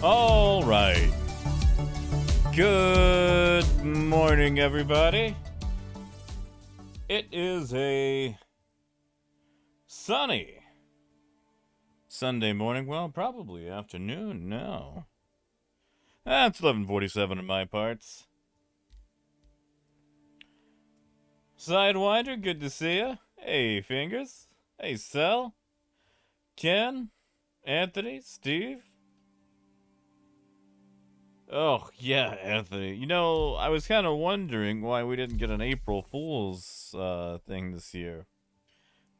All right. Good morning, everybody. It is a sunny Sunday morning. Well, probably afternoon now. It's 11:47 in my parts. Sidewinder, good to see ya. Hey, Fingers. Hey, Cell. Ken. Anthony. Steve. Oh, yeah, Anthony. You know, I was kind of wondering why we didn't get an April Fool's thing this year.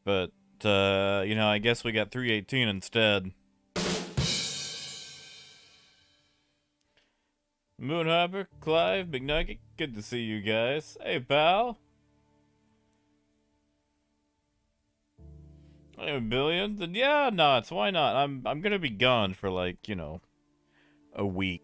But, I guess we got 318 instead. Moonhopper, Clive, McNugget, good to see you guys. Hey, pal. Hey, Billions. And yeah, nuts, why not? I'm gonna be gone for, like, a week.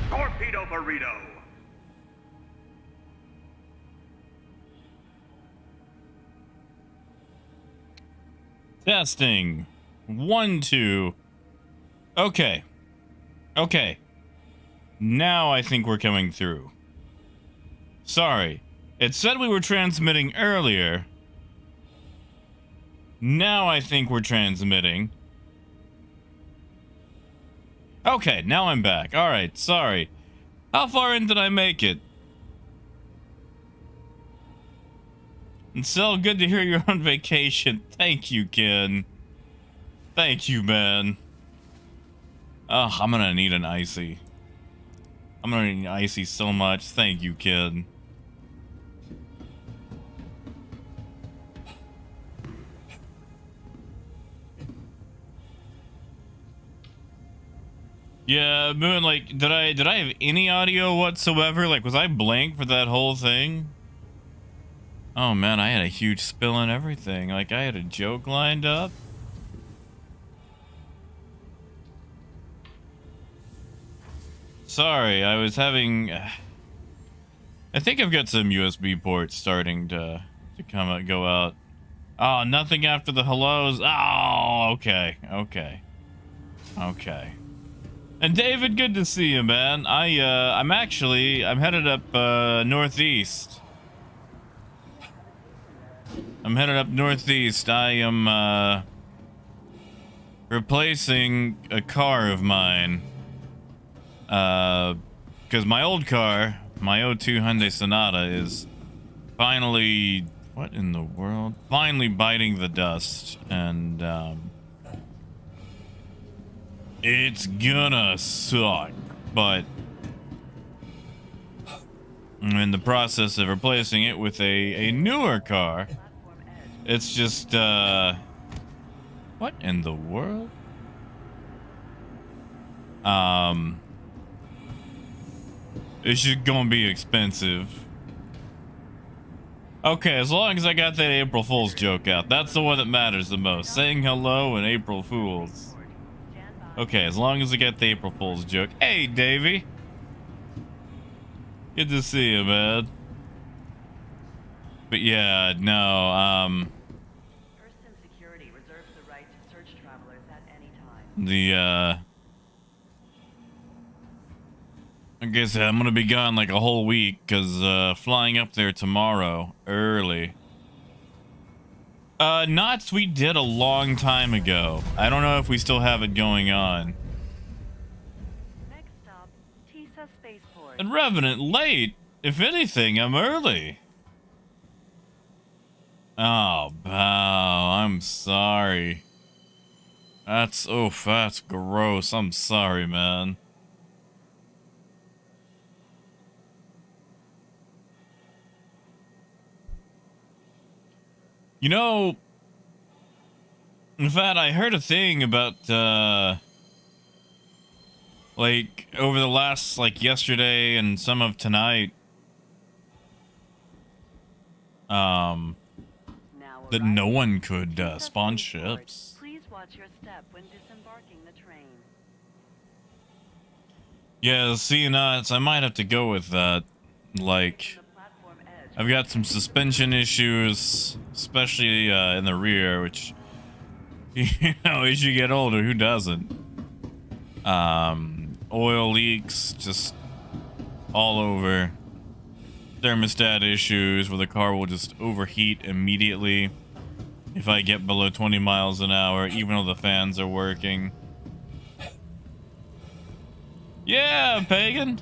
Torpedo burrito. Testing. 1, 2. Okay. Now I think we're coming through. Sorry. It said we were transmitting earlier. Now I think we're transmitting. Okay, now I'm back. Alright, sorry. How far in did I make it? And so good to hear you're on vacation. Thank you, Ken. Thank you, man. Oh, I'm gonna need an icy. I'm gonna need an icy so much. Thank you, kid. Yeah, Moon, like, did I have any audio whatsoever? Like, was I blank for that whole thing? Oh man, I had a huge spill and everything. Like, I had a joke lined up. Sorry, I was having... I think I've got some USB ports starting to go out. Oh, nothing after the hellos. Oh, okay. And David, good to see you, man. I'm headed up northeast. I am replacing a car of mine. Because my old car, my '02 Hyundai Sonata, is finally, what in the world? Finally biting the dust, and it's gonna suck. But I'm in the process of replacing it with a newer car. It's just what in the world? It's just gonna be expensive. Okay, as long as I got that April Fool's joke out. That's the one that matters the most. Saying hello and April Fools. Okay, as long as I get the April Fool's joke. Hey, Davey. Good to see you, man. But yeah, no, First Security reserves the right to search travelers at any time. The, like I said, I'm gonna be gone like a whole week, because, flying up there tomorrow, early. Knots we did a long time ago. I don't know if we still have it going on. Next stop, Tisa Spaceport. And Revenant, late. If anything, I'm early. Oh, Bow, I'm sorry. That's gross. I'm sorry, man. You know, in fact, I heard a thing about, like, over the last, like, yesterday and some of tonight, that no one could, spawn ships. Please watch your step when disembarking the train. Yeah, see, nuts, I might have to go with that. Like, I've got some suspension issues, especially, in the rear, which, you know, as you get older, who doesn't? Oil leaks just all over. Thermostat issues where the car will just overheat immediately if I get below 20 miles an hour, even though the fans are working. Yeah, Pagan.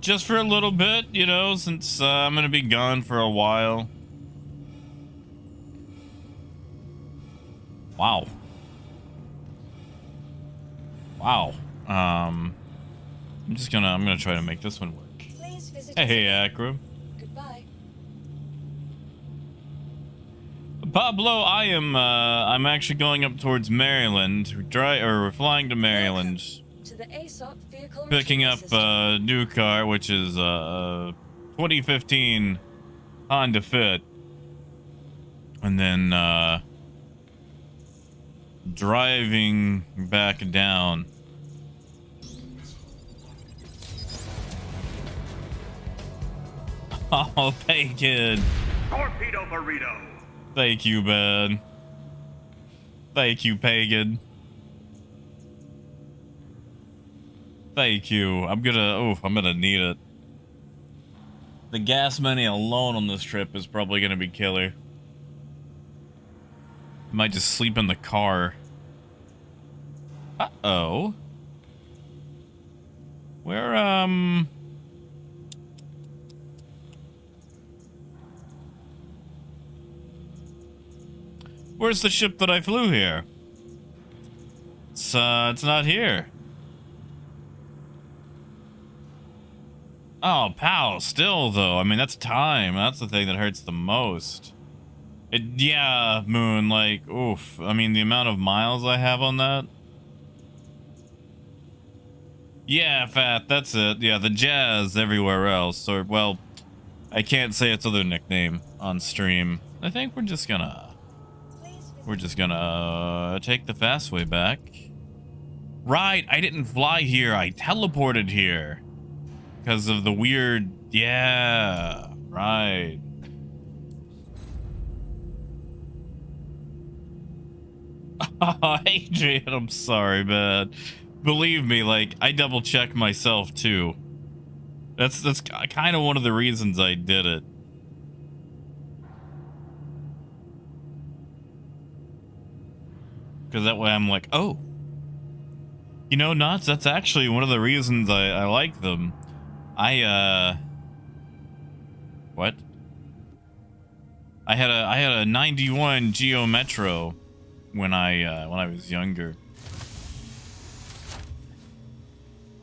Just for a little bit, you know, since I'm gonna be gone for a while. Wow. Wow. I'm gonna try to make this one work. Hey, Akram. Goodbye. Pablo, I'm actually going up towards Maryland. We're flying to Maryland. To the ASOP vehicle Picking up a new car, which is 2015 Honda Fit. And then, driving back down. Oh, Pagan. Torpedo burrito. Thank you, man. Thank you, Pagan. Thank you. I'm gonna need it. The gas money alone on this trip is probably gonna be killer. I might just sleep in the car. Uh-oh. Where's the ship that I flew here? It's not here. Oh, pal, still though. I mean, that's time. That's the thing that hurts the most. Yeah, Moon, like, oof. I mean, the amount of miles I have on that. Yeah, Fat, that's it. Yeah, the jazz everywhere else. Or, well, I can't say its other nickname on stream. I think we're just gonna take the fast way back. Right, I didn't fly here. I teleported here. Because of the weird... Yeah, right. Oh, Adrian, I'm sorry, man. Believe me, like, I double check myself too. That's kind of one of the reasons I did it. Because that way I'm like, oh. You know, Knots, that's actually one of the reasons I like them. What? I had a 91 Geo Metro when I was younger.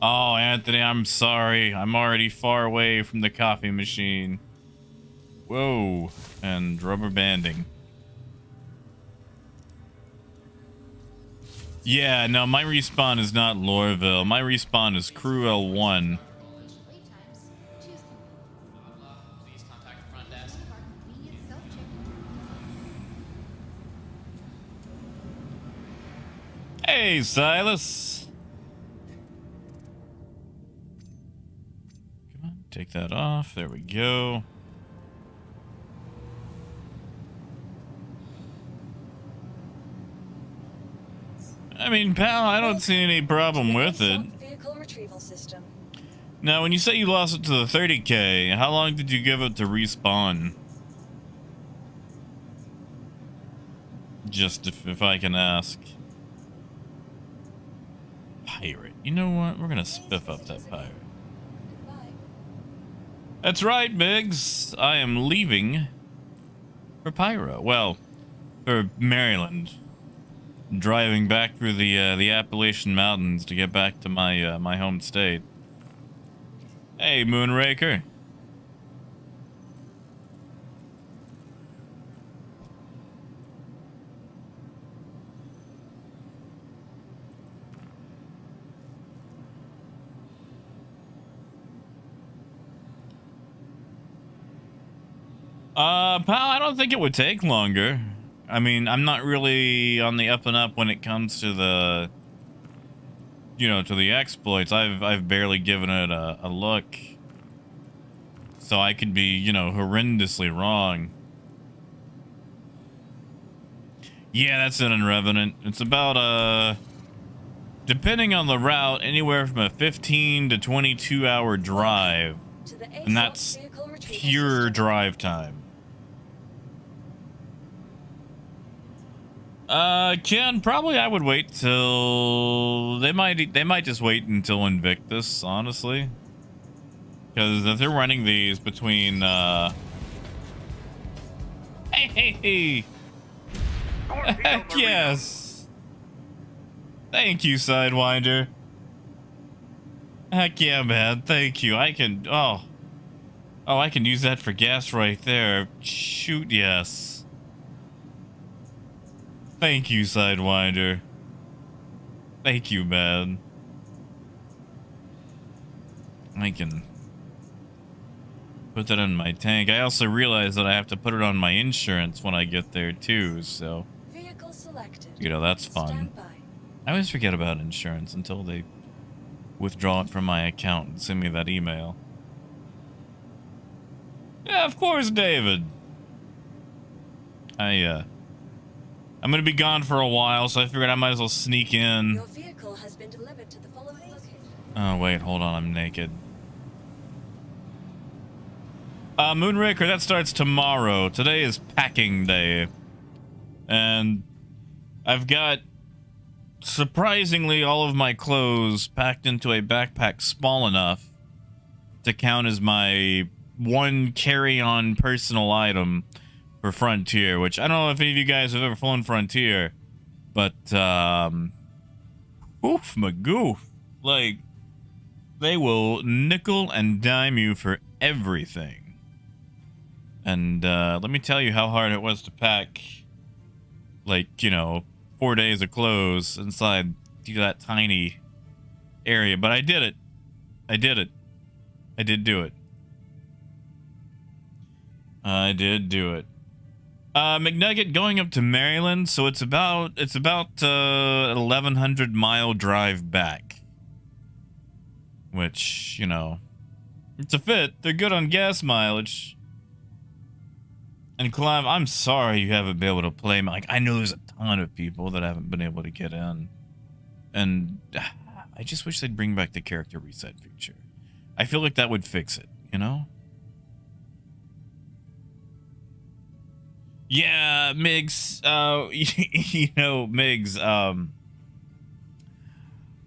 Oh, Anthony, I'm sorry. I'm already far away from the coffee machine. Whoa, and rubber banding. Yeah, no, my respawn is not Lorville. My respawn is Crew L1. Hey, Silas. Come on, take that off. There we go. I mean, pal, I don't see any problem To the with it. ASOP vehicle retrieval system. Now, when you say you lost it to the 30K, how long did you give it to respawn? Just if I can ask. Pirate. You know what? We're gonna spiff up that pirate. Goodbye. That's right, Biggs. I am leaving for Pyro. Well, for Maryland. Driving back through the Appalachian Mountains to get back to my my home state. Hey, Moonraker. Pal, I don't think it would take longer. I mean, I'm not really on the up and up when it comes to the, you know, to the exploits. I've barely given it a look. So I could be, you know, horrendously wrong. Yeah, that's it in Revenant. It's about, depending on the route, anywhere from a 15 to 22 hour drive. To the And that's ASOP vehicle retrieval pure system. drive time. Ken, probably I would wait till they might just wait until Invictus, honestly. Because if they're running these between hey, heck yes. Thank you, Sidewinder. Heck yeah, man. Thank you. I can I can use that for gas right there. Shoot, yes. Thank you, Sidewinder. Thank you, man. I can put that in my tank. I also realize that I have to put it on my insurance when I get there too, so Vehicle selected. you know, that's fun. Stand by. I always forget about insurance until they withdraw it from my account and send me that email. Yeah, of course, David. I'm gonna be gone for a while, so I figured I might as well sneak in. Your vehicle has been delivered to the following location. Oh, wait, hold on, I'm naked. Moonraker, that starts tomorrow. Today is packing day. And I've got, surprisingly, all of my clothes packed into a backpack small enough to count as my one carry-on personal item for Frontier, which I don't know if any of you guys have ever flown Frontier, but, oof, magoof. Like, they will nickel and dime you for everything. And, let me tell you how hard it was to pack, like, you know, 4 days of clothes inside that tiny area. But I did it. I did it. I did do it. I did do it. McNugget going up to Maryland, so it's about an 1,100-mile drive back. Which, you know, it's a fit. They're good on gas mileage. And Clive, I'm sorry you haven't been able to play. Like, I know there's a ton of people that haven't been able to get in. And I just wish they'd bring back the character reset feature. I feel like that would fix it, you know? Yeah, Migs, you know, Migs,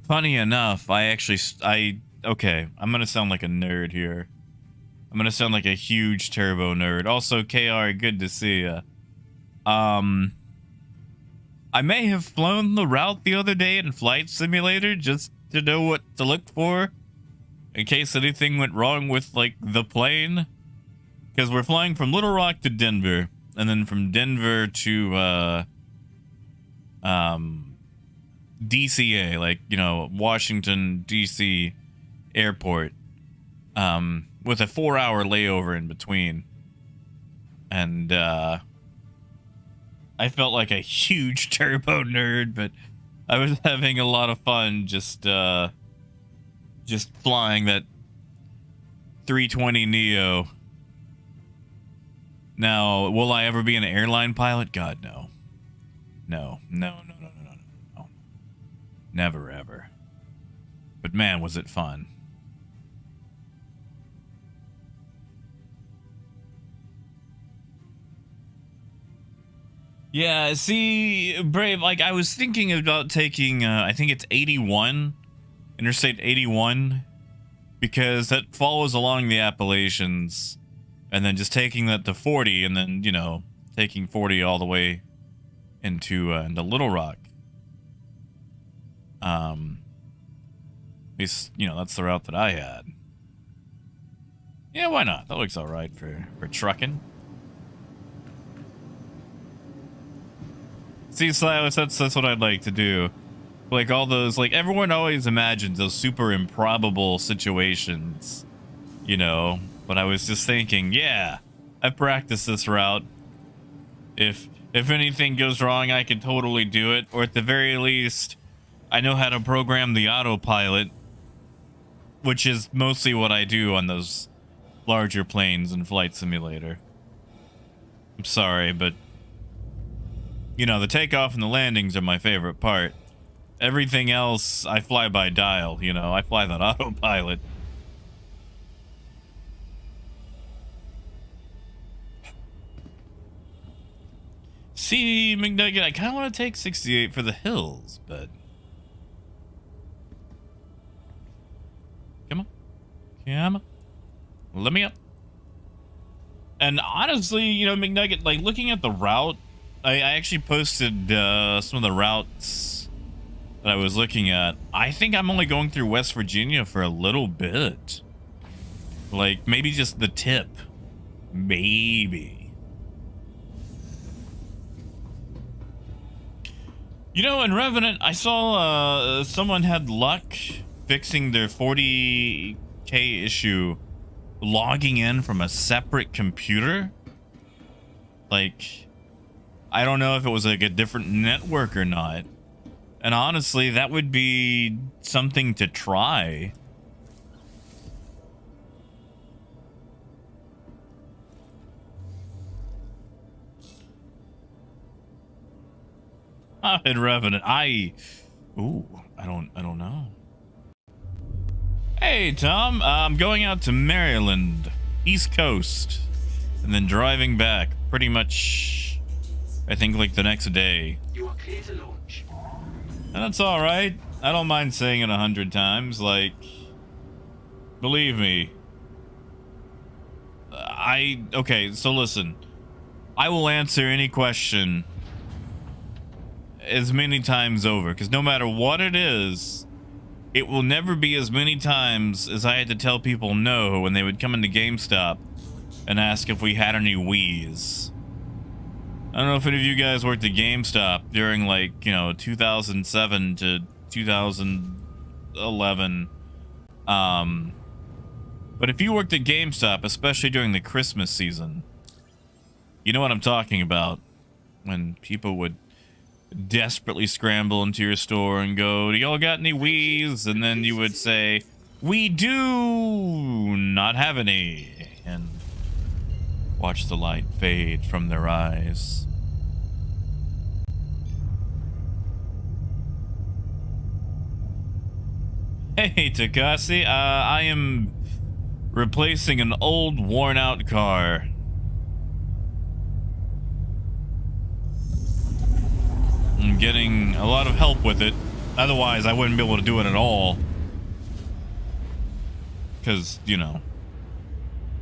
funny enough, okay, I'm gonna sound like a nerd here. I'm gonna sound like a huge turbo nerd. Also, KR, good to see ya. I may have flown the route the other day in Flight Simulator just to know what to look for in case anything went wrong with, like, the plane. Because we're flying from Little Rock to Denver. And then from Denver to, DCA, like, you know, Washington, D.C. airport, with a 4-hour layover in between. And, I felt like a huge turbo nerd, but I was having a lot of fun just flying that 320neo. Now, will I ever be an airline pilot? God, no. No. Never ever. But man, was it fun. Yeah, see, Brave, like, I was thinking about taking, I think it's 81, Interstate 81, because that follows along the Appalachians, and then just taking that to 40, and then, you know, taking 40 all the way into Little Rock. At least, you know, that's the route that I had. Yeah, why not? That looks alright for trucking. See, Silas, that's what I'd like to do. Like all those, like everyone always imagines those super improbable situations, you know. But I was just thinking, yeah, I practiced this route. If anything goes wrong, I can totally do it. Or at the very least, I know how to program the autopilot, which is mostly what I do on those larger planes in Flight Simulator. I'm sorry, but you know, the takeoff and the landings are my favorite part. Everything else, I fly by dial, you know. I fly that autopilot. See, McNugget, I kind of want to take 68 for the hills, but... Come on. Come on. Let me up. And honestly, you know, McNugget, like, looking at the route, I actually posted some of the routes that I was looking at. I think I'm only going through West Virginia for a little bit. Like, maybe just the tip. Maybe. You know, in Revenant, I saw someone had luck fixing their 40K issue logging in from a separate computer. Like... I don't know if it was like a different network or not. And honestly, that would be something to try. In Revenant, I don't know. Hey, Tom, I'm going out to Maryland, East Coast, and then driving back pretty much... I think like the next day. You are clear to launch. And that's alright. I don't mind saying it 100 times. Like, believe me. Okay, so listen. I will answer any question as many times over. Because no matter what it is, it will never be as many times as I had to tell people no when they would come into GameStop and ask if we had any Wiis. I don't know if any of you guys worked at GameStop during, like, you know, 2007 to 2011. But if you worked at GameStop, especially during the Christmas season, you know what I'm talking about. When people would desperately scramble into your store and go, "Do y'all got any Wiis?" And then you would say, "We do not have any." And watch the light fade from their eyes. Hey, Takasi, I am replacing an old, worn-out car. I'm getting a lot of help with it. Otherwise, I wouldn't be able to do it at all. Because, you know,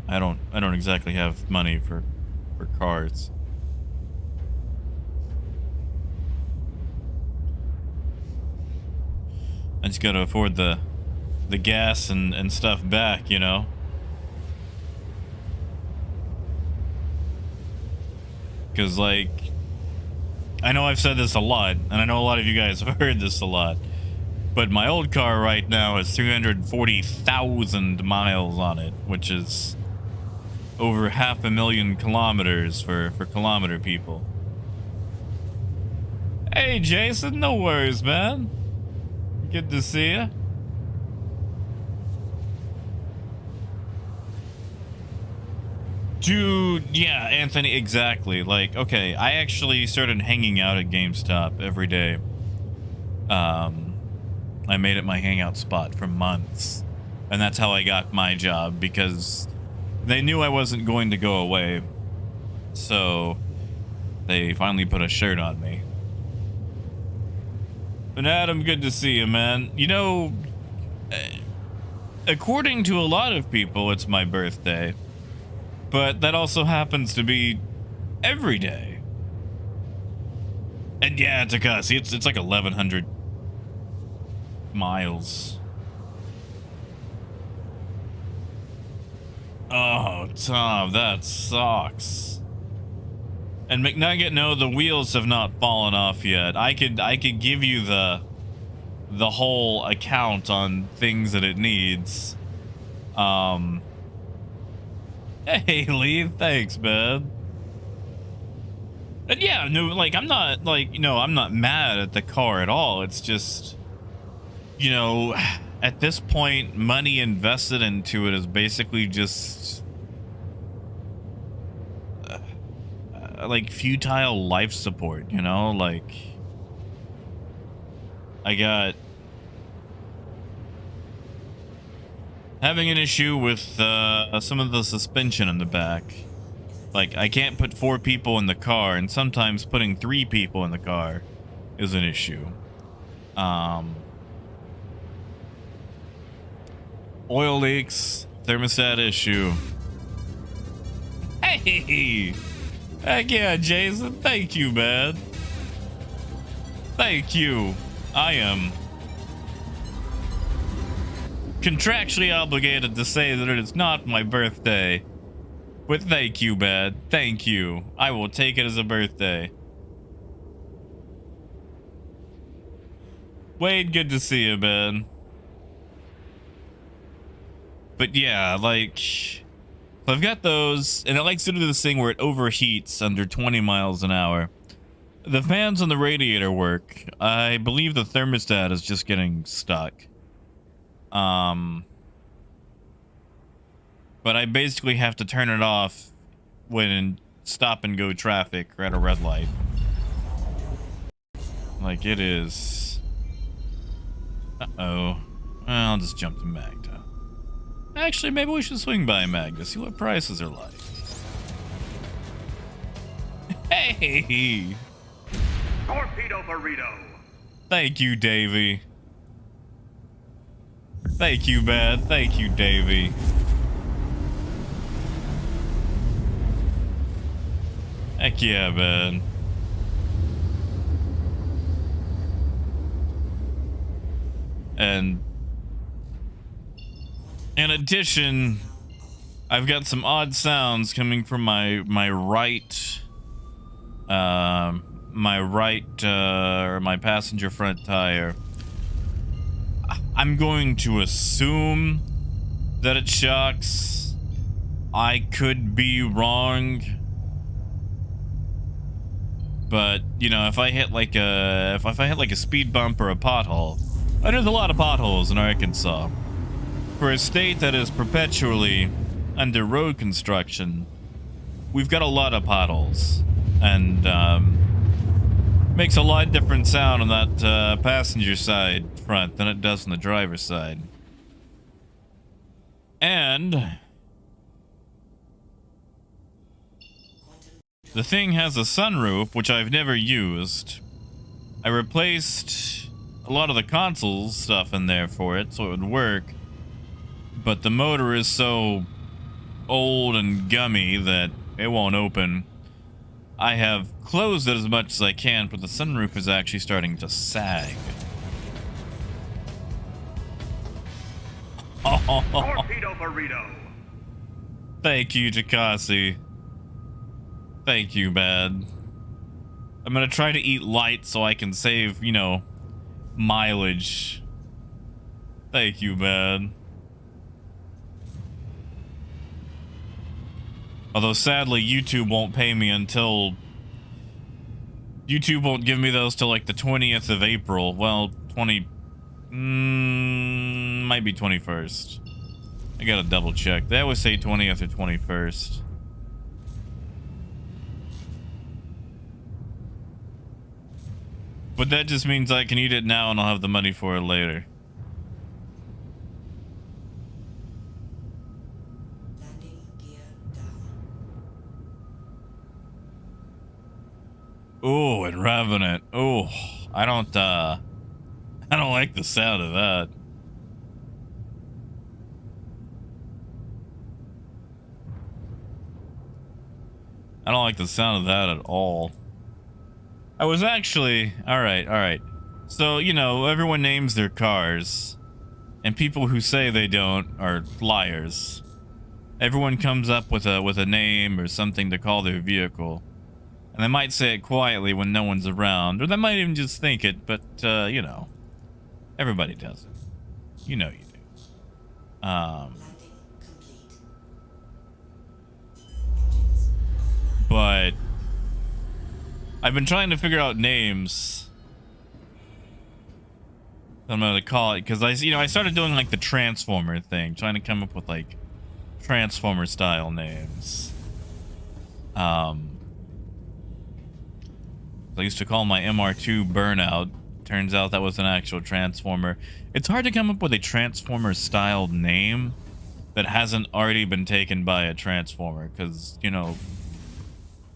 I don't exactly have money for cars. I just gotta afford the gas and stuff back, you know. Because, like, I know I've said this a lot, and I know a lot of you guys have heard this a lot, but my old car right now has 340,000 miles on it, which is over 500,000 kilometers for kilometer people. Hey, Jason, no worries, man. Good to see you. Dude, yeah, Anthony, exactly. Like, okay, I actually started hanging out at GameStop every day. I made it my hangout spot for months. And that's how I got my job, because they knew I wasn't going to go away. So they finally put a shirt on me. But Adam, good to see you, man. You know, according to a lot of people, it's my birthday. But that also happens to be every day. And yeah, Takasi, it's like 1,100 miles. Oh, Tom, that sucks. And McNugget, no, the wheels have not fallen off yet. I could give you the whole account on things that it needs. Hey, Lee, thanks, man. And yeah, no, like, I'm not, like, you know, I'm not mad at the car at all. It's just, you know, at this point, money invested into it is basically just like futile life support, you know? Like, I got having an issue with some of the suspension in the back. Like, I can't put 4 people in the car, and sometimes putting 3 people in the car is an issue. Oil leaks, thermostat issue. Hey! Heck yeah, Jason. Thank you, man. Thank you. I am contractually obligated to say that it is not my birthday. But thank you, man. Thank you. I will take it as a birthday. Wade, good to see you, man. But yeah, like, I've got those, and it likes to do this thing where it overheats under 20 miles an hour. The fans on the radiator work. I believe the thermostat is just getting stuck. But I basically have to turn it off when in stop and go traffic or at a red light. Like, it is. Uh-oh. Well, I'll just jump to Magda. Actually, maybe we should swing by Magda, see what prices are like. Hey! Torpedo burrito. Thank you, Davey. Thank you, man. Thank you, Davey. Heck yeah, man. And in addition, I've got some odd sounds coming from my right or my passenger front tire. I'm going to assume that it shocks. I could be wrong. But, you know, if I hit like a speed bump or a pothole, there's a lot of potholes in Arkansas. For a state that is perpetually under road construction, we've got a lot of potholes. And makes a lot different sound on that passenger side front than it does on the driver's side. And the thing has a sunroof, which I've never used. I replaced a lot of the console stuff in there for it, so it would work. But the motor is so old and gummy that it won't open. I have closed it as much as I can, but the sunroof is actually starting to sag. Torpedo burrito. Thank you, Jakasi. Thank you, man. I'm gonna try to eat light so I can save, you know, mileage. Thank you, man. Although sadly, YouTube won't pay me until... YouTube won't give me those till like the 20th of April. Well, might be 21st. I gotta double check. They always say 20th or 21st. But that just means I can eat it now and I'll have the money for it later. Oh, and Revenant. Oh, I don't like the sound of that. I don't like the sound of that at all. I was actually... Alright. So, you know, everyone names their cars. And people who say they don't are liars. Everyone comes up with a name or something to call their vehicle. And they might say it quietly when no one's around. Or they might even just think it, but, you know. Everybody does it. You know you do. But I've been trying to figure out names I'm gonna call it, because I started doing like the Transformer thing, trying to come up with like Transformer style names. I used to call my MR2 Burnout. Turns out that was an actual Transformer. It's hard to come up with a Transformer style name that hasn't already been taken by a Transformer, because, you know,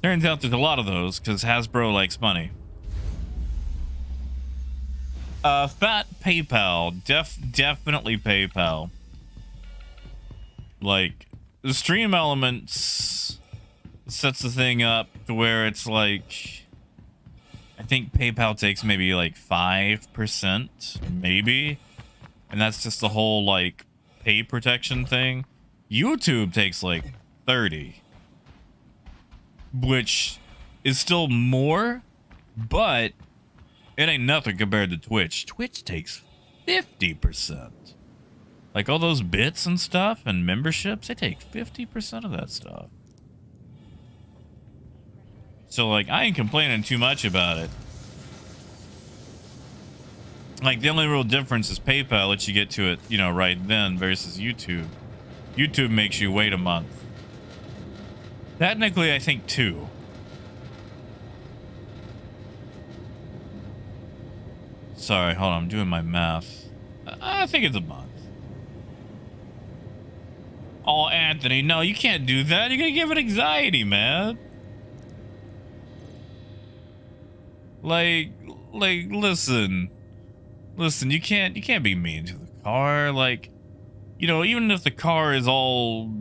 turns out there's a lot of those, because Hasbro likes money. Fat PayPal. Definitely PayPal. Like, the Stream Elements sets the thing up to where it's like, I think PayPal takes maybe like 5%, maybe. And that's just the whole like pay protection thing. YouTube takes like 30, which is still more, but it ain't nothing compared to Twitch. Twitch takes 50%. Like all those bits and stuff and memberships, they take 50% of that stuff. So like, I ain't complaining too much about it. Like, the only real difference is PayPal lets you get to it, you know, right then versus YouTube. YouTube makes you wait a month. Technically, I think 2. Sorry, hold on, I'm doing my math. I think it's a month. Oh, Anthony, no, you can't do that. You're gonna give it anxiety, man. Like, listen, you can't be mean to the car. Like, you know, even if the car is all,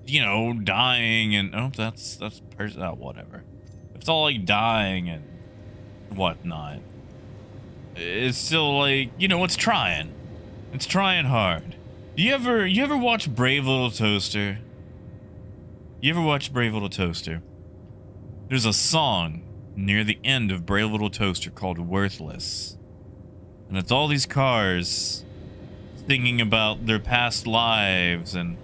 you know, dying and, oh, that's whatever. If it's all like dying and whatnot, it's still like, you know, it's trying hard. You ever watch Brave Little Toaster? You ever watch Brave Little Toaster? There's a song near the end of Brave Little Toaster called Worthless. And it's all these cars thinking about their past lives and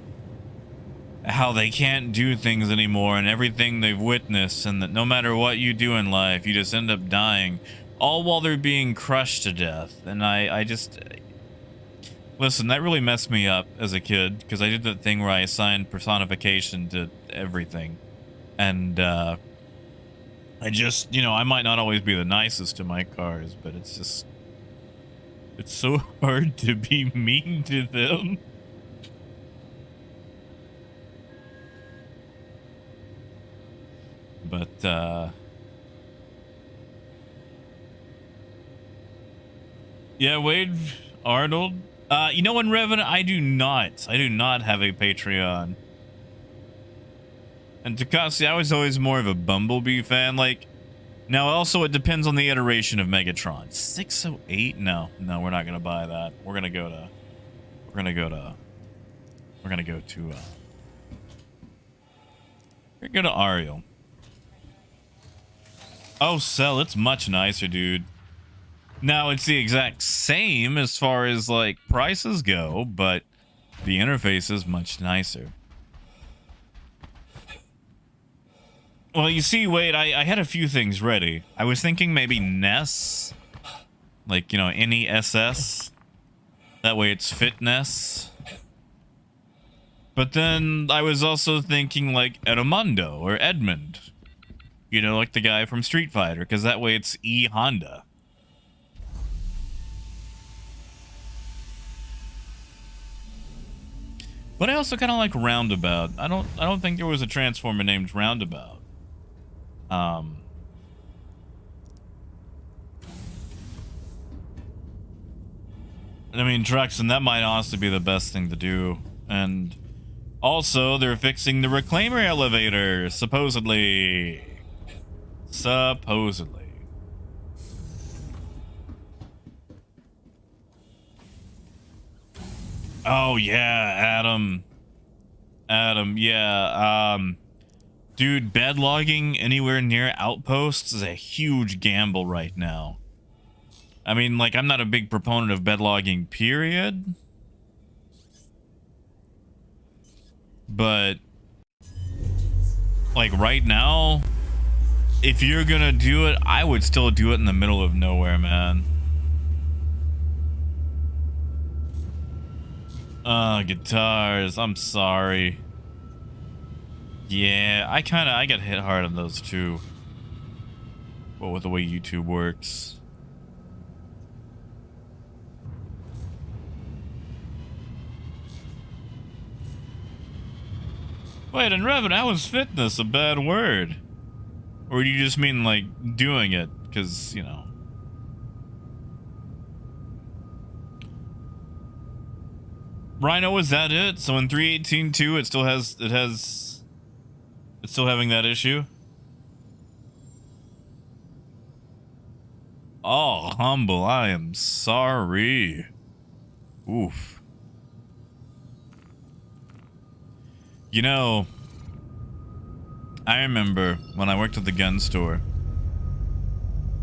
how they can't do things anymore and everything they've witnessed, and that no matter what you do in life, you just end up dying, all while they're being crushed to death. And I just... Listen, that really messed me up as a kid, because I did that thing where I assigned personification to everything. And, I just, you know, I might not always be the nicest to my cars, but it's just... It's so hard to be mean to them. But, yeah, Wade Arnold. You know what, Revenant? I do not have a Patreon. And Takasi, I was always more of a Bumblebee fan. Like, now also it depends on the iteration of Megatron. 608? No, we're not gonna buy that. We're gonna go to Ariel. Oh, Cell, it's much nicer, dude. Now, it's the exact same as far as, like, prices go, but the interface is much nicer. Well, you see, Wade, I had a few things ready. I was thinking maybe NES. Like, you know, NESS. That way it's fitness. But then I was also thinking, like, Edmundo or Edmund. You know, like the guy from Street Fighter, because that way it's E-Honda. But I also kind of like Roundabout. I don't think there was a Transformer named Roundabout. I mean, Truxton, that might honestly be the best thing to do. And also, they're fixing the reclaimer elevator, supposedly. Supposedly. Oh, yeah, Adam. Adam, yeah. Dude, bed logging anywhere near outposts is a huge gamble right now. I mean, like, I'm not a big proponent of bed logging, period. But, like, right now, if you're gonna do it, I would still do it in the middle of nowhere, man. Guitars, I'm sorry. Yeah, I got hit hard on those too. Well, with the way YouTube works. Wait, and Revan, how is fitness a bad word? Or do you just mean, like, doing it? Because, you know. Rhino, is that it? So in 3.18.2, it's still having that issue? Oh, Humble, I am sorry. Oof. You know, I remember when I worked at the gun store,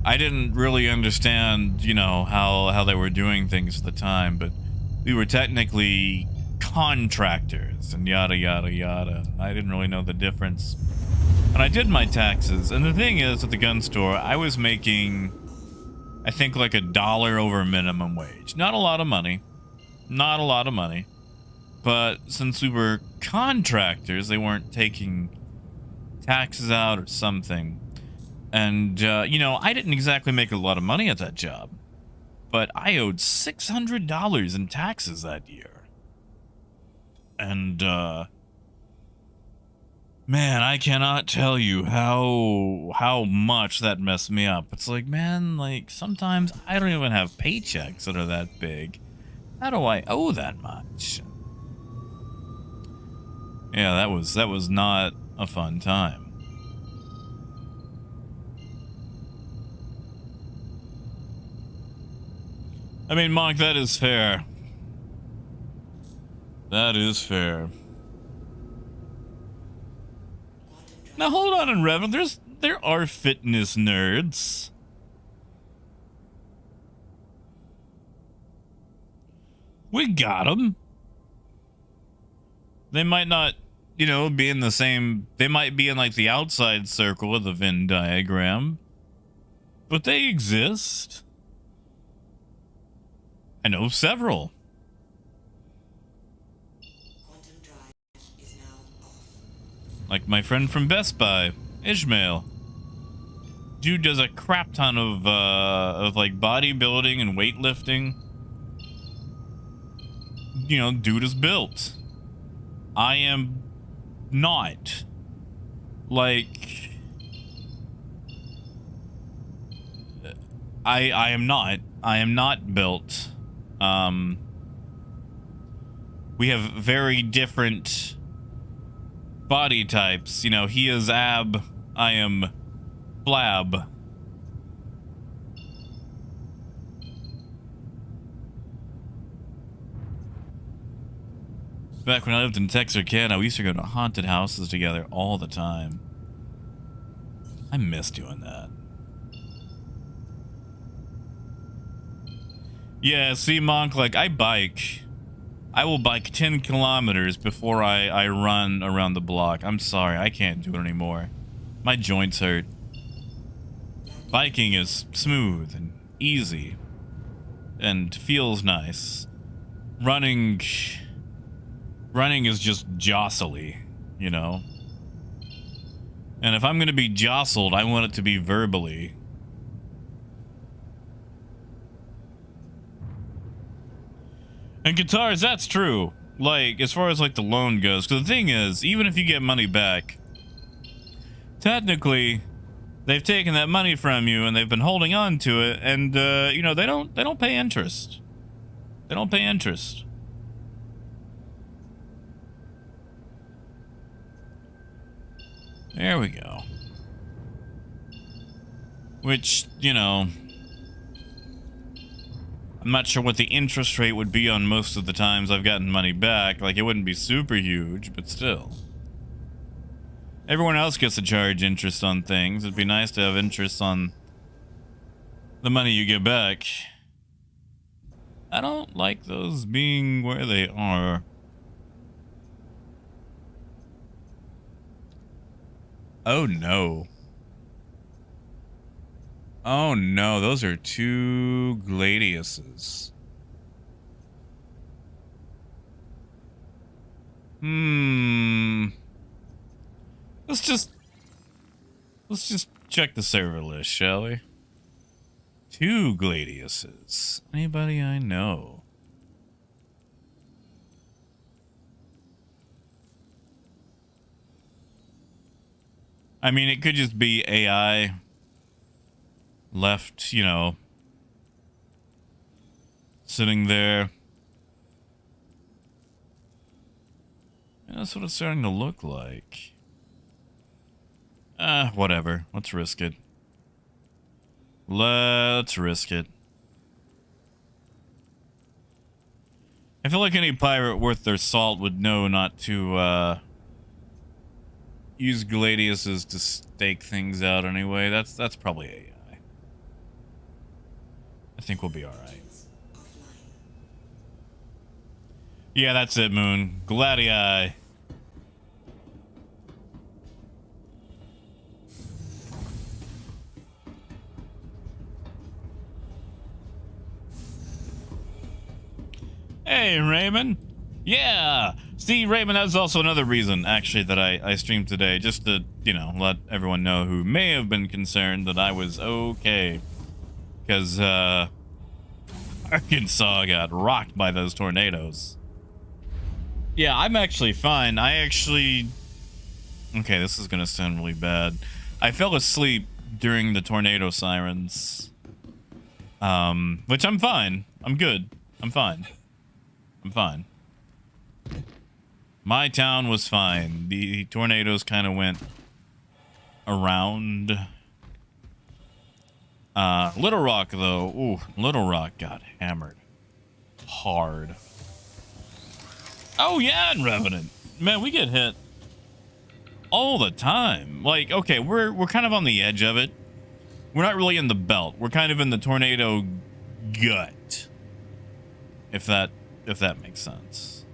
I didn't really understand, you know, how they were doing things at the time, but we were technically contractors and yada yada yada. I didn't really know the difference. And I did my taxes, and the thing is, at the gun store, I was making, I think, like $1 over minimum wage. Not a lot of money. Not a lot of money. But since we were contractors, they weren't taking taxes out or something. And, you know, I didn't exactly make a lot of money at that job. But I owed $600 in taxes that year. And, man, I cannot tell you how much that messed me up. It's like, man, like, sometimes I don't even have paychecks that are that big. How do I owe that much? Yeah, that was not a fun time. I mean, Monk, that is fair. That is fair. Now hold on, and Revan, there are fitness nerds. We got them. They might not, you know, be in the same, they might be in like the outside circle of the Venn diagram, but they exist. I know several. Like my friend from Best Buy, Ishmael. Dude does a crap ton of like bodybuilding and weightlifting. You know, dude is built. I am not. Like, I am not. I am not built. We have very different body types. You know, he is ab, I am blab. Back when I lived in Texarkana, we used to go to haunted houses together all the time. I miss doing that. Yeah, see, Monk, like, I bike. I will bike 10 kilometers before I run around the block. I'm sorry, I can't do it anymore. My joints hurt. Biking is smooth and easy and feels nice. Running is just jostly, you know? And if I'm gonna be jostled, I want it to be verbally. And guitars, that's true. Like, as far as, like, the loan goes. Because the thing is, even if you get money back, technically, they've taken that money from you and they've been holding on to it, and, you know, they don't pay interest. They don't pay interest. There we go. Which, you know, I'm not sure what the interest rate would be on most of the times I've gotten money back. Like, it wouldn't be super huge, but still. Everyone else gets to charge interest on things. It'd be nice to have interest on the money you get back. I don't like those being where they are. Oh no. Oh no, those are two gladiuses. Let's just check the server list, shall we? Two gladiuses. Anybody I know? I mean, it could just be AI left, you know, sitting there. And that's what it's starting to look like. Whatever. Let's risk it. Let's risk it. I feel like any pirate worth their salt would know not to, use gladiuses to stake things out anyway. That's probably AI. I think we'll be alright. Yeah, that's it, Moon. Gladii. Hey, Raymond. Yeah. See, Raymond, that's also another reason, actually, that I streamed today. Just to, you know, let everyone know who may have been concerned that I was okay. Because, Arkansas got rocked by those tornadoes. Yeah, I'm actually fine. Okay, this is gonna sound really bad. I fell asleep during the tornado sirens. Which I'm fine. I'm good. I'm fine. I'm fine. My town was fine. The tornadoes kind of went around. Little Rock, though. Ooh, Little Rock got hammered hard. Oh, yeah, and Revenant. Man, we get hit all the time. Like, okay, we're kind of on the edge of it. We're not really in the belt. We're kind of in the tornado gut. If that makes sense.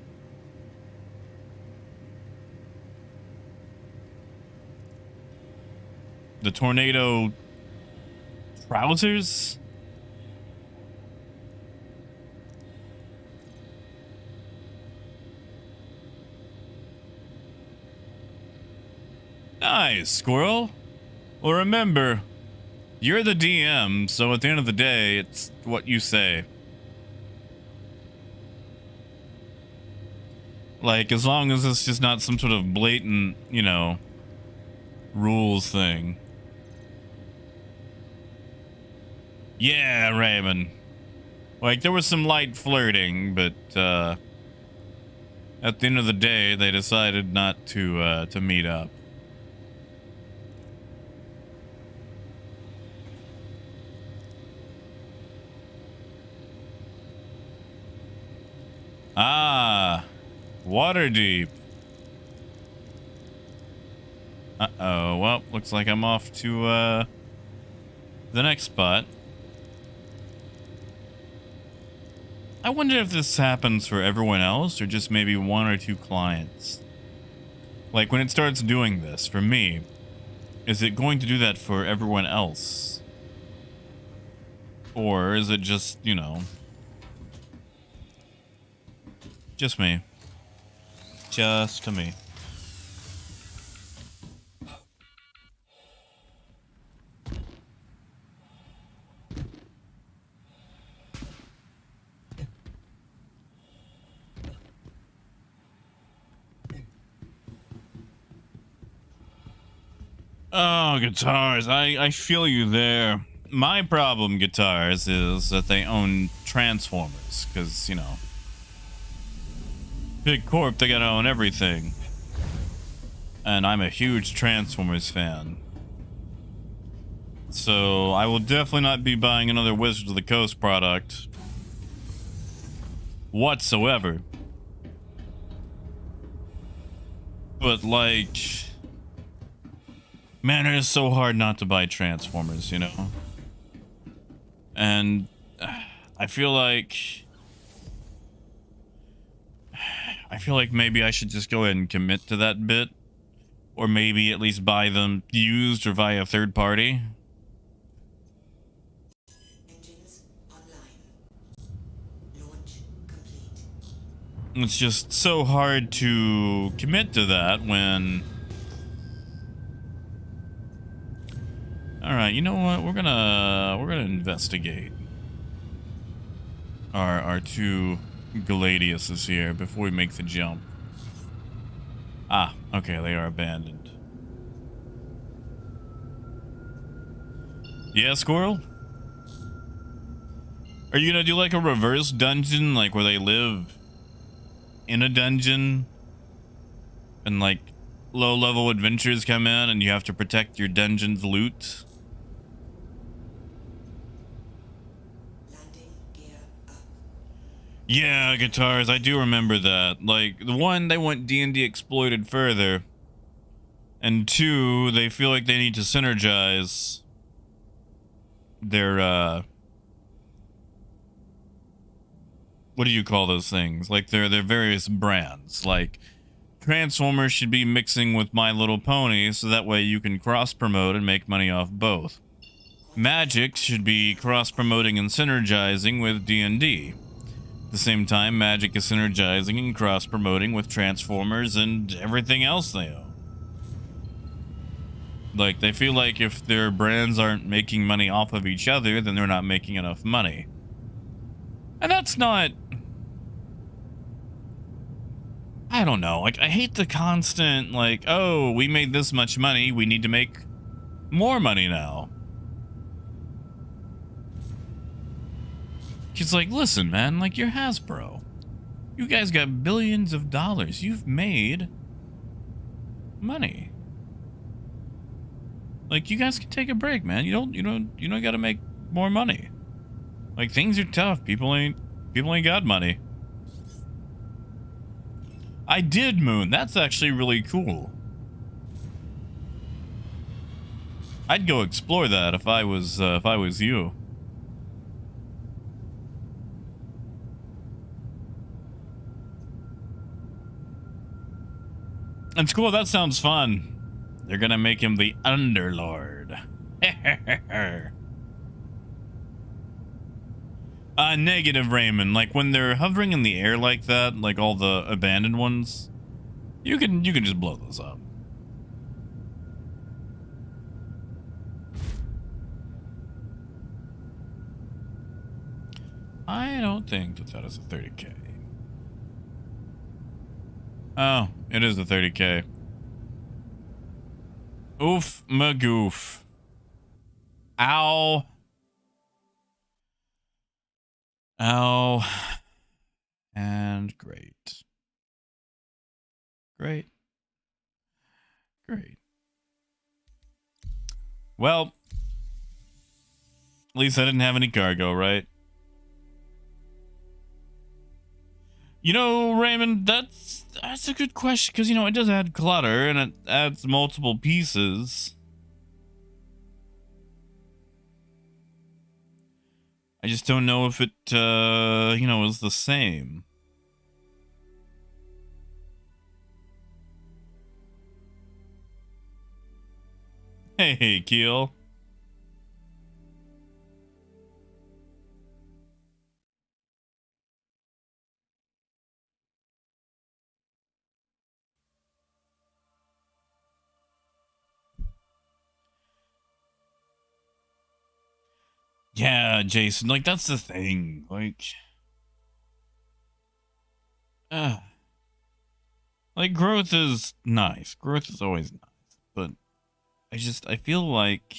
The tornado trousers? Nice, squirrel. Well, remember, you're the DM, so at the end of the day, it's what you say. Like, as long as it's just not some sort of blatant, you know, rules thing. Yeah, Raymond. Like, there was some light flirting, but, at the end of the day, they decided not to meet up. Ah, Waterdeep. Uh-oh, well, looks like I'm off to, the next spot. I wonder if this happens for everyone else or just maybe one or two clients. Like, when it starts doing this, for me, is it going to do that for everyone else? Or is it just, you know, just me? Just to me. Oh, guitars. I feel you there. my problem, Guitars, is that they own Transformers, because, you know, big corp, they gotta own everything. And I'm a huge Transformers fan. So I will definitely not be buying another Wizards of the Coast product whatsoever. But like, man, it is so hard not to buy Transformers, you know? And I feel like maybe I should just go ahead and commit to that bit, or maybe at least buy them used or via a third party. Engines online. Launch complete. It's just so hard to commit to that when... Alright, you know what? We're gonna investigate our two Gladiuses here before we make the jump. Ah, okay, they are abandoned. Yeah, Squirrel? Are you gonna do like a reverse dungeon, like where they live in a dungeon and like low-level adventures come in and you have to protect your dungeon's loot? Landing gear up. Yeah, Guitars, I do remember that. Like, the one, they want D&D exploited further. And two, they feel like they need to synergize their, what do you call those things? Like, their various brands. Like, Transformers should be mixing with My Little Pony, so that way you can cross-promote and make money off both. Magic should be cross-promoting and synergizing with D&D. At the same time, Magic is synergizing and cross-promoting with Transformers and everything else they own. Like, they feel like if their brands aren't making money off of each other, then they're not making enough money. And that's not... I don't know. Like, I hate the constant, like, oh, we made this much money, we need to make more money now. It's like, listen, man, like, you're Hasbro. You guys got billions of dollars. You've made money. Like, you guys can take a break, man. You don't gotta make more money. Like, things are tough. People ain't got money. I did Moon. That's actually really cool. I'd go explore that if I was you. And cool, that sounds fun. They're gonna make him the Underlord. Negative, Raymond. Like, when they're hovering in the air like that, like all the abandoned ones, you can just blow those up. I don't think that is a 30K. Oh, it is a 30K. Oof, magoof. Ow. Ow. And great. Great. Great. Well, at least I didn't have any cargo, right? You know, Raymond, that's a good question, because, you know, it does add clutter, and it adds multiple pieces. I just don't know if it, you know, is the same. Hey, Keel. Yeah, Jason, like, that's the thing. Like, growth is nice. Growth is always nice. But I feel like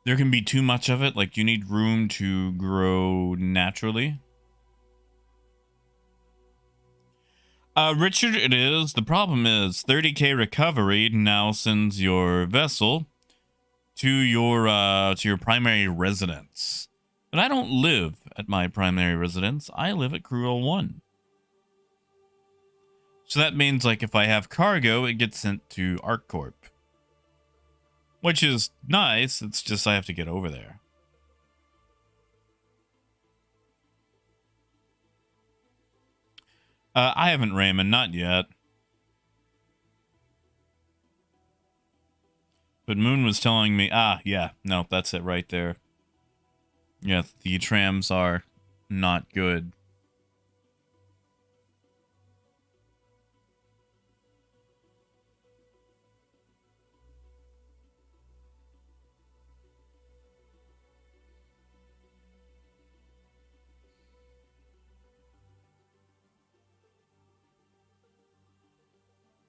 there can be too much of it. Like, you need room to grow naturally. Richard, it is. The problem is 30k recovery now sends your vessel to your primary residence. But I don't live at my primary residence. I live at Cruel 1. So that means, like, if I have cargo, it gets sent to ArcCorp. Which is nice. It's just I have to get over there. I haven't, Raymond. Not yet. But Moon was telling me... yeah. No, that's it right there. Yeah, the trams are not good.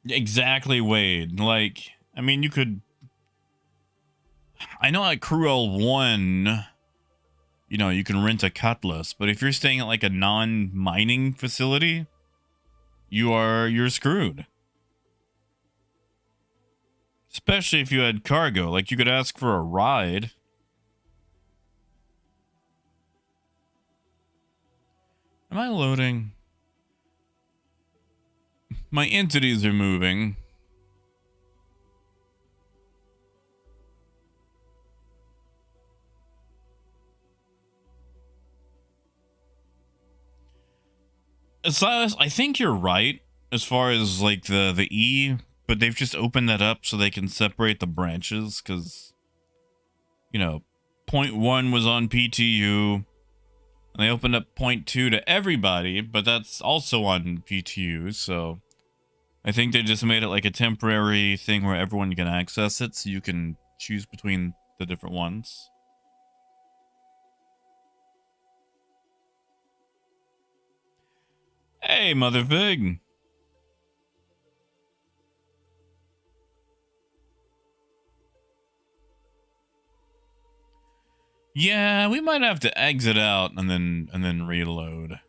Exactly, Wade. Like, I mean, you could... I know at Cruel 1, you know, you can rent a Cutlass, but if you're staying at, like, a non-mining facility, you're screwed. Especially if you had cargo. Like, you could ask for a ride. Am I loading? My entities are moving. Silas, I think you're right as far as like the E, but they've just opened that up so they can separate the branches because, you know, point 1 was on PTU and they opened up point 2 to everybody, but that's also on PTU, so I think they just made it like a temporary thing where everyone can access it, so you can choose between the different ones. Hey, Mother Pig. Yeah, we might have to exit out and then reload.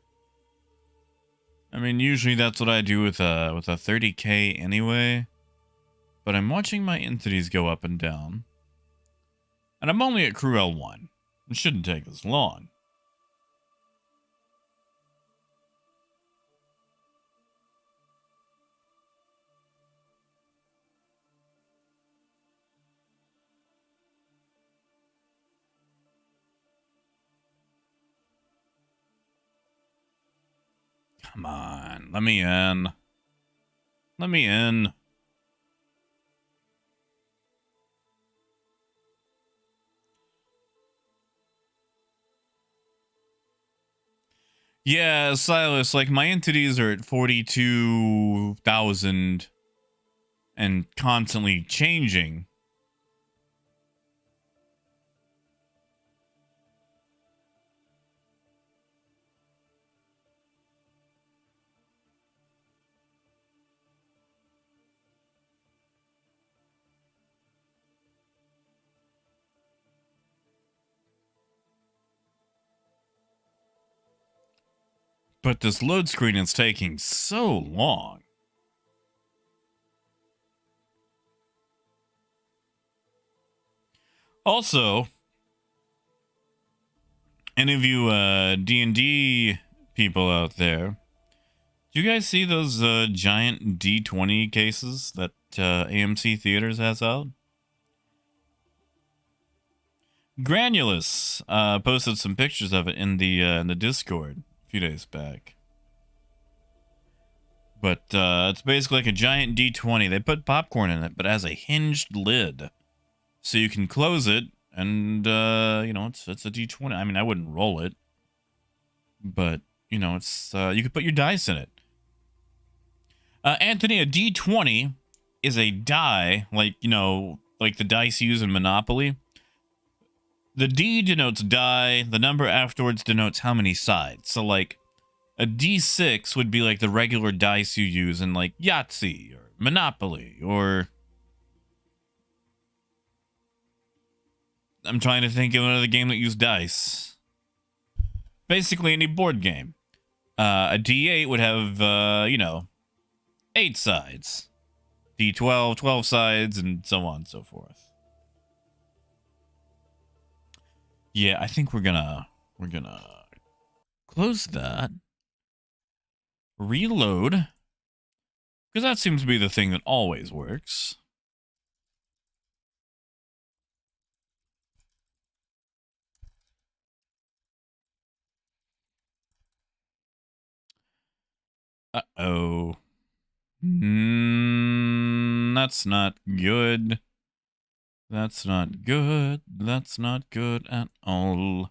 I mean, usually that's what I do with a 30k anyway. But I'm watching my entities go up and down. And I'm only at Cruel 1. It shouldn't take this long. Come on, let me in. Let me in. Yeah, Silas, like my entities are at 42,000 and constantly changing. But this load screen is taking so long. Also, any of you D&D people out there, do you guys see those giant D20 cases that AMC Theaters has out? Granulus posted some pictures of it in the Discord a few days back. But it's basically like a giant D20. They put popcorn in it, but it has a hinged lid. So you can close it, and, you know, it's a D20. I mean, I wouldn't roll it. But, you know, it's you could put your dice in it. Anthony, a D20 is a die, like, you know, like the dice you use in Monopoly. The D denotes die. The number afterwards denotes how many sides. So, like, a D6 would be like the regular dice you use in, like, Yahtzee or Monopoly or I'm trying to think of another game that used dice. Basically, any board game. A D8 would have, 8 sides. D12, 12 sides, and so on and so forth. Yeah, I think we're gonna close that. Reload. Because that seems to be the thing that always works. Uh-oh. That's not good. That's not good. That's not good at all.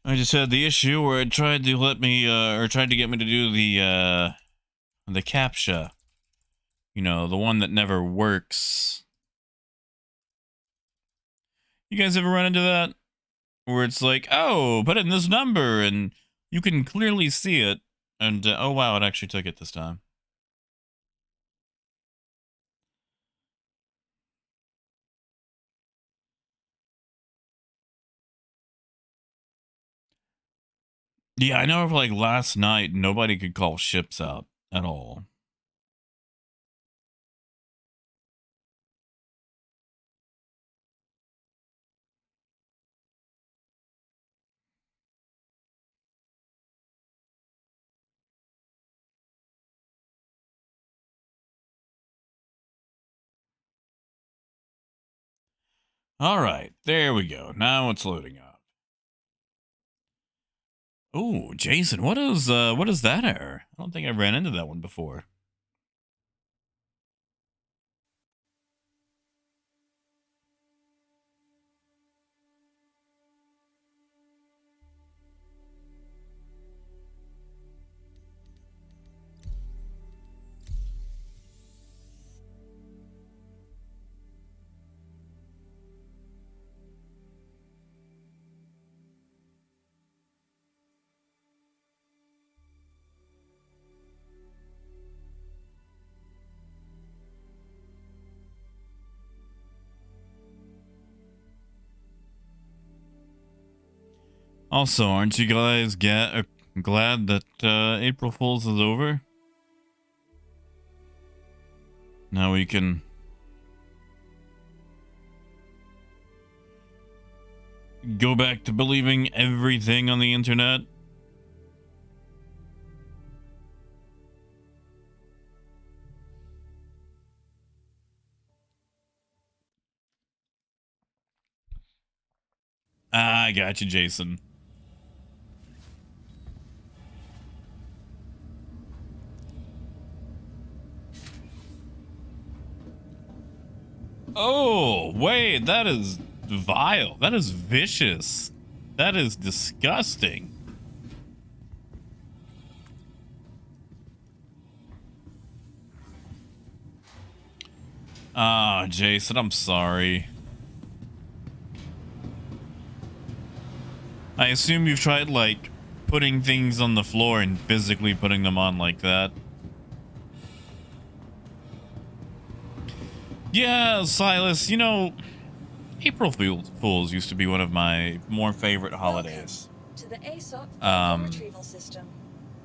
I just had the issue where it tried to let me, or tried to get me to do the CAPTCHA. You know, the one that never works. You guys ever run into that? Where it's like, oh, put in this number, and you can clearly see it. And, oh wow, it actually took it this time. Yeah, I know for like last night, nobody could call ships out at all. All right, there we go. Now it's loading up. Oh, Jason, what is that error? I don't think I ran into that one before. Also, aren't you guys glad that April Fool's is over? Now we can go back to believing everything on the internet. Ah, I got you, Jason. Oh, wait, that is vile. That is vicious. That is disgusting. Ah, Jason, I'm sorry. I assume you've tried, like, putting things on the floor and physically putting them on like that. Yeah, Silas, you know, April Fools used to be one of my more favorite holidays. To the ASOP vehicle retrieval system.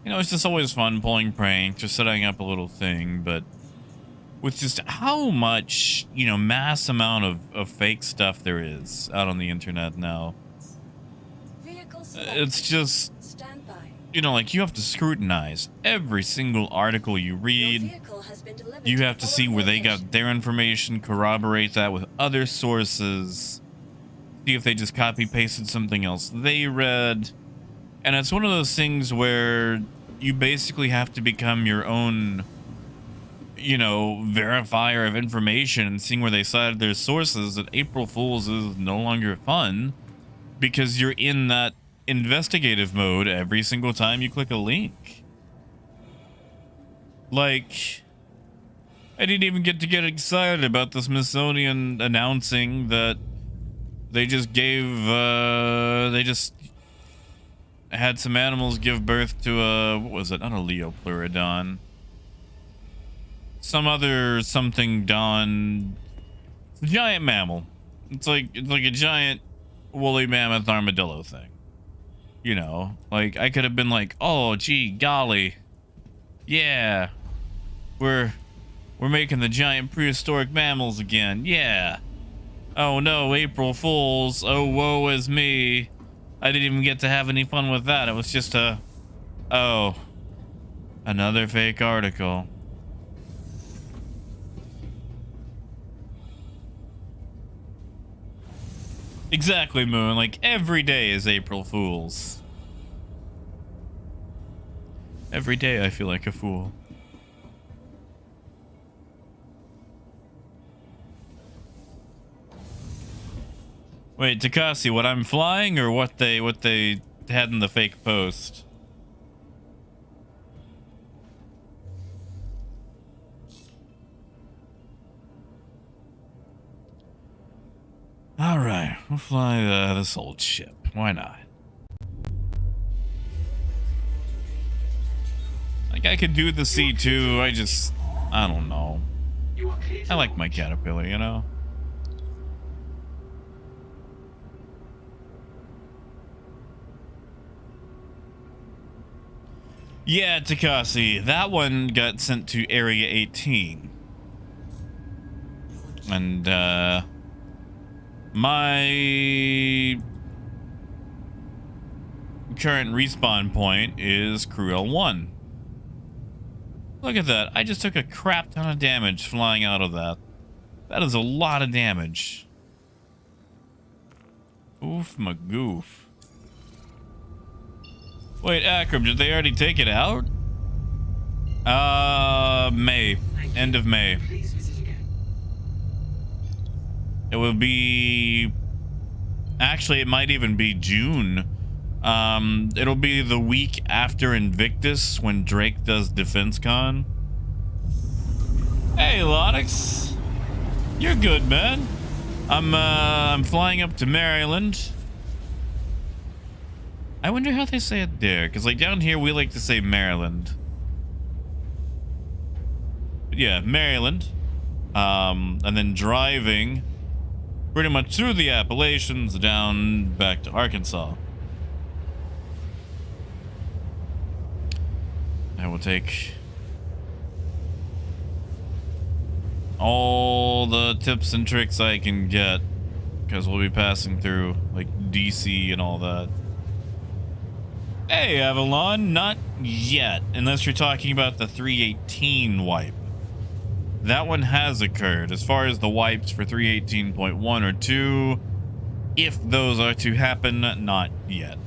You know, it's just always fun pulling pranks, just setting up a little thing, but with just how much, you know, mass amount of fake stuff there is out on the internet now. It's just, you know, like, you have to scrutinize every single article you read. You have to see where they got their information, corroborate that with other sources, see if they just copy pasted something else they read. And it's one of those things where you basically have to become your own, you know, verifier of information, and seeing where they cited their sources. That April Fool's is no longer fun because you're in that investigative mode every single time you click a link. Like, I didn't even get to get excited about the Smithsonian announcing that they just they just had some animals give birth to a, what was it, not a Leopleurodon. some other something done. It's a giant mammal. It's like a giant woolly mammoth armadillo thing. You know, like I could have been like, oh gee golly, yeah, we're making the giant prehistoric mammals again. Yeah. Oh no, April Fools. Oh, woe is me. I didn't even get to have any fun with that. It was just another fake article. Exactly, Moon. Like, every day is April Fool's. Every day I feel like a fool. Wait, Takasi, what I'm flying or what they had in the fake post? All right, we'll fly this old ship. Why not? Like, I could do the C2. I don't know. I like my caterpillar, you know? Yeah, Takasi, that one got sent to Area 18. And, my current respawn point is Crew L1. Look at that. I just took a crap ton of damage flying out of that. That is a lot of damage. Oof my goof. Wait, Akram, did they already take it out? May. End of May. It will be... Actually, it might even be June. It'll be the week after Invictus when Drake does Defense Con. Hey, Lonix. You're good, man. I'm flying up to Maryland. I wonder how they say it there, because like down here we like to say Maryland. But yeah, Maryland. And then driving pretty much through the Appalachians down back to Arkansas. I will take all the tips and tricks I can get, because we'll be passing through like DC and all that. Hey, Avalon, not yet, unless you're talking about the 318 wipe. That one has occurred. As far as the wipes for 318.1 or 2, if those are to happen, not yet.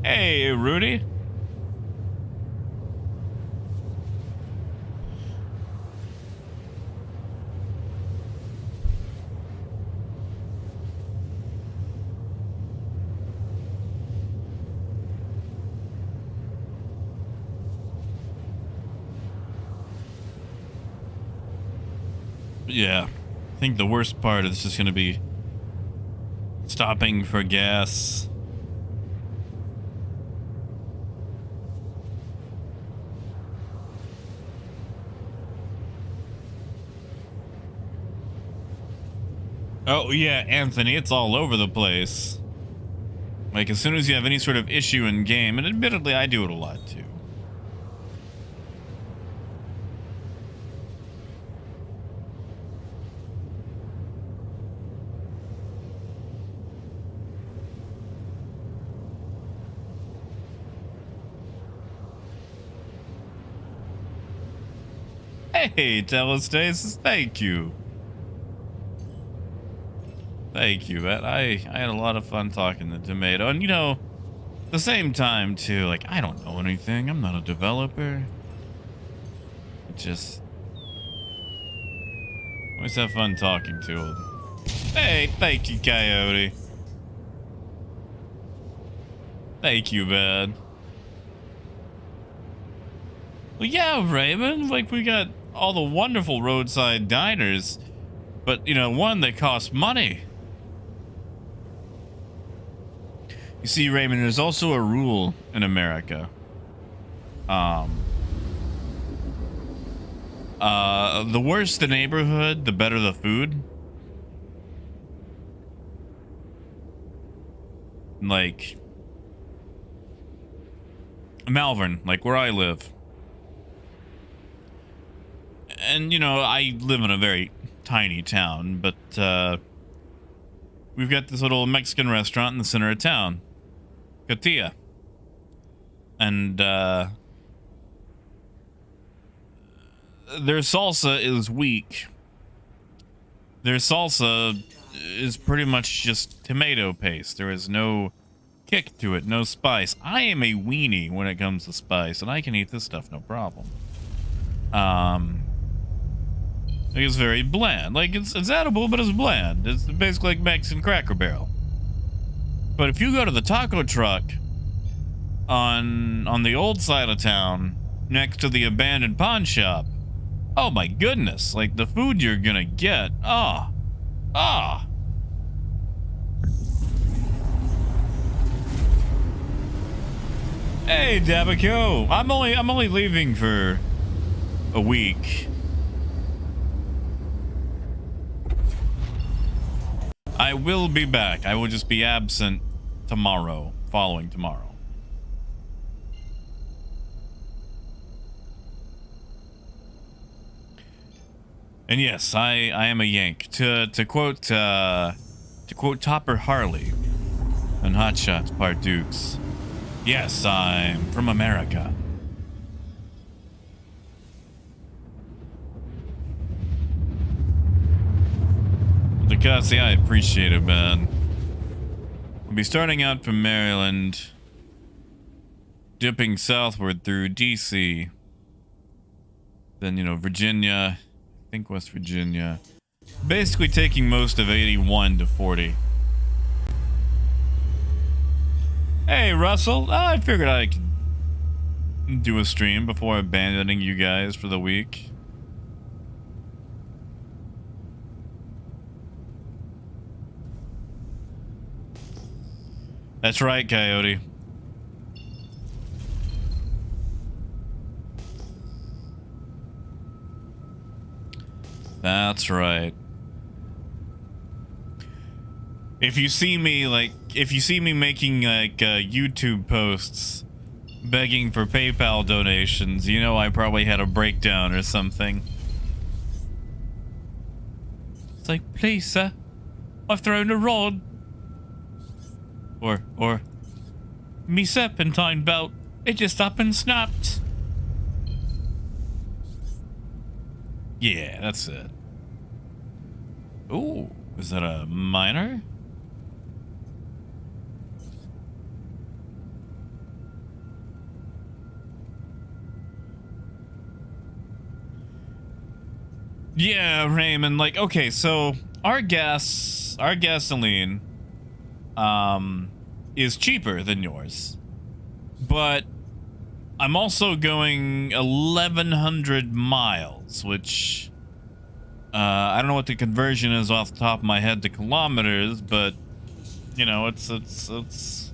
Hey, Rudy. Yeah, I think the worst part is just gonna be stopping for gas. Oh yeah, Anthony, it's all over the place. Like, as soon as you have any sort of issue in game, and admittedly I do it a lot too. Hey, Telestasis, thank you. Thank you, man. I had a lot of fun talking to Tomato. And, you know, at the same time, too, like, I don't know anything. I'm not a developer. Just... always have fun talking to him. Hey, thank you, Coyote. Thank you, man. Well, yeah, Raymond. Like, we got all the wonderful roadside diners. But, you know, one, they cost money. You see, Raymond, there's also a rule in America. The worse the neighborhood, the better the food. Like Malvern, like where I live. And, you know, I live in a very tiny town, but we've got this little Mexican restaurant in the center of town. Cotilla. And their salsa is weak. Their salsa is pretty much just tomato paste. There is no kick to it, no spice. I am a weenie when it comes to spice, and I can eat this stuff no problem. It's very bland. Like, it's edible, but it's bland. It's basically like Mexican Cracker Barrel. But if you go to the taco truck on the old side of town, next to the abandoned pawn shop, oh my goodness, like the food you're gonna get. Hey, Dabico. I'm only leaving for a week. I will be back. I will just be absent tomorrow, following tomorrow. And yes, I am a Yank. To quote Topper Harley and Hot Shots Part Dukes. Yes, I'm from America. Because I appreciate it, man. We'll be starting out from Maryland, dipping southward through DC, then, you know, Virginia, I think West Virginia, basically taking most of 81 to 40. Hey, Russell, I figured I could do a stream before abandoning you guys for the week. That's right, Coyote. That's right. If you see me making like YouTube posts begging for PayPal donations, you know I probably had a breakdown or something. It's like, please, sir, I've thrown a rod. Or, me serpentine belt, it just up and snapped. Yeah, that's it. Ooh, is that a miner? Yeah, Raymond, like, okay, so our gasoline, is cheaper than yours, but I'm also going 1,100 miles, which, I don't know what the conversion is off the top of my head to kilometers, but, you know, it's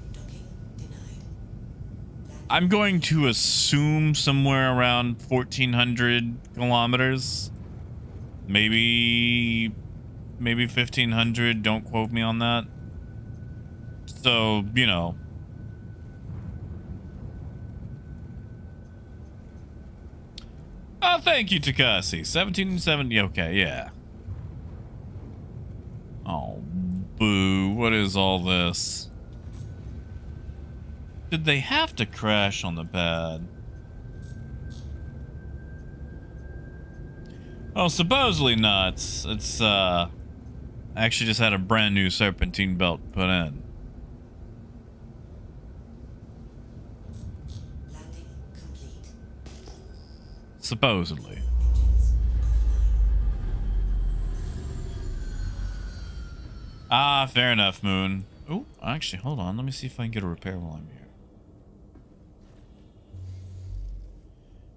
I'm going to assume somewhere around 1,400 kilometers, maybe 1,500, don't quote me on that. So, you know. Oh, thank you, Takasi. 1770. Okay, yeah. Oh, boo. What is all this? Did they have to crash on the pad? Oh, supposedly not. It's, I actually just had a brand new serpentine belt put in. Supposedly. Ah, fair enough, Moon. Oh, actually, hold on. Let me see if I can get a repair while I'm here.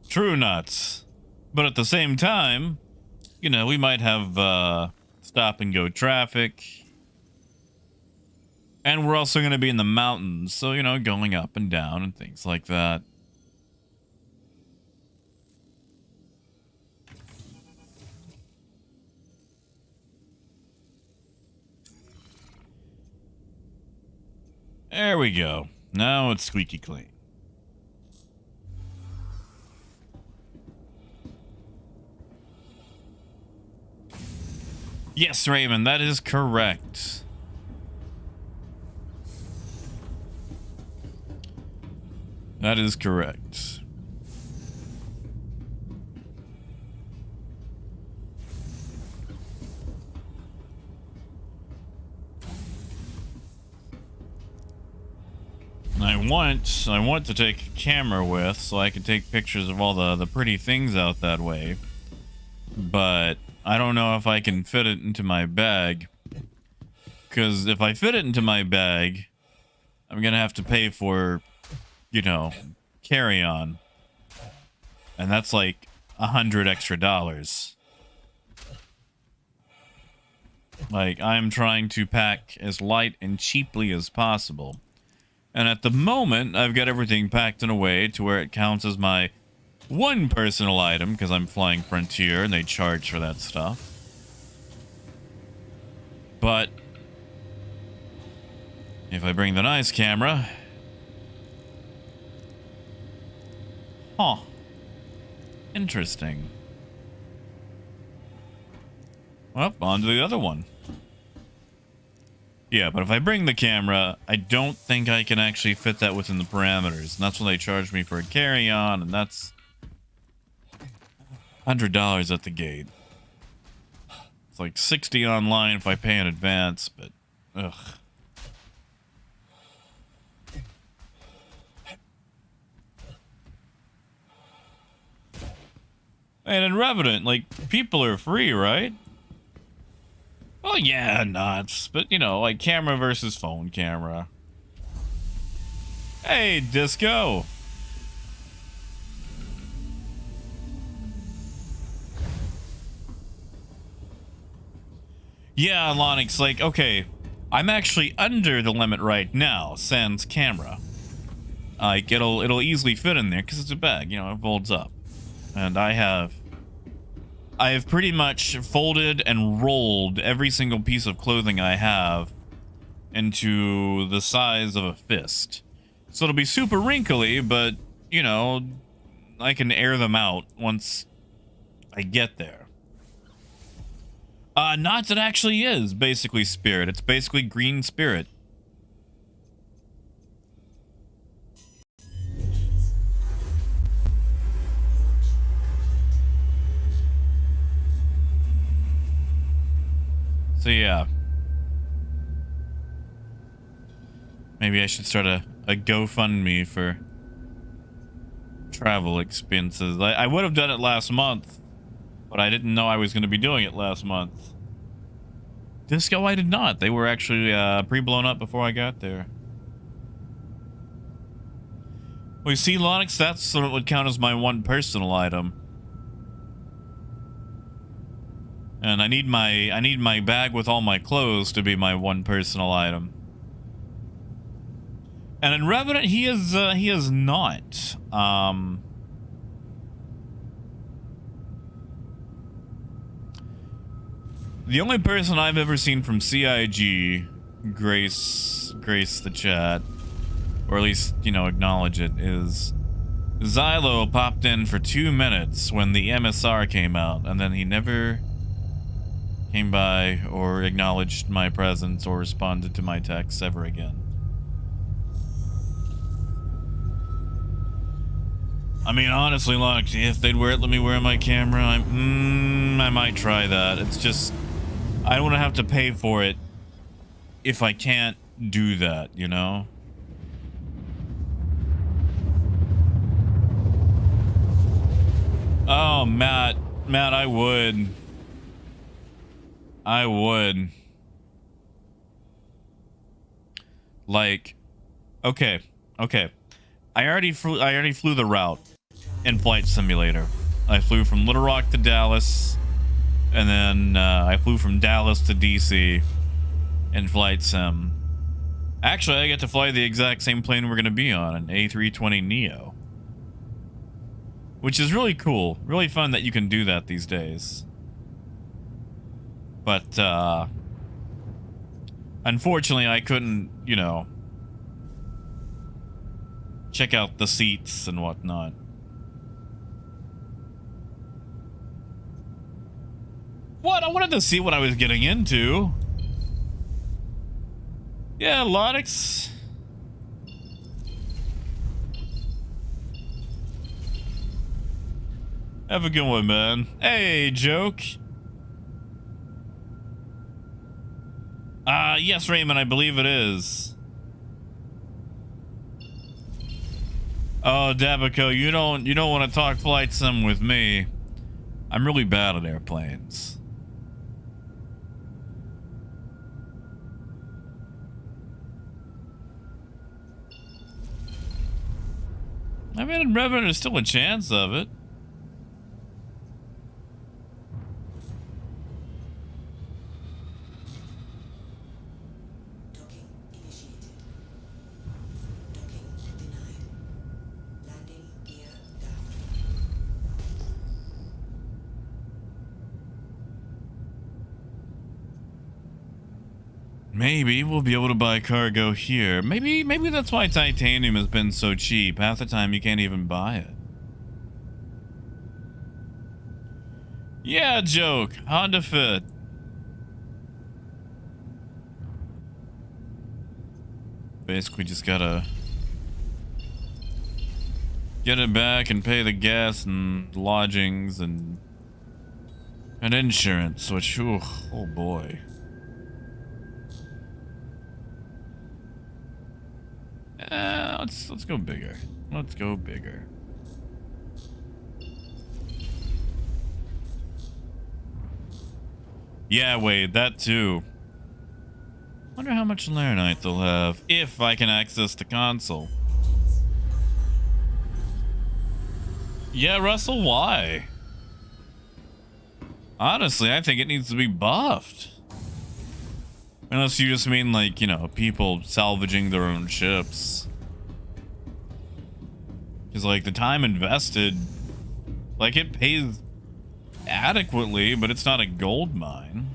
True nuts. But at the same time, you know, we might have stop and go traffic. And we're also going to be in the mountains, so, you know, going up and down and things like that. There we go. Now it's squeaky clean. Yes, Raymond, that is correct. That is correct. I want to take a camera with so I can take pictures of all the pretty things out that way. But I don't know if I can fit it into my bag. Because if I fit it into my bag, I'm going to have to pay for, you know, carry-on. And that's like $100 extra. Like, I'm trying to pack as light and cheaply as possible. And at the moment, I've got everything packed in a way to where it counts as my one personal item, because I'm flying Frontier and they charge for that stuff. But if I bring the nice camera... Huh. Interesting. Well, on to the other one. Yeah, but if I bring the camera, I don't think I can actually fit that within the parameters. And that's when they charge me for a carry-on, and that's $100 at the gate. It's like $60 online if I pay in advance, but ugh. And in Revenant, like, people are free, right? Well, yeah, nuts. But, you know, like camera versus phone camera. Hey, Disco. Yeah, Lonix, like, okay, I'm actually under the limit right now, sans camera. Like, it'll easily fit in there, because it's a bag, you know, it folds up. And I have pretty much folded and rolled every single piece of clothing I have into the size of a fist. So it'll be super wrinkly, but, you know, I can air them out once I get there. Not that actually is basically Spirit. It's basically Green Spirit. So yeah. Maybe I should start a GoFundMe for travel expenses. I would have done it last month, but I didn't know I was going to be doing it last month. Disco, I did not. They were actually pre-blown up before I got there. Well, you see, Lonix, that's what would count as my one personal item. And I need my bag with all my clothes to be my one personal item. And in Revenant, he is not. The only person I've ever seen from CIG grace the chat, or at least, you know, acknowledge it, is Xylo popped in for 2 minutes when the MSR came out, and then he never came by or acknowledged my presence or responded to my texts ever again. I mean, honestly, look, if they'd let me wear my camera, I might try that. It's just, I don't want to have to pay for it if I can't do that, you know? Oh, Matt, I would. Like, okay. I already flew the route in Flight Simulator. I flew from Little Rock to Dallas, and then I flew from Dallas to DC in Flight Sim. Actually, I get to fly the exact same plane we're going to be on, an A320neo. Which is really cool. Really fun that you can do that these days. But, unfortunately, I couldn't, you know, check out the seats and whatnot. What? I wanted to see what I was getting into. Yeah, Lonix. Have a good one, man. Hey, joke. Yes, Raymond, I believe it is. Oh, Dabico, you don't want to talk flight sim with me. I'm really bad at airplanes. I mean, in Revenant, there's still a chance of it. Docking initiated. Docking denied. Landing gear down. Maybe we'll be able to buy cargo here. Maybe that's why titanium has been so cheap. Half the time you can't even buy it. Yeah, joke. Honda Fit. Basically just gotta get it back and pay the gas and lodgings and insurance, which, ooh, oh boy. Let's go bigger. Let's go bigger. Yeah, wait, that too. Wonder how much Laranite they'll have if I can access the console. Yeah, Russell, why? Honestly, I think it needs to be buffed. Unless you just mean, like, you know, people salvaging their own ships. Because, like, the time invested, like, it pays adequately, but it's not a gold mine.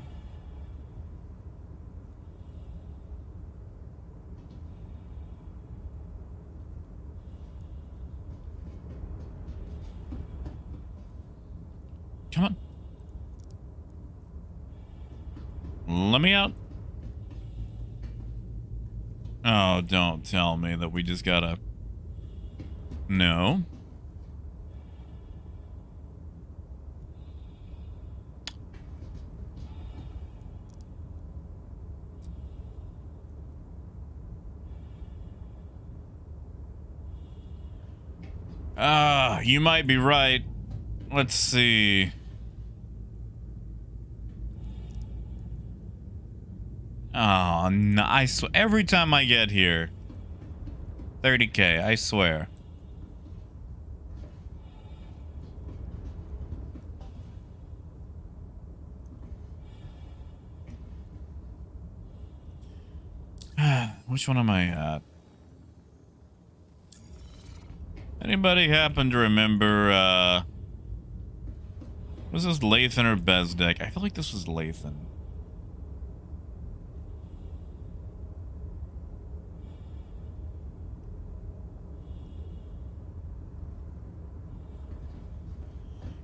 Come on. Let me out. Oh, don't tell me that we just gotta... No. You might be right. Let's see. Oh, no, I swear, every time I get here, 30K, I swear. Which one am I at? Anybody happen to remember, was this Lathan or Bezdek? I feel like this was Lathan.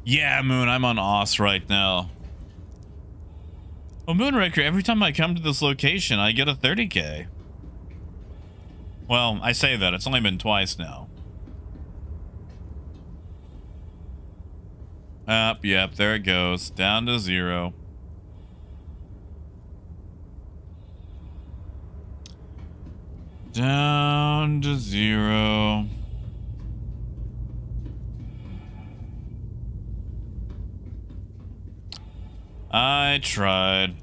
Yeah, Moon, I'm on Os right now. Well, Moonraker, every time I come to this location, I get a 30K. Well, I say that. It's only been twice now. Yep, there it goes. Down to 0. Down to 0. I tried.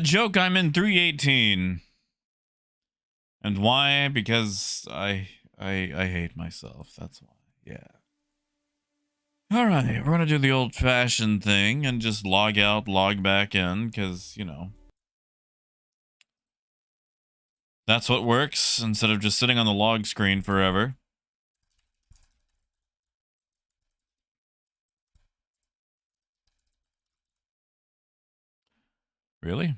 Joke, I'm in 318. And why? Because I I hate myself. That's why. Yeah. All right, we're gonna do the old-fashioned thing and just log out, log back in, because you know that's what works instead of just sitting on the log screen forever. Really?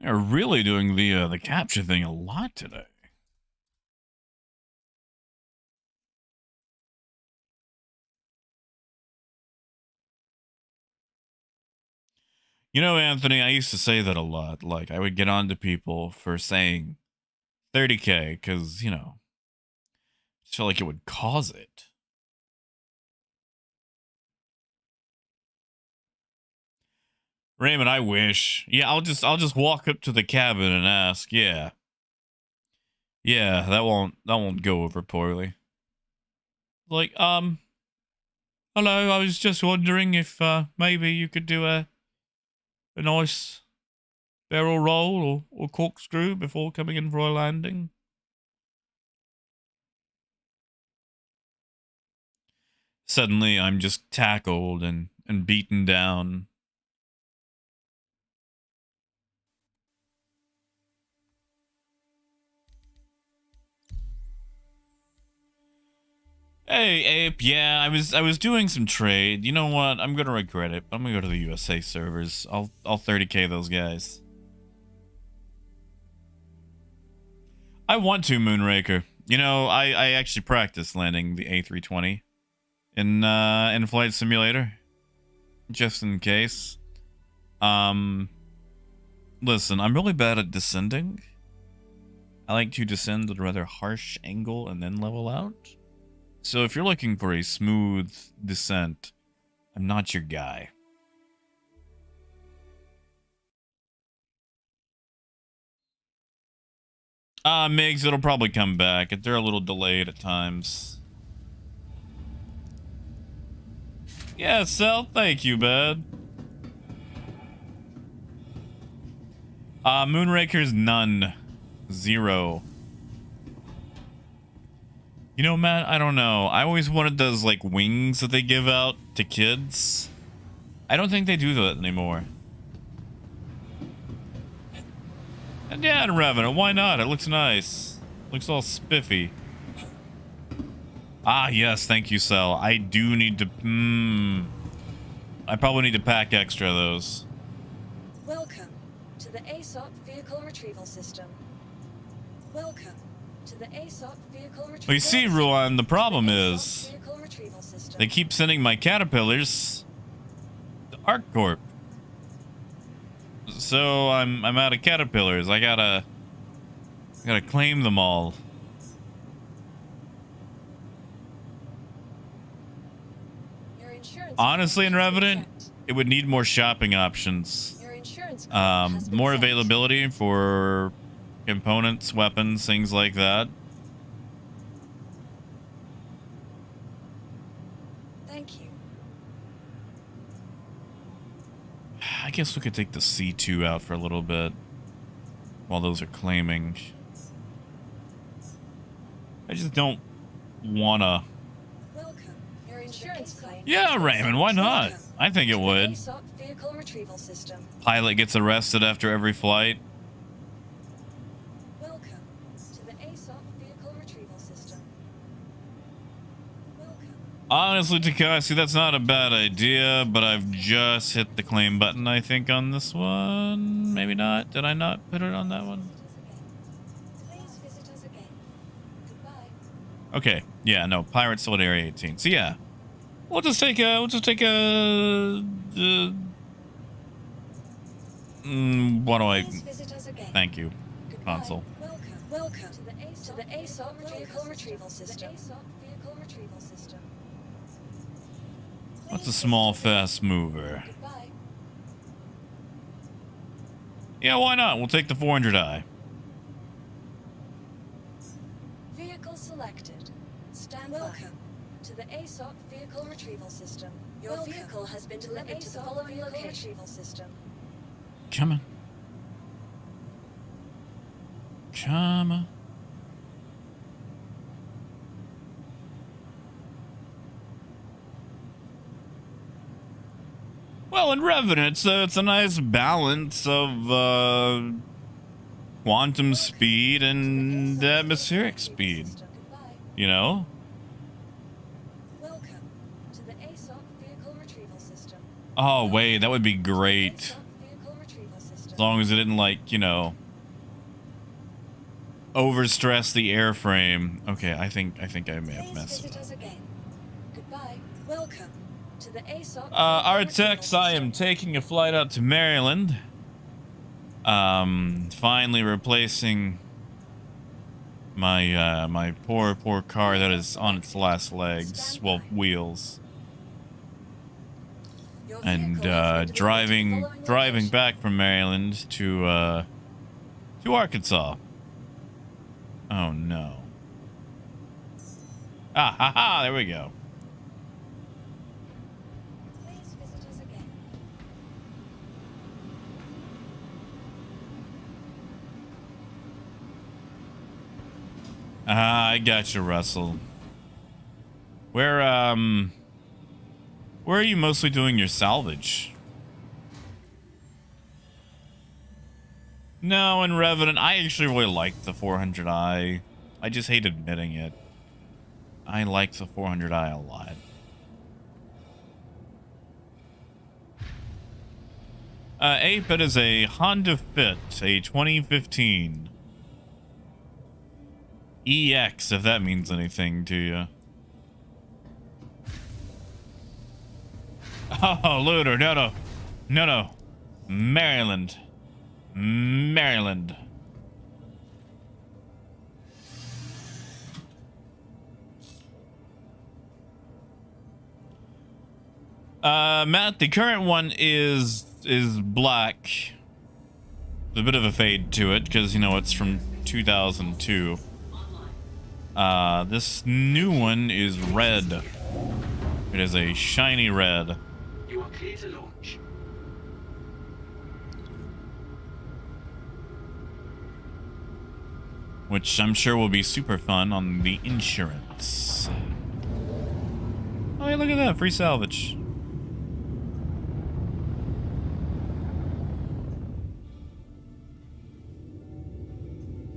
They're really doing the capture thing a lot today. You know, Anthony, I used to say that a lot. Like, I would get on to people for saying 30K because, you know, I just felt like it would cause it. Raymond, I wish. Yeah, I'll just walk up to the cabin and ask. Yeah. Yeah, that won't go over poorly. Like, hello, I was just wondering if maybe you could do a nice barrel roll or corkscrew before coming in for a landing. Suddenly I'm just tackled and beaten down. Hey, Ape, yeah, I was doing some trade. You know what? I'm gonna regret it, but I'm gonna go to the USA servers. I'll 30K those guys. I want to, Moonraker. You know, I actually practiced landing the A320 in Flight Simulator. Just in case. Listen, I'm really bad at descending. I like to descend at a rather harsh angle and then level out. So if you're looking for a smooth descent, I'm not your guy. Migs, it'll probably come back. They're a little delayed at times. Yeah, Sel, thank you, bud. Moonraker's none. 0. You know, Matt, I don't know. I always wanted those, like, wings that they give out to kids. I don't think they do that anymore. And yeah, Revenant, why not? It looks nice. Looks all spiffy. Ah, yes, thank you, Sel. I do need to... I probably need to pack extra of those. Welcome to the ASOP Vehicle Retrieval System. Welcome to the ASOP Vehicle Retrieval System. Well, you see, Ruan, the problem is... they keep sending my caterpillars to ArcCorp. So I'm out of caterpillars. I gotta claim them all. Honestly, in Revenant, it would need more shopping options. More availability for components, weapons, things like that. Thank you. I guess we could take the C2 out for a little bit while those are claiming. I just don't wanna. Welcome. Your insurance claim. Yeah, Raymond, why not? Welcome I think it to the would. ASOP Vehicle Retrieval System. Pilot gets arrested after every flight. Welcome to the ASOP Vehicle Retrieval System. Welcome. Honestly, Takashi, that's not a bad idea, but I've just hit the claim button, I think, on this one. Maybe not. Did I not put it on that one? Please visit us again. Goodbye. Okay. Yeah, no. Pirates still at Area 18. So yeah. We'll just take a what do I Please visit us again. thank you. Goodbye. Console. Welcome to the ASOP Vehicle Retrieval System. Vehicle Retrieval System. What's a small fast mover? Goodbye. Yeah, why not? We'll take the 400i. Vehicle selected. Stand by. Welcome to the ASOP Vehicle Retrieval System. Your vehicle has been delivered to the following location retrieval system. Come on. Come on. Well, in Revenant, it's a nice balance of quantum speed and atmospheric speed. You know? Welcome to the ASOP vehicle retrieval system. Oh, wait, that would be great. ASOP vehicle retrieval system. As long as it didn't, like, you know, overstress the airframe. Okay, I think I may have messed it up. Again. Goodbye. Welcome to the ASOP. Artex, I am taking a flight out to Maryland. Finally replacing my my poor car that is on its last legs, well, wheels. And driving back from Maryland to Arkansas. Oh no. Ah ha ha, there we go. Please visit us again. I got you, Russell. Where are you mostly doing your salvage? No, in Revenant, I actually really liked the 400i. I just hate admitting it. I like the 400i a lot. Ape, it is a Honda Fit, a 2015. EX, if that means anything to you. Oh, looter, no. Maryland. Matt, the current one is black. There's a bit of a fade to it because, you know, it's from 2002. This new one is red. It is a shiny red. You are clear to launch. Which I'm sure will be super fun on the insurance. Oh, yeah, look at that. Free salvage.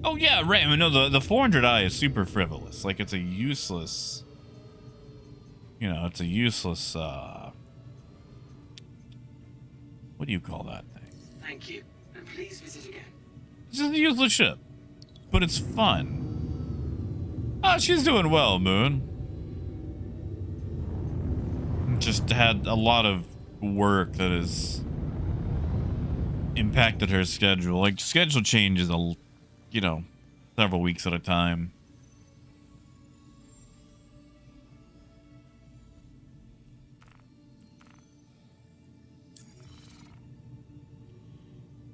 Oh, yeah, right. I mean, no, the 400i is super frivolous. Like, it's a useless... You know, it's a useless, what do you call that thing? Thank you, and please visit again. It's just a useless ship. But it's fun. Ah, she's doing well, Moon. Just had a lot of work that has impacted her schedule. Like, schedule changes, you know, several weeks at a time.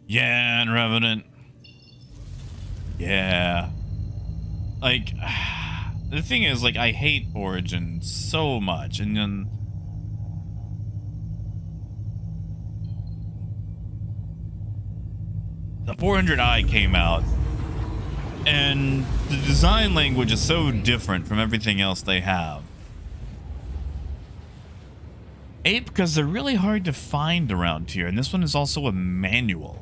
Yeah, and Revenant. Yeah. Like, the thing is, like, I hate Origin so much, and then... The 400i came out, and the design language is so different from everything else they have. Ape, because they're really hard to find around here, and this one is also a manual.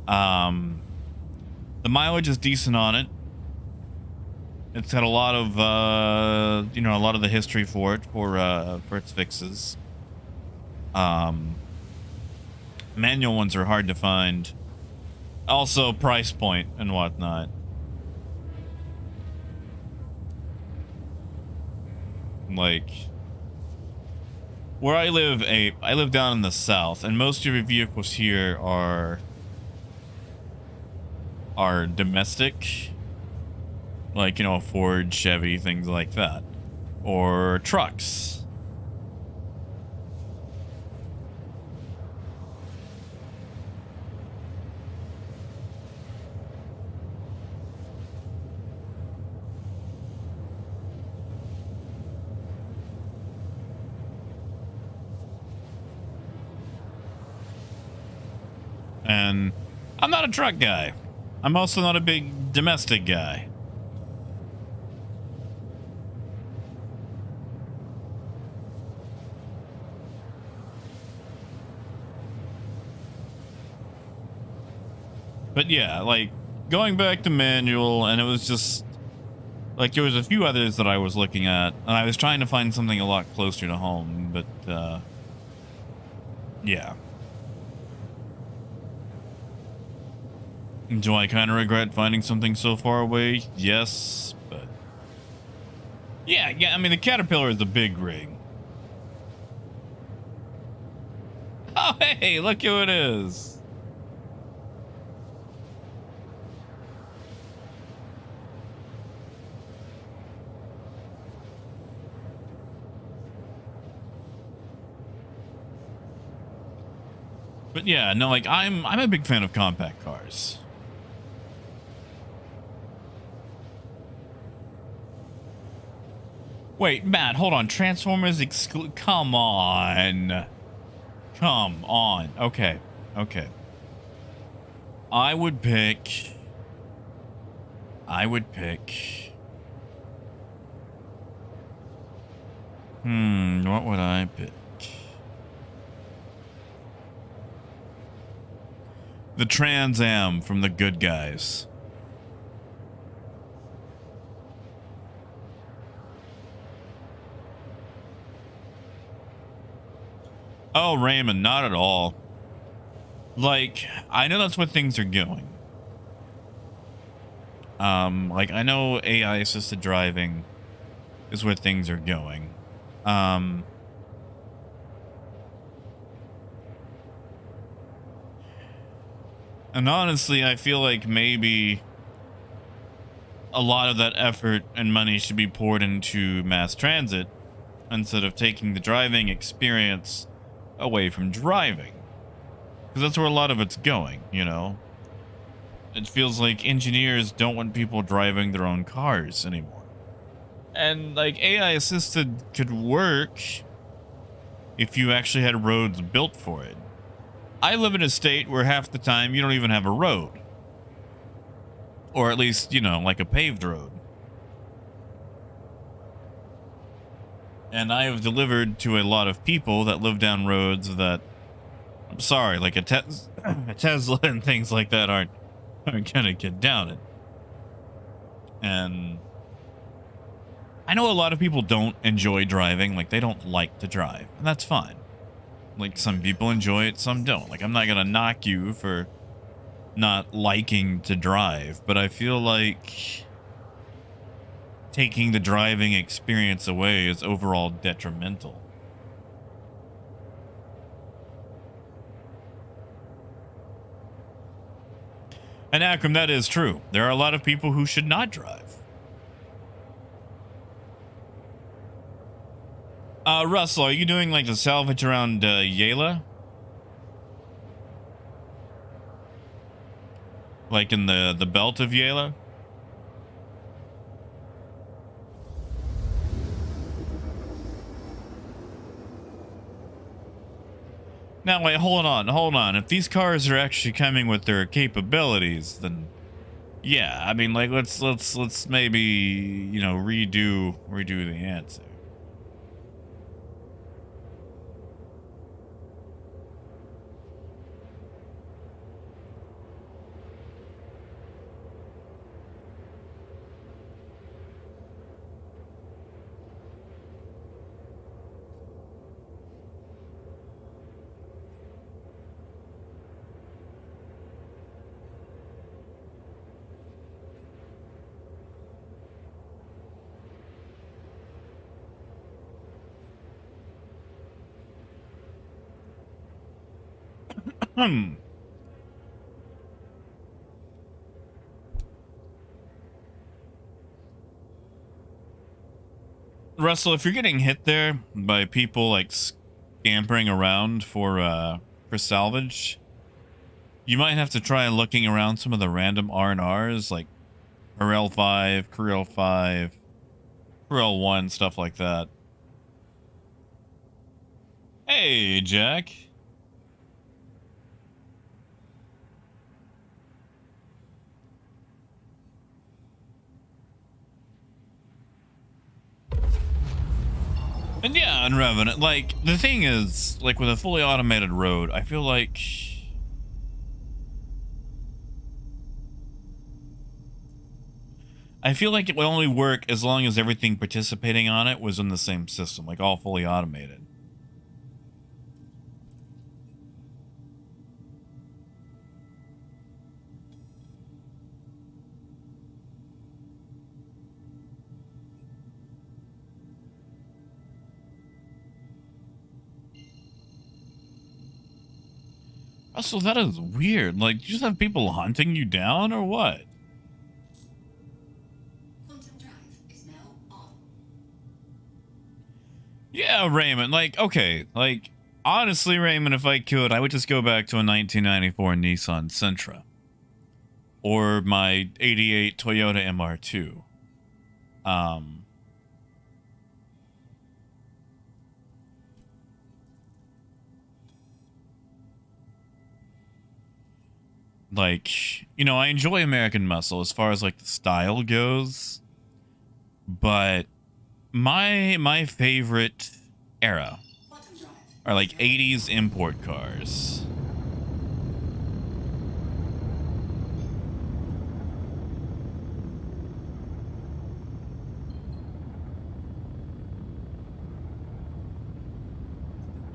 The mileage is decent on it. It's had a lot of, you know, a lot of the history for it, for its fixes. Manual ones are hard to find. Also, price point and whatnot. Like, where I live, I live down in the south, and most of your vehicles here are domestic, like, you know, Ford, Chevy, things like that, or trucks. And I'm not a truck guy. I'm also not a big domestic guy. But yeah, like, going back to manual, and it was just, like, there was a few others that I was looking at, and I was trying to find something a lot closer to home, but, yeah. Do I kind of regret finding something so far away? Yes, but... Yeah, I mean, the Caterpillar is a big rig. Oh, hey, look who it is. But yeah, no, like, I'm a big fan of compact cars. Wait, Matt, hold on. Transformers exclude... Come on. Come on. Okay. Okay. I would pick... What would I pick? The Trans Am from The Good Guys. Oh, Raymond, not at all. Like, I know that's where things are going. Like, I know AI assisted driving is where things are going. And honestly, I feel like maybe a lot of that effort and money should be poured into mass transit instead of taking the driving experience away from driving. Because that's where a lot of it's going, you know? It feels like engineers don't want people driving their own cars anymore. And, like, AI assisted could work if you actually had roads built for it. I live in a state where half the time you don't even have a road. Or at least, you know, like a paved road. And I have delivered to a lot of people that live down roads that, I'm sorry, like a Tesla and things like that aren't gonna get down it. And I know a lot of people don't enjoy driving, like they don't like to drive, and that's fine. Like, some people enjoy it, some don't. Like, I'm not gonna knock you for not liking to drive, but I feel like taking the driving experience away is overall detrimental. And Akram, that is true. There are a lot of people who should not drive. Russell, are you doing like the salvage around Yela? Like in the belt of Yela? Now wait, hold on. If these cars are actually coming with their capabilities, then yeah, I mean, like, let's maybe, you know, redo the answer. Russell, if you're getting hit there by people like scampering around for salvage, you might have to try looking around some of the random R&Rs like RL 5, Creel 5, Creel 1, stuff like that. Hey, Jack. And yeah, and Revenant, like, the thing is, like, with a fully automated road, I feel like... it would only work as long as everything participating on it was in the same system, like all fully automated. Also, that is weird. Like, you just have people hunting you down or what? Quantum drive is now on. Yeah, Raymond, like, okay, like, honestly, Raymond, if I could, I would just go back to a 1994 Nissan Sentra. Or my 88 Toyota MR2. Like, you know, I enjoy American Muscle as far as, like, the style goes. But my favorite era are, like, 80s import cars.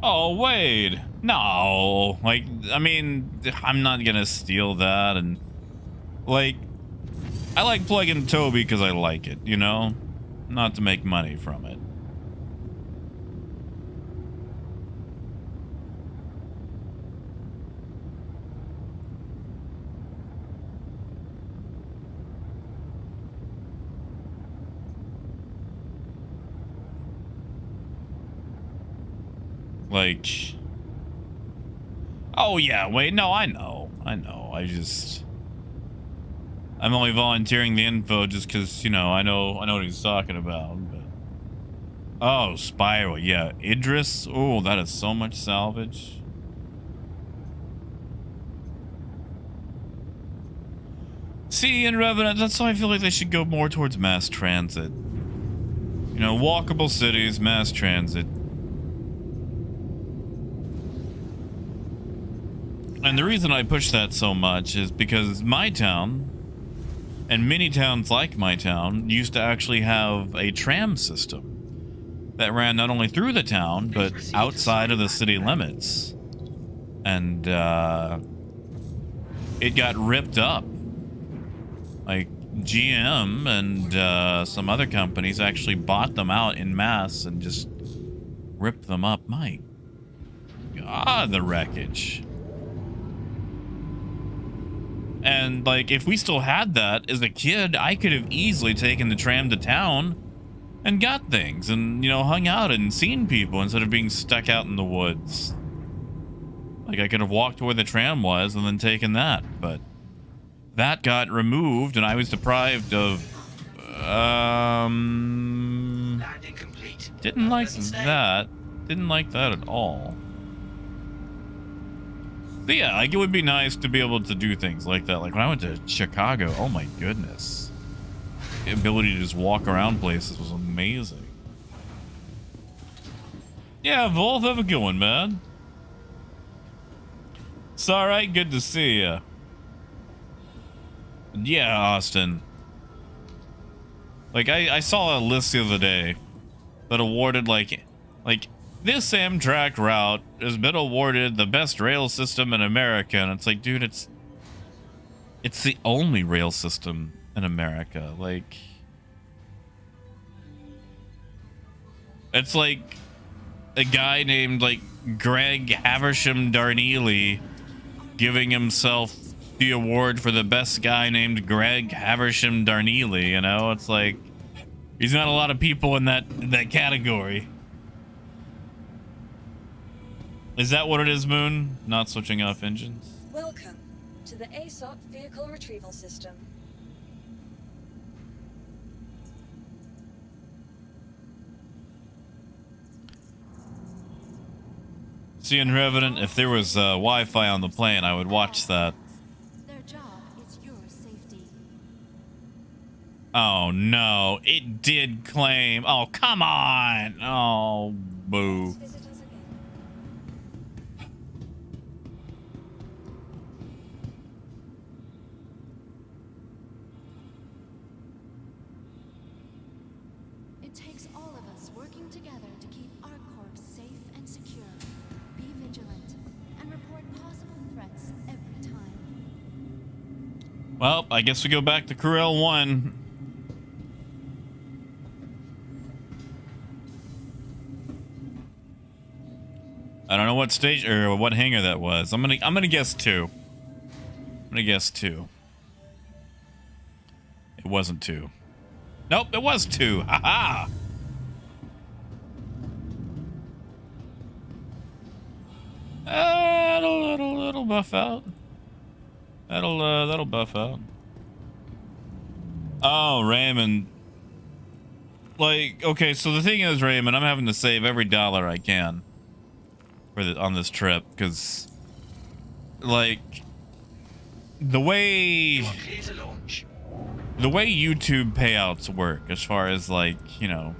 Oh, Wade. No. Like, I mean, I'm not gonna steal that. And, like, I like plugging Toby because I like it, you know? Not to make money from it. Like, oh yeah, wait, no, I know, I'm only volunteering the info just because, you know, I know what he's talking about, but, oh, Spiral, yeah, Idris, oh, that is so much salvage. See, in Revenant, that's why I feel like they should go more towards mass transit. You know, walkable cities, mass transit. And the reason I push that so much is because my town, and many towns like my town, used to actually have a tram system that ran not only through the town, but outside of the city limits. And it got ripped up. Like, GM and some other companies actually bought them out in mass and just ripped them up. My God, the wreckage. And, like, if we still had that as a kid, I could have easily taken the tram to town and got things and, you know, hung out and seen people instead of being stuck out in the woods. Like, I could have walked to where the tram was and then taken that, but that got removed and I was deprived of, Landing complete. didn't like that. Didn't like that at all. But yeah, like, it would be nice to be able to do things like that. Like when I went to Chicago, oh my goodness. The ability to just walk around places was amazing. Yeah, Volv, have a good one, man. It's alright, good to see ya. Yeah, Austin. Like, I saw a list the other day that awarded, like this Amtrak route has been awarded the best rail system in America, and it's like, dude, it's the only rail system in America. Like, it's like a guy named, like, Greg Haversham Darneely giving himself the award for the best guy named Greg Haversham Darneely, you know? It's like, he's not a lot of people in that category. Is that what it is, Moon? Not switching off engines? Welcome to the ASOP Vehicle Retrieval System. See, in Revenant, if there was Wi-Fi on the plane, I would watch that. Their job is your safety. Oh no, it did claim. Oh, come on. Oh, boo. Visit us again. It takes all of us working together to keep our corps safe and secure. Be vigilant and report possible threats every time. Well, I guess we go back to Corel 1. I don't know what stage or what hangar that was. I'm gonna guess 2. I'm gonna guess 2. It wasn't 2. Nope, it was 2. Haha. That'll buff out. That'll buff out. Oh, Raymond. Like, okay, so the thing is, Raymond, I'm having to save every dollar I can for on this trip, because, like, the way Clear to launch. YouTube payouts work, as far as, like, you know,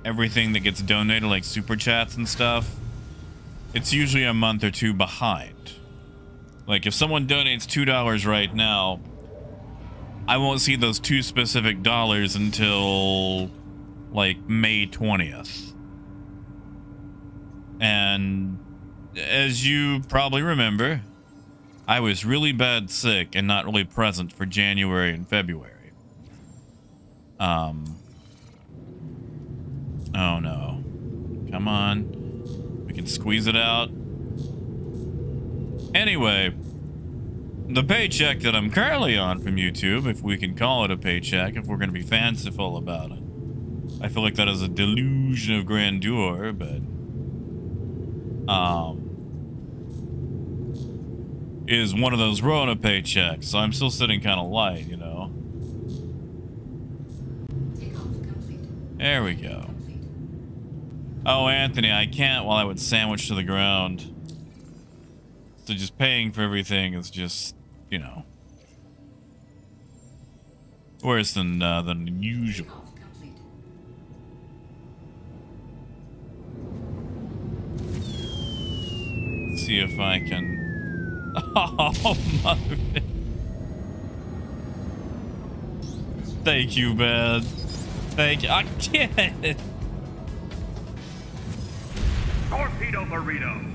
everything that gets donated, like super chats and stuff, it's usually a month or two behind. Like, if someone donates $2 right now, I won't see those 2 specific dollars until, like, May 20th. And as you probably remember, I was really bad sick and not really present for January and February. Oh no. Come on. We can squeeze it out. Anyway, the paycheck that I'm currently on from YouTube, if we can call it a paycheck, if we're going to be fanciful about it. I feel like that is a delusion of grandeur, but is one of those Rona paychecks, so I'm still sitting kind of light, you know. Takeoff complete. There we go. Oh, Anthony, I can't while I would sandwich to the ground. So just paying for everything is just, you know, worse than usual. Takeoff complete. Let's see if I can. Oh, mother. Thank you, man. Thank you. I can't. Torpedo burrito.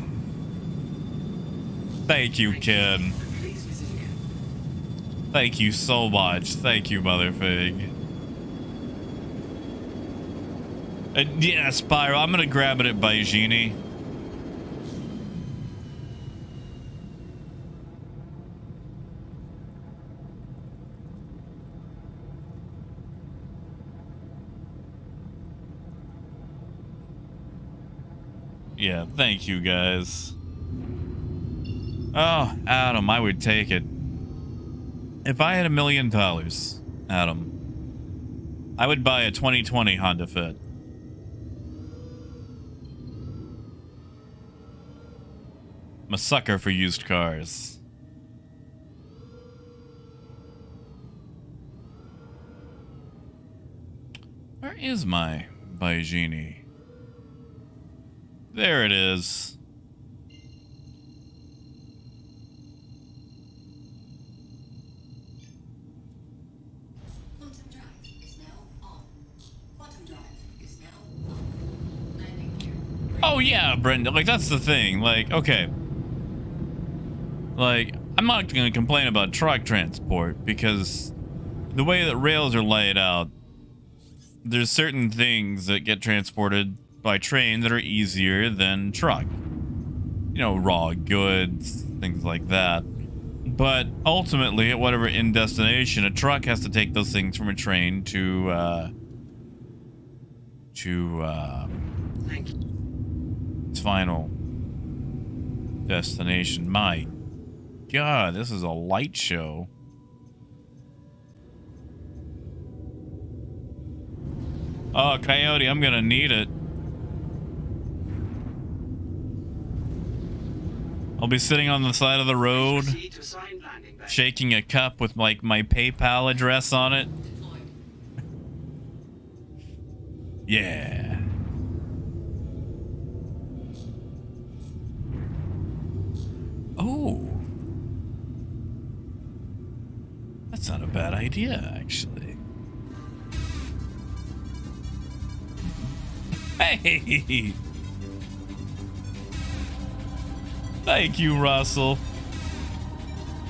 Thank you, Ken. Please visit again. Thank you so much. Thank you, Motherfig. Yeah, Spyro, I'm gonna grab it at Baijini. Yeah, thank you, guys. Oh, Adam, I would take it. If I had $1 million, Adam, I would buy a 2020 Honda Fit. I'm a sucker for used cars. Where is my Baijini? There it is. Quantum drive is now on. Quantum drive is now on. Landing gear. Oh yeah, Brenda, like that's the thing. Like, okay. Like, I'm not gonna complain about truck transport because the way that rails are laid out, there's certain things that get transported by train that are easier than truck. You know, raw goods, things like that. But ultimately, at whatever end destination, a truck has to take those things from a train to its final destination. My God, this is a light show. Oh, Coyote, I'm gonna need it. I'll be sitting on the side of the road, Proceed to assigned landing bay. shaking a cup with like my PayPal address on it. Yeah. Oh. That's not a bad idea, actually. Hey! Thank you, Russell.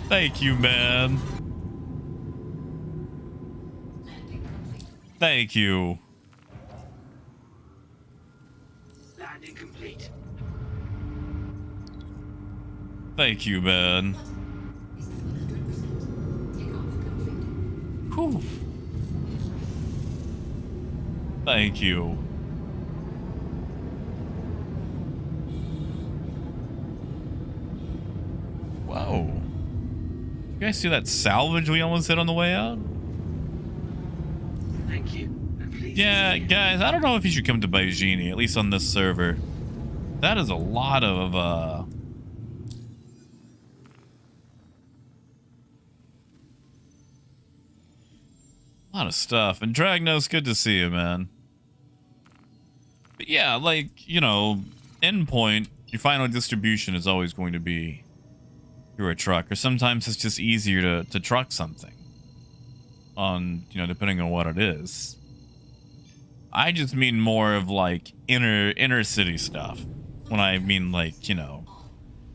Thank you, man. Landing complete. Thank you. Landing complete. Thank you, man. Is at 100%. Takeoff complete. Whew. Thank you. Whoa. You guys see that salvage we almost hit on the way out? Thank you. And please Yeah, see you. guys, I don't know if you should come to Baijini, at least on this server. That is a lot of, stuff. And Dragnos, good to see you, man. But yeah, like, you know, endpoint, your final distribution is always going to be through a truck. Or sometimes it's just easier to truck something. On, you know, depending on what it is. I just mean more of like inner city stuff. When I mean like, you know,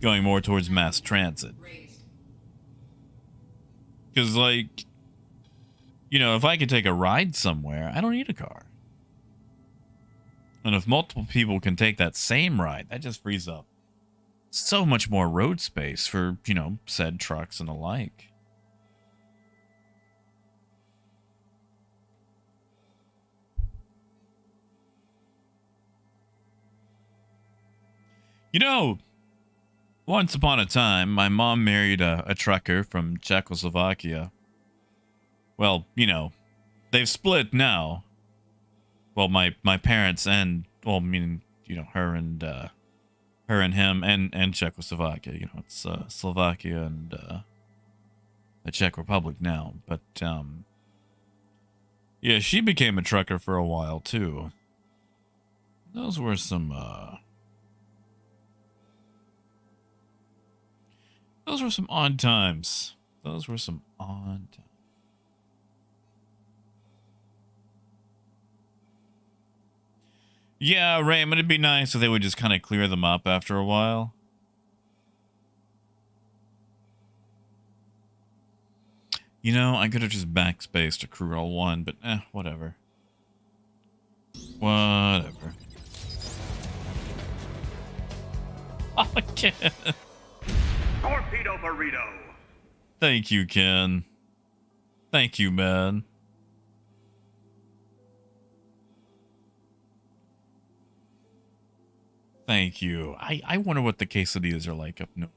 going more towards mass transit. Raised. Because like, you know, if I could take a ride somewhere, I don't need a car. And if multiple people can take that same ride, that just frees up so much more road space for, you know, said trucks and the like. You know, once upon a time, my mom married a trucker from Czechoslovakia. Well, you know, they've split now. Well, my parents and, well, meaning, you know, her and him and Czechoslovakia. You know, it's Slovakia and the Czech Republic now. But yeah, she became a trucker for a while too. Those were some odd times. Those were some odd times. Yeah, Raymond, it'd be nice if they would just kind of clear them up after a while. You know, I could have just backspaced to crew roll 1, but whatever. Whatever. Oh, Ken. Torpedo burrito. Thank you, Ken. Thank you, man. Thank you. I wonder what the quesadillas are like up north.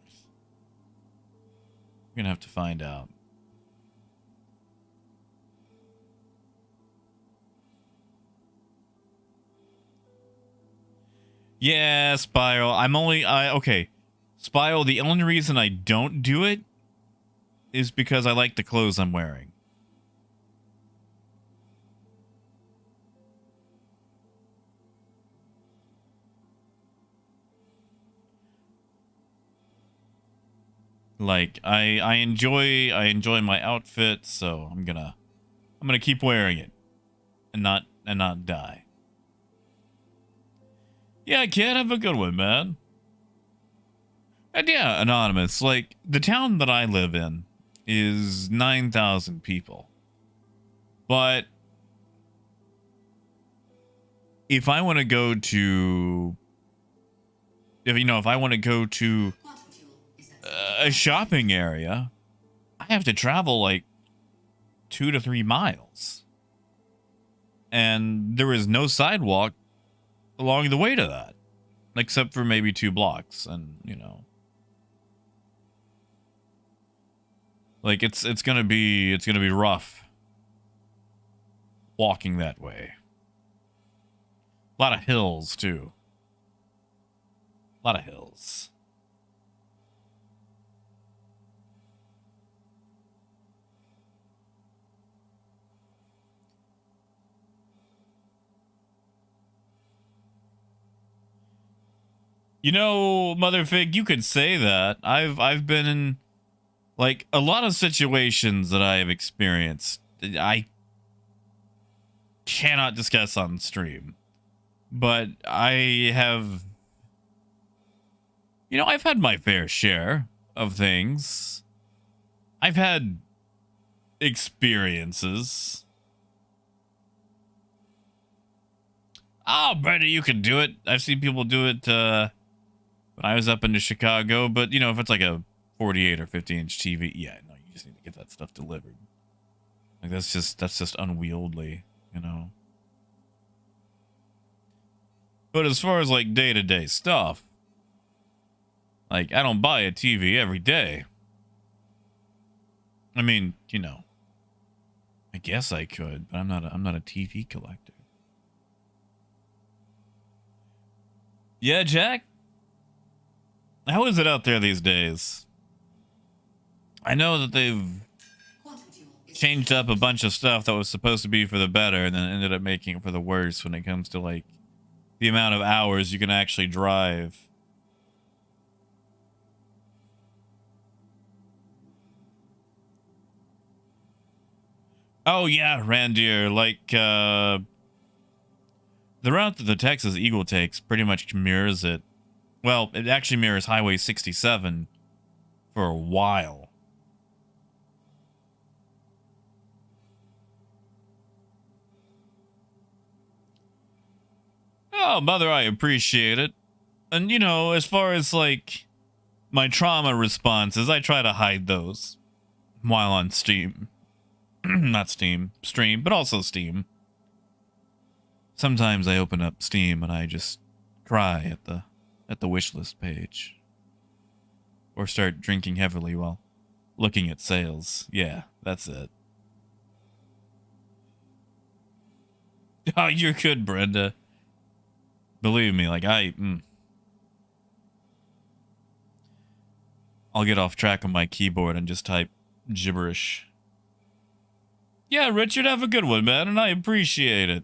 We're gonna have to find out. Yeah, Spiral. Okay. Spiral, the only reason I don't do it is because I like the clothes I'm wearing. Like I enjoy my outfit, so I'm gonna keep wearing it and not die. Yeah, kid, have a good one, man. And yeah, Anonymous, like the town that I live in is 9,000 people. But if I want to go to Quantum fuel is at a shopping area, I have to travel like 2 to 3 miles. And there is no sidewalk along the way to that, except for maybe 2 blocks. And, you know, like it's gonna be rough walking that way. A lot of hills too. A lot of hills. You know, Motherfig, you could say that. I've been in like a lot of situations that I have experienced. I cannot discuss on stream, but I have, you know, I've had my fair share of things. I've had experiences. Oh, Brady, you can do it. I've seen people do it when I was up into Chicago, but you know, if it's like a 48 or 50-inch TV, yeah, no, you just need to get that stuff delivered. Like that's just unwieldy, you know. But as far as like day-to-day stuff, like I don't buy a TV every day. I mean, you know, I guess I could, but I'm not a TV collector. Yeah, Jack? How is it out there these days? I know that they've changed up a bunch of stuff that was supposed to be for the better and then ended up making it for the worse when it comes to like the amount of hours you can actually drive. Oh yeah, Randier, like the route that the Texas Eagle takes pretty much mirrors it. Well, it actually mirrors Highway 67 for a while. Oh, Mother, I appreciate it. And, you know, as far as, like, my trauma responses, I try to hide those while on Steam. Not Steam, Stream, but also Steam. Sometimes I open up Steam and I just cry at the wishlist page. Or start drinking heavily while looking at sales. Yeah, that's it. Oh, you're good, Brenda. Believe me, like I'll get off track on my keyboard and just type gibberish. Yeah, Richard, have a good one, man, and I appreciate it.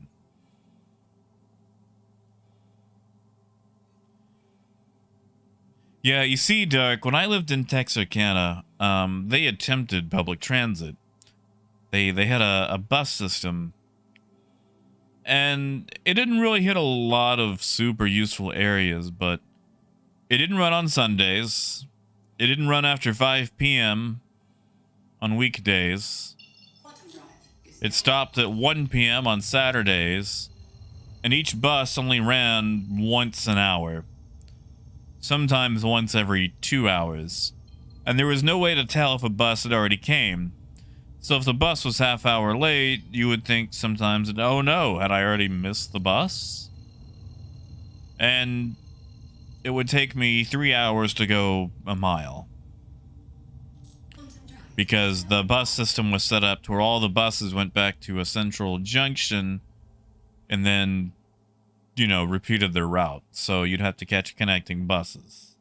Yeah, you see, Dark, when I lived in Texarkana, they attempted public transit. They had a bus system, and it didn't really hit a lot of super useful areas, but it didn't run on Sundays. It didn't run after 5 p.m. on weekdays. It stopped at 1 p.m. on Saturdays, and each bus only ran once an hour. Sometimes once every 2 hours. And there was no way to tell if a bus had already came. So if the bus was half hour late, you would think sometimes, oh no, had I already missed the bus? And it would take me 3 hours to go a mile. Because the bus system was set up to where all the buses went back to a central junction and then, you know, repeated their route. So you'd have to catch connecting buses.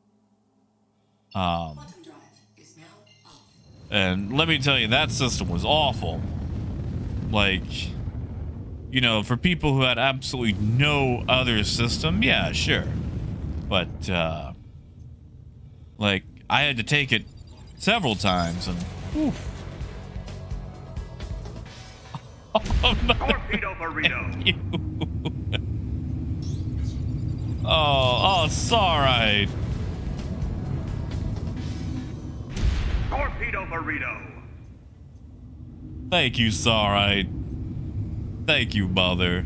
And let me tell you, that system was awful. Like, you know, for people who had absolutely no other system, yeah, sure. But, like, I had to take it several times, and whew. Oh, no. Torpedo burrito. Oh, it's alright. Torpedo burrito. Thank you, Sarite. Thank you, Mother.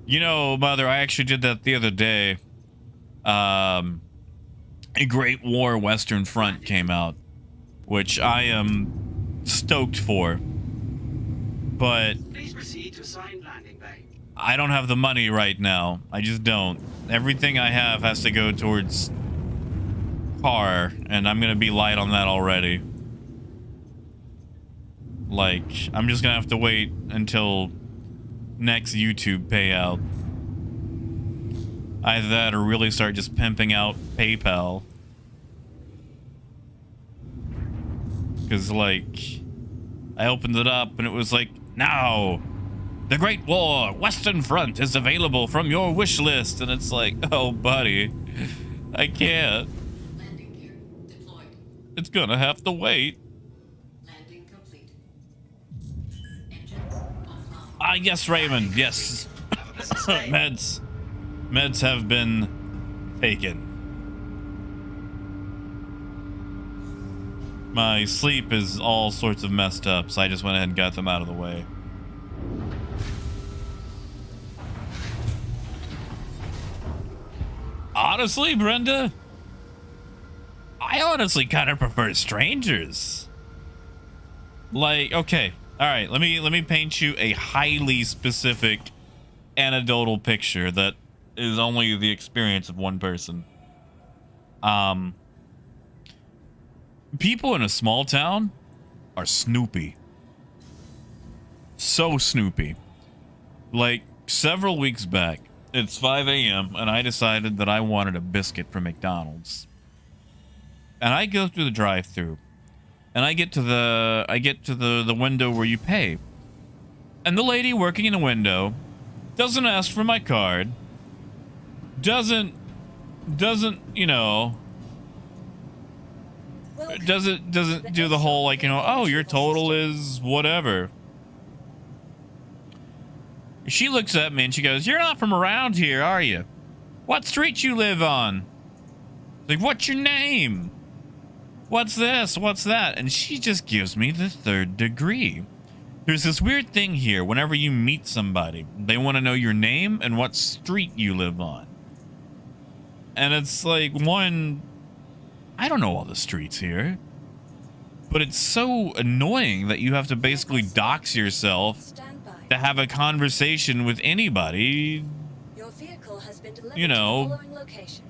You know, Mother, I actually did that the other day. A Great War Western Front came out, which I am stoked for. But Please proceed to assigned landing bay. I don't have the money right now. I just don't. Everything I have has to go towards car, and I'm gonna be light on that already. Like, I'm just gonna have to wait until next YouTube payout. Either that or really start just pimping out PayPal. Because, like, I opened it up and it was like, no! The Great War Western Front is available from your wish list. And it's like, oh, buddy, I can't. Landing gear deployed. It's gonna have to wait. Landing complete. Engines offline. Ah, yes, Raymond, yes. Meds have been taken. My sleep is all sorts of messed up, so I just went ahead and got them out of the way. Honestly, Brenda, I honestly kind of prefer strangers. Like, okay, all right, let me paint you a highly specific anecdotal picture that is only the experience of one person. People in a small town are snoopy. So snoopy. Like, several weeks back, it's 5 a.m. and I decided that I wanted a biscuit from McDonald's. And I go through the drive-thru, and I get to the window where you pay. And the lady working in the window doesn't ask for my card. Doesn't, you know, doesn't do the whole, like, you know, oh, your total is whatever. She looks at me and she goes, "You're not from around here, are you? What street you live on?" Like, what's your name? What's this? What's that? And she just gives me the third degree. There's this weird thing here. Whenever you meet somebody, they want to know your name and what street you live on. And it's like, one, I don't know all the streets here. But it's so annoying that you have to basically dox yourself to have a conversation with anybody, Your vehicle has been delivered you know, to the following location.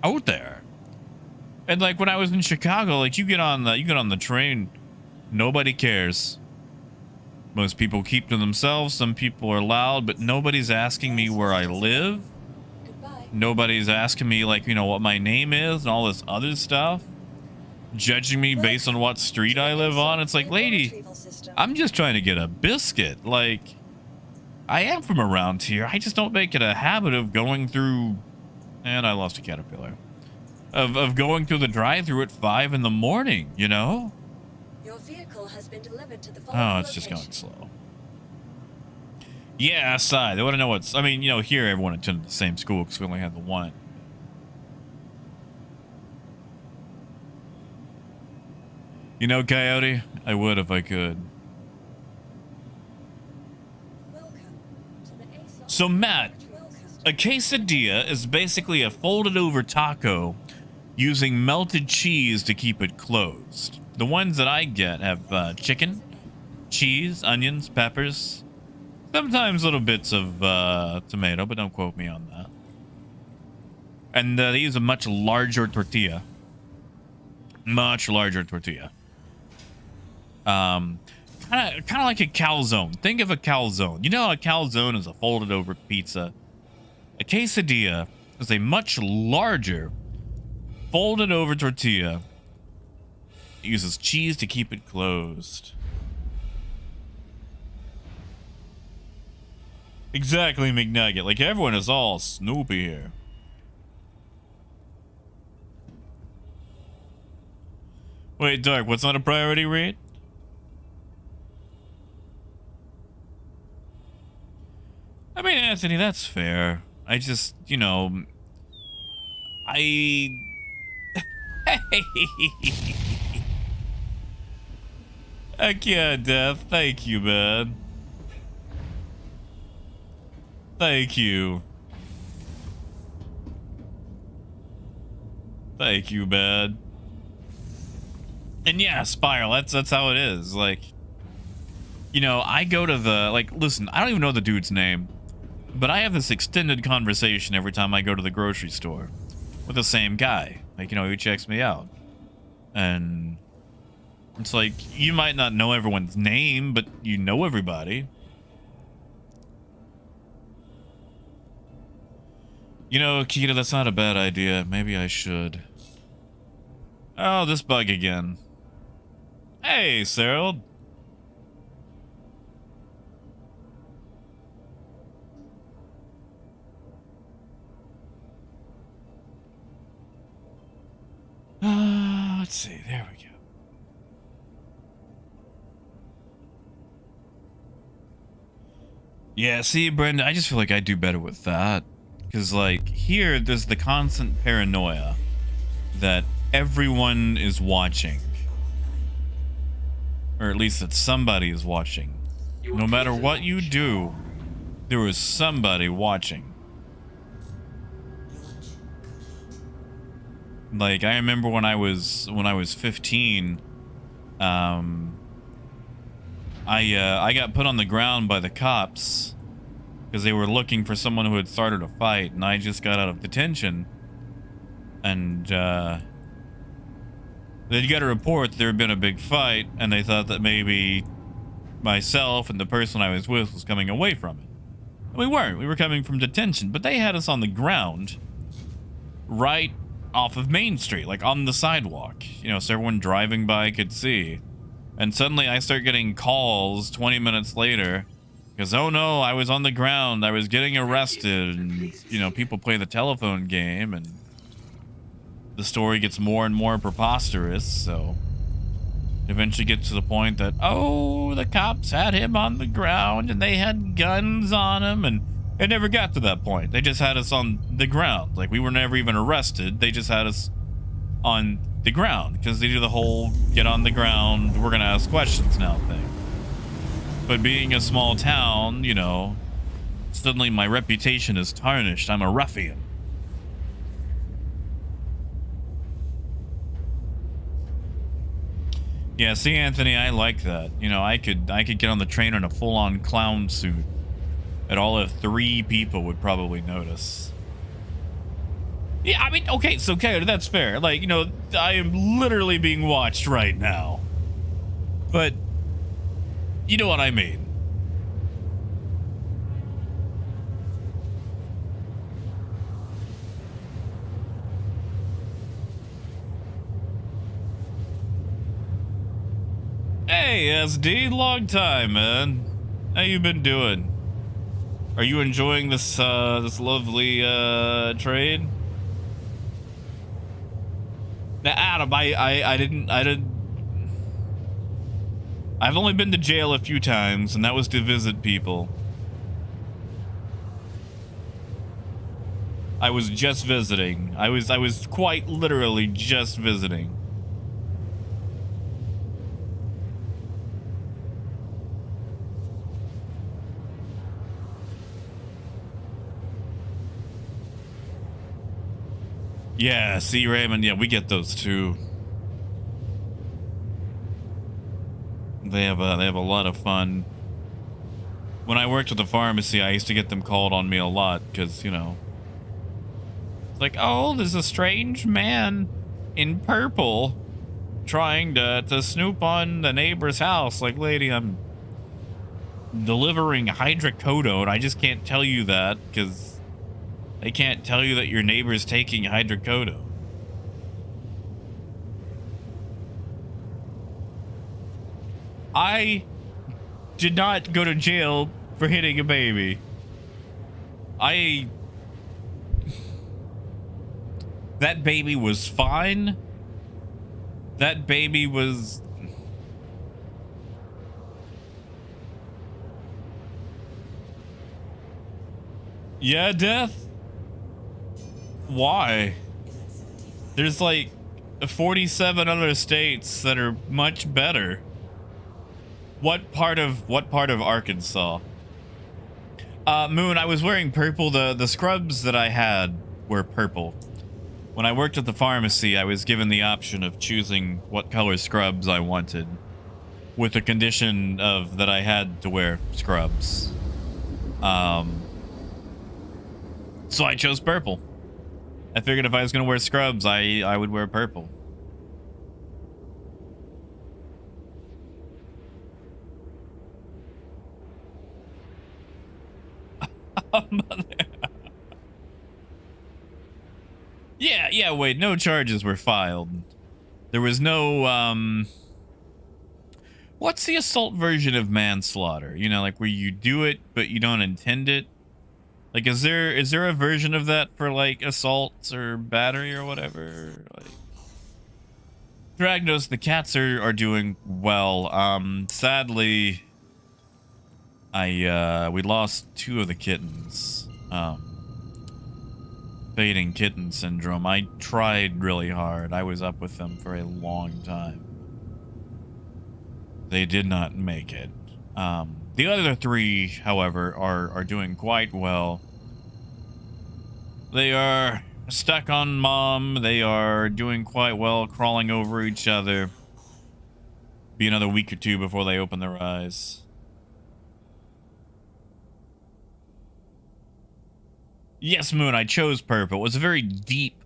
out there. And like when I was in Chicago, like you get on the train, nobody cares. Most people keep to themselves. Some people are loud, but nobody's asking me where I live. Goodbye. Nobody's asking me, like, you know, what my name is and all this other stuff. Judging me based on what street I live on. It's like, lady, I'm just trying to get a biscuit. Like, I am from around here. I just don't make it a habit of going through, and I lost a caterpillar, of going through the drive-thru at 5 in the morning, you know? Your vehicle has been delivered to the following Oh, it's just going slow. Yeah, SI. They want to know what's, I mean, you know, here everyone attended the same school because we only had the one. You know, Coyote, I would if I could. So, Matt, a quesadilla is basically a folded over taco using melted cheese to keep it closed. The ones that I get have chicken, cheese, onions, peppers, sometimes little bits of tomato, but don't quote me on that. And they use a much larger tortilla. Much larger tortilla. Kind of like a calzone. Think of a calzone. You know how a calzone is a folded over pizza? A quesadilla is a much larger folded over tortilla. It uses cheese to keep it closed. Exactly, McNugget. Like, everyone is all Snoopy here. Wait, Dark, what's not a priority rate? I mean, Anthony, that's fair. I just, you know, Hey. Heck yeah, Death. Thank you, man. Thank you. Thank you, man. And yeah, Spiral, that's how it is. Like, you know, I go to the, like, listen, I don't even know the dude's name, but I have this extended conversation every time I go to the grocery store with the same guy. Like, you know, he checks me out. And it's like, you might not know everyone's name, but you know everybody. You know, Kita, that's not a bad idea. Maybe I should. Oh, this bug again. Hey, Cyril. see. There we go. Yeah, see, Brenda, I just feel like I do better with that. Because, like, here, there's the constant paranoia that everyone is watching. Or at least that somebody is watching. No matter what you do, there is somebody watching. Like, I remember when I was 15, I got put on the ground by the cops because they were looking for someone who had started a fight, and I just got out of detention, and they got a report that there had been a big fight, and they thought that maybe myself and the person I was with was coming away from it. And we weren't. We were coming from detention, but they had us on the ground right off of Main Street, like on the sidewalk, you know, so everyone driving by could see. And suddenly I start getting calls 20 minutes later because, oh no, I was on the ground, I was getting arrested, and, you know, people play the telephone game, and the story gets more and more preposterous, so eventually get to the point that, oh, the cops had him on the ground and they had guns on him, and it never got to that point. They just had us on the ground. Like, we were never even arrested. They just had us on the ground because they do the whole get on the ground, we're gonna ask questions now thing. But being a small town, you know, suddenly my reputation is tarnished. I'm a ruffian. Yeah, see, Anthony, I like that. You know, I could get on the train in a full-on clown suit, and all of 3 people would probably notice. Yeah, I mean, okay, so okay, that's fair. Like, you know, I am literally being watched right now. But you know what I mean. Hey, SD, long time, man. How you been doing? Are you enjoying this this lovely trade? Now, Adam, I didn't. I've only been to jail a few times, and that was to visit people. I was just visiting. I was quite literally just visiting. Yeah, see, Raymond, yeah, we get those too. They have a lot of fun. When I worked at the pharmacy, I used to get them called on me a lot because, you know, it's like, oh, there's a strange man in purple trying to snoop on the neighbor's house. Like, lady, I'm delivering hydrocodone. I just can't tell you that because they can't tell you that your neighbor's taking hydrocodone. I did not go to jail for hitting a baby. That baby was fine. That baby was... Yeah, Death? Why? There's like 47 other states that are much better. What part of Arkansas? Moon, I was wearing purple. The scrubs that I had were purple. When I worked at the pharmacy, I was given the option of choosing what color scrubs I wanted, with the condition of that I had to wear scrubs. So I chose purple. I figured if I was gonna wear scrubs, I would wear purple. Yeah, wait, no charges were filed. There was no, what's the assault version of manslaughter? You know, like where you do it, but you don't intend it? Like, is there a version of that for, like, assaults or battery or whatever? Like, Dragnos, the cats are doing well. Sadly, we lost 2 of the kittens. Fading kitten syndrome. I tried really hard. I was up with them for a long time. They did not make it. The other 3, however, are doing quite well. They are stuck on mom. They are doing quite well, crawling over each other. Be another week or 2 before they open their eyes. Yes, Moon, I chose purple. It was a very deep,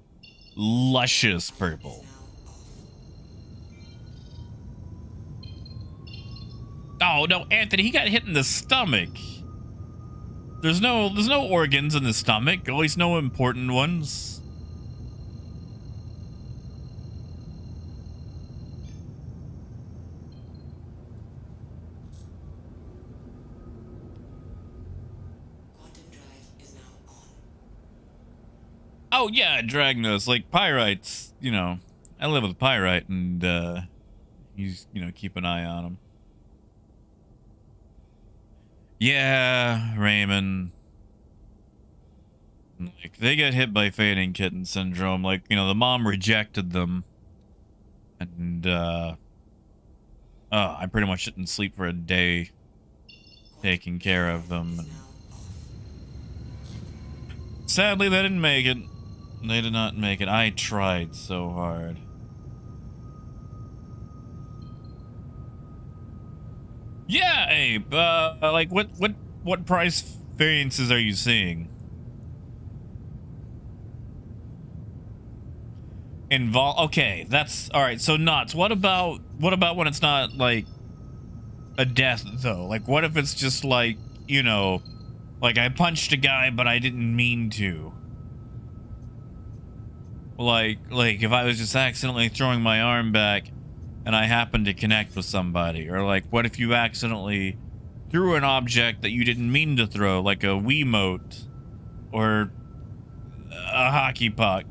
luscious purple. Oh, no, Anthony, he got hit in the stomach. There's no organs in the stomach, at least no important ones. Oh yeah, Dragnos, like Pyrites, you know, I live with Pyrite and he's, you know, keep an eye on him. Yeah, Raymond. Like, they get hit by fading kitten syndrome. Like, you know, the mom rejected them. And, I pretty much didn't sleep for a day taking care of them. And sadly, they didn't make it. They did not make it. I tried so hard. Yeah, Abe. Like, what price variances are you seeing? Okay, that's all right. So nuts. What about when it's not like a death though? Like, what if it's just like, you know, like I punched a guy but I didn't mean to. Like if I was just accidentally throwing my arm back and I happened to connect with somebody, or like what if you accidentally threw an object that you didn't mean to throw, like a Wiimote or a hockey puck,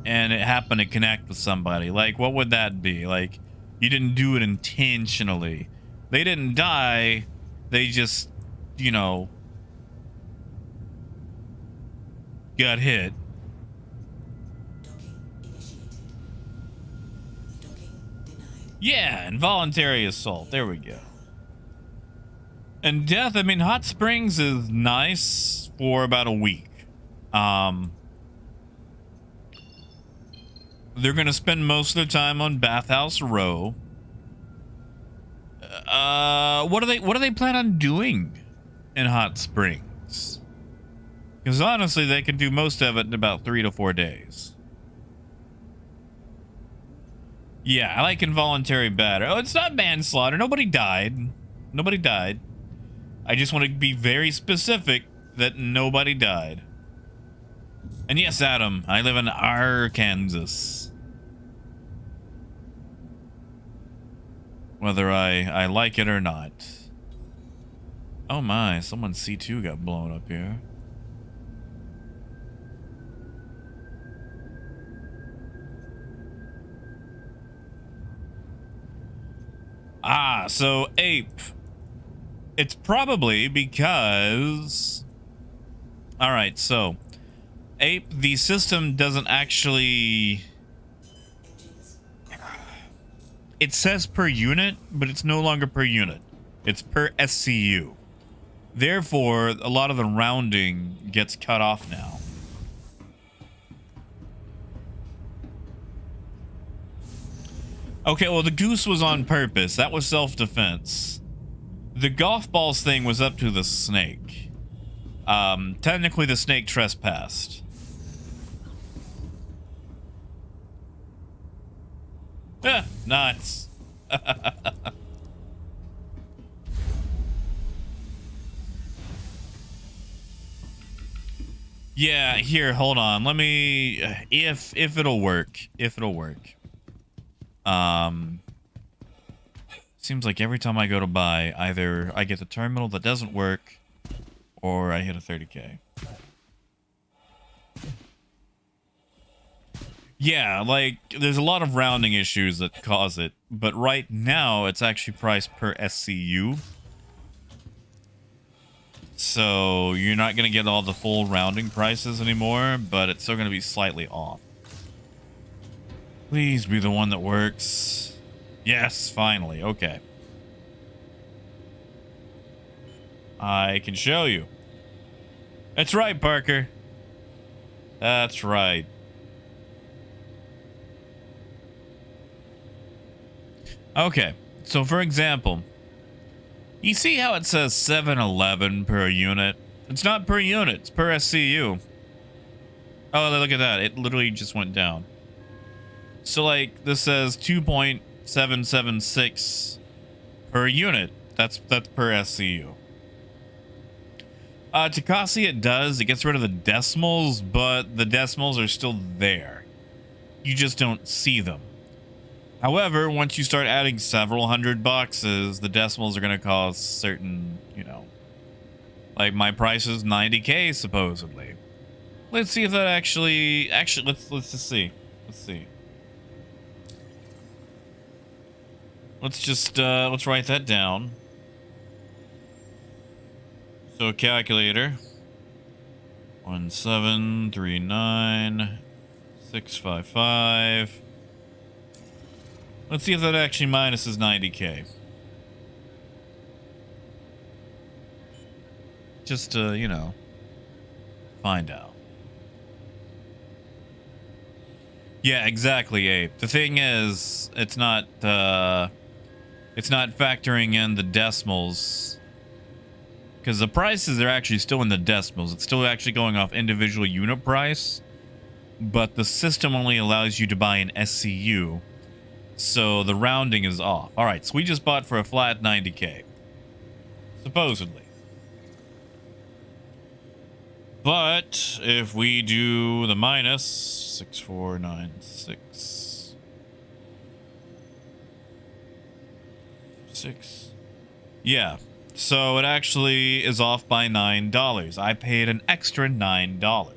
and it happened to connect with somebody? Like, what would that be? Like, you didn't do it intentionally. They didn't die. They just, you know, got hit. Yeah, involuntary assault. There we go. And death, I mean, Hot Springs is nice for about a week. They're gonna spend most of their time on Bathhouse Row. What do they plan on doing in Hot Springs? Because honestly, they can do most of it in about 3 to 4 days. Yeah, I like involuntary battery. Oh, it's not manslaughter. Nobody died. Nobody died. I just want to be very specific that nobody died. And yes, Adam, I live in Arkansas. Whether I like it or not. Oh my, someone's C2 got blown up here. Ah, so Ape. It's probably because... Alright, so... Ape, the system doesn't actually... It says per unit, but it's no longer per unit. It's per SCU. Therefore, a lot of the rounding gets cut off now. Okay, well, the goose was on purpose. That was self-defense. The golf balls thing was up to the snake. Technically, the snake trespassed. Nuts. Yeah, here, hold on. Let me... If it'll work. If it'll work. Seems like every time I go to buy, either I get the terminal that doesn't work, or I hit a 30K. Yeah, like, there's a lot of rounding issues that cause it, but right now it's actually priced per SCU. So you're not going to get all the full rounding prices anymore, but it's still going to be slightly off. Please be the one that works. Yes, finally. Okay. I can show you. That's right, Parker. That's right. Okay, so for example, you see how it says 711 per unit? It's not per unit, it's per SCU. Oh, look at that. It literally just went down. So, like, this says 2.776 per unit. That's per SCU. Takasi, it does. It gets rid of the decimals, but the decimals are still there. You just don't see them. However, once you start adding several hundred boxes, the decimals are going to cause certain, you know, like my price is 90K supposedly. Let's see if that actually let's just see. Let's see. Let's just let's write that down. So calculator 1739655. Let's see if that actually minuses 90K. Just to, you know, find out. Yeah, exactly, Ape. The thing is, it's not factoring in the decimals. Because the prices are actually still in the decimals. It's still actually going off individual unit price. But the system only allows you to buy an SCU. So the rounding is off. Alright, so we just bought for a flat 90K. Supposedly. But if we do the minus 6496 6. Yeah. So it actually is off by $9. I paid an extra $9.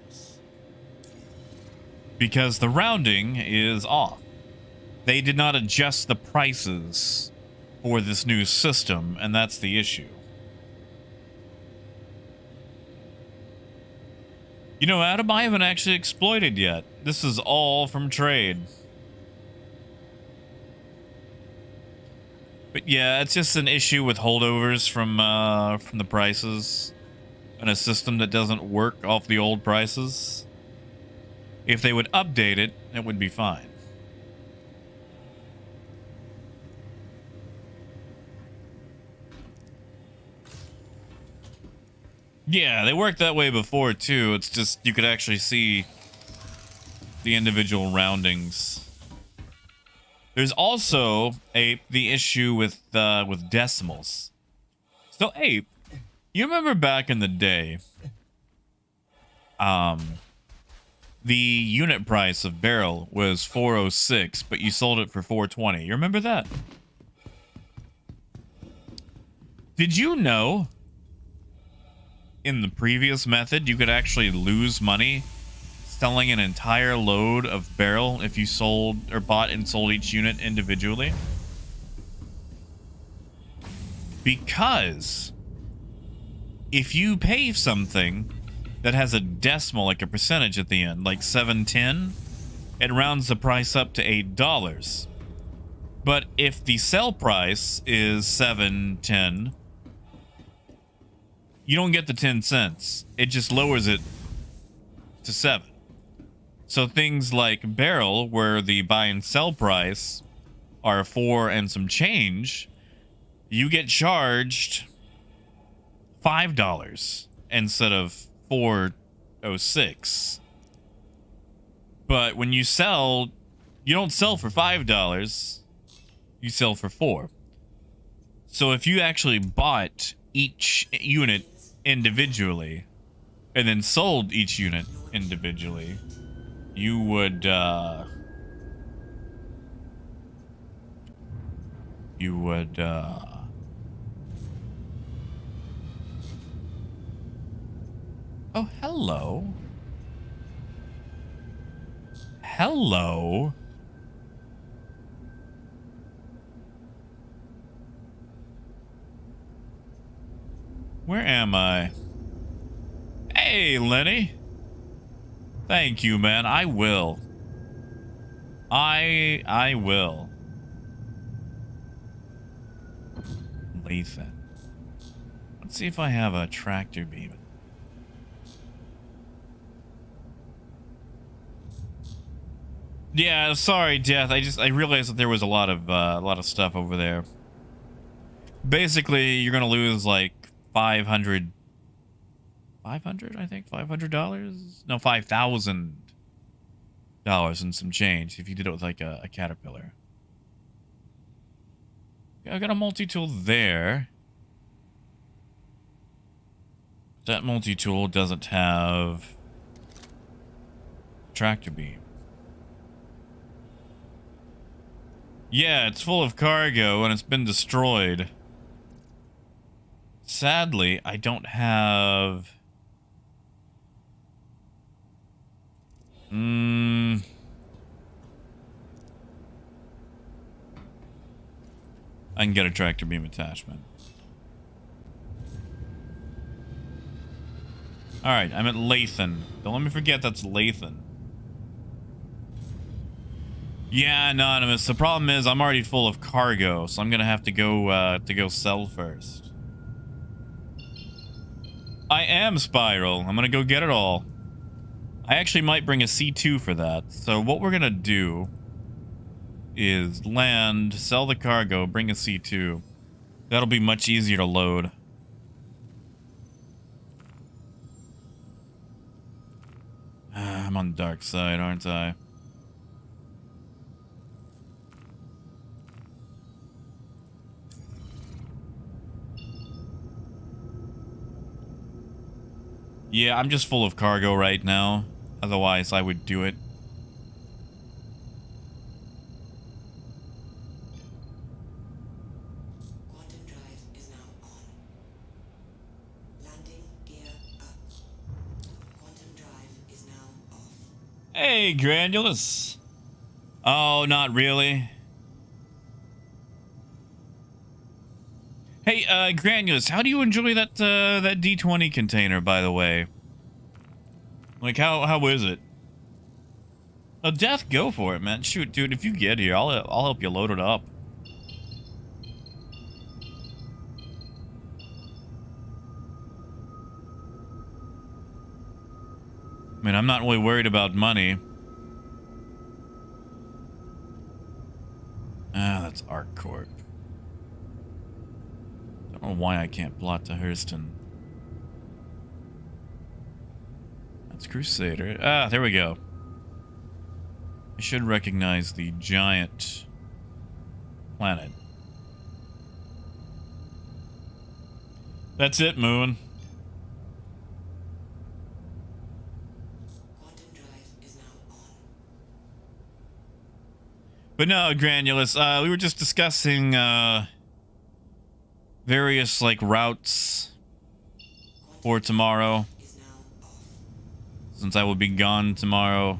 Because the rounding is off. They did not adjust the prices for this new system, and that's the issue. You know, Adam, I haven't actually exploited yet. This is all from trade. But yeah, it's just an issue with holdovers from the prices and a system that doesn't work off the old prices. If they would update it, it would be fine. Yeah, they worked that way before too. It's just you could actually see the individual roundings. There's also the issue with decimals. So Ape, you remember back in the day, the unit price of barrel was 406, but you sold it for 420. You remember that? Did you know in the previous method you could actually lose money selling an entire load of barrel if you sold or bought and sold each unit individually? Because if you pay something that has a decimal, like a percentage at the end, like 710, it rounds the price up to $8. But if the sell price is 710, you don't get the 10 cents. It just lowers it to 7. So things like barrel, where the buy and sell price are 4 and some change, you get charged $5 instead of 406. But when you sell, you don't sell for $5, you sell for 4. So if you actually bought each unit individually and then sold each unit individually, you would oh, hello. Hello. Where am I? Hey, Lenny. Thank you, man. I will. I will. Lathan. Let's see if I have a tractor beam. Yeah, sorry, Death. I realized that there was a lot of stuff over there. Basically, you're gonna lose like 500, I think $500. No, $5,000 and some change if you did it with like a caterpillar. Yeah, I got a multi-tool there. That multi-tool doesn't have tractor beam. Yeah, it's full of cargo and it's been destroyed. Sadly, I don't have... I can get a tractor beam attachment. Alright, I'm at Lathan. Don't let me forget that's Lathan. Yeah, Anonymous. The problem is I'm already full of cargo, so I'm gonna have to go sell first. I am Spiral. I'm gonna go get it all. I actually might bring a C2 for that. So what we're gonna do is land, sell the cargo, bring a C2. That'll be much easier to load. I'm on the dark side, aren't I? Yeah, I'm just full of cargo right now. Otherwise, I would do it. Quantum drive is now on. Landing gear up. Quantum drive is now off. Hey, Granulus. Oh, not really. Hey, Granulus, how do you enjoy that that D20 container, by the way? Like, how is it? Oh, Death, go for it, man. Shoot, dude, if you get here, I'll help you load it up. I mean, I'm not really worried about money. Ah, that's ArcCorp. Don't know why I can't plot to Hurston. That's Crusader. Ah, there we go. I should recognize the giant planet. That's it, Moon. Quantum drive is now on. But no, Granulus, we were just discussing various like routes for tomorrow, Is now off. since I will be gone tomorrow.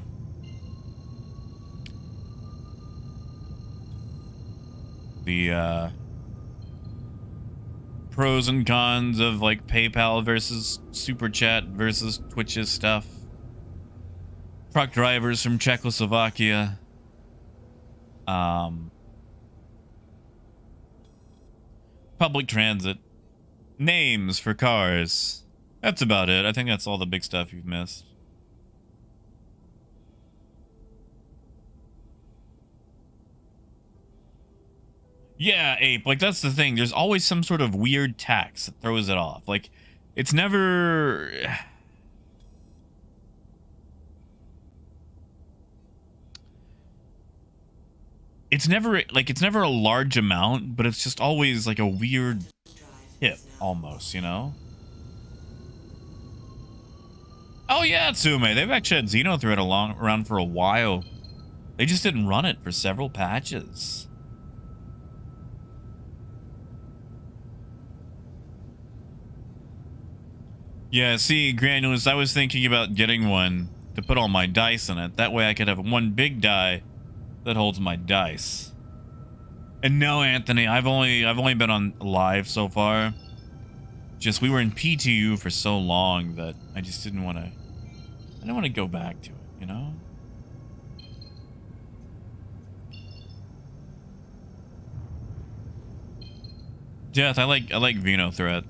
The pros and cons of like PayPal versus Super Chat versus Twitch's stuff. Truck drivers from Czechoslovakia. Public transit. Names for cars. That's about it. I think that's all the big stuff you've missed. Yeah, Ape. Like, that's the thing. There's always some sort of weird tax that throws it off. Like, it's never... It's never, like, it's never a large amount, but it's just always, like, a weird tip, almost, you know? Oh, yeah, Tsume. They've actually had Xenothread around for a while. They just didn't run it for several patches. Yeah, see, Granulus, I was thinking about getting one to put all my dice in it. That way I could have one big die that holds my dice. And no, Anthony, I've only been on live so far. Just we were in PTU for so long that I just didn't want to go back to it, you know? Death, I like Vino Threat.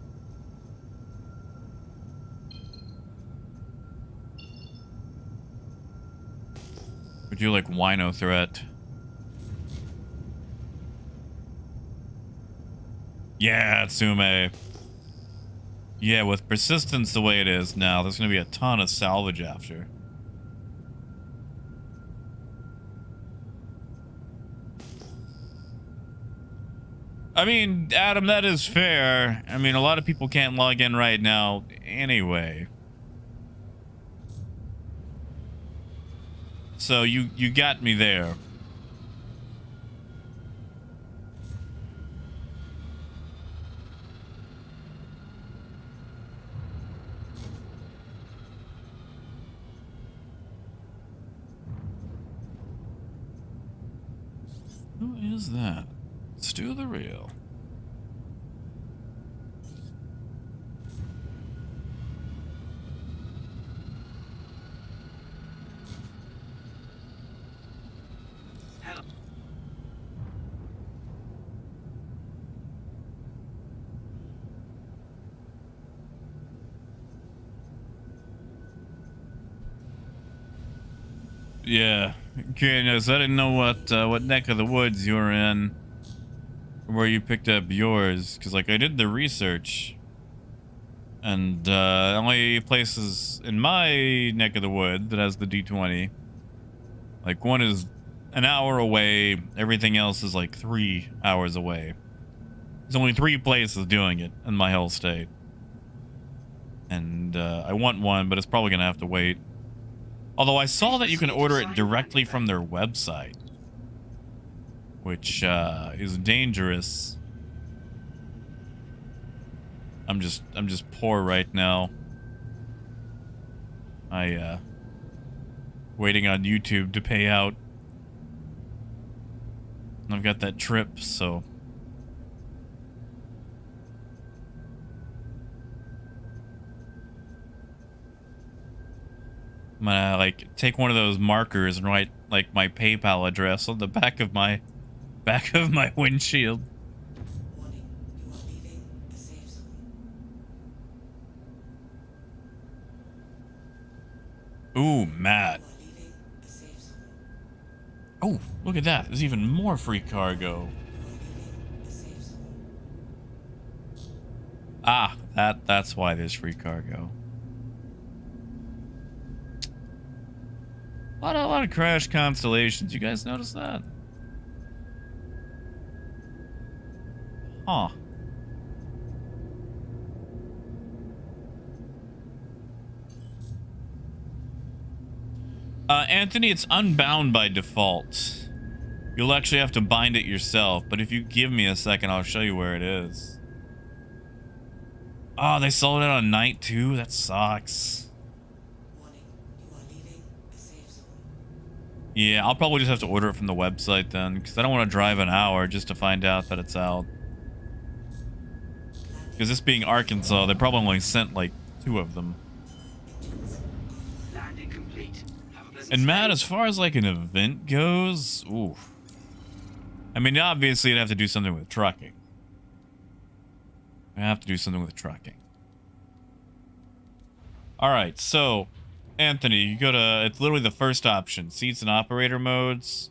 Would you like Wino Threat? Yeah, Tsume. Yeah, with persistence the way it is now, there's gonna be a ton of salvage after. I mean, Adam, that is fair. I mean, a lot of people can't log in right now anyway. So you got me there. Who is that? Stu the Real. Hello. Yeah. Goodness, I didn't know what neck of the woods you were in. Where you picked up yours, because like I did the research, and only places in my neck of the wood that has the D20, like one is an hour away, everything else is like 3 hours away. There's only 3 places doing it in my whole state, and I want one, but it's probably gonna have to wait. Although I saw that you can order it directly from their website, which is dangerous. I'm just poor right now. Waiting on YouTube to pay out. And I've got that trip, so I'm gonna like take one of those markers and write like my PayPal address on the back of my windshield. Warning, you are leaving the safe zone. Ooh, Matt. You are leaving the safe zone. Oh, look at that. There's even more free cargo. You are leaving the safe zone. Ah, that's why there's free cargo. A lot of crash constellations. You guys notice that? Huh. Anthony, it's unbound by default. You'll actually have to bind it yourself, but if you give me a second, I'll show you where it is. Oh, they sold it on night 2? That sucks. Warning, you are leaving the safe zone. Yeah, I'll probably just have to order it from the website then, because I don't want to drive an hour just to find out that it's out. Because this being Arkansas, they probably only sent like 2 of them. Landing complete. Have a pleasant And Matt, stay. as far as like an event goes, ooh. I mean, obviously you'd have to do something with trucking. I have to do something with trucking. Alright, so, Anthony, you go to, it's literally the first option. Seats and operator modes.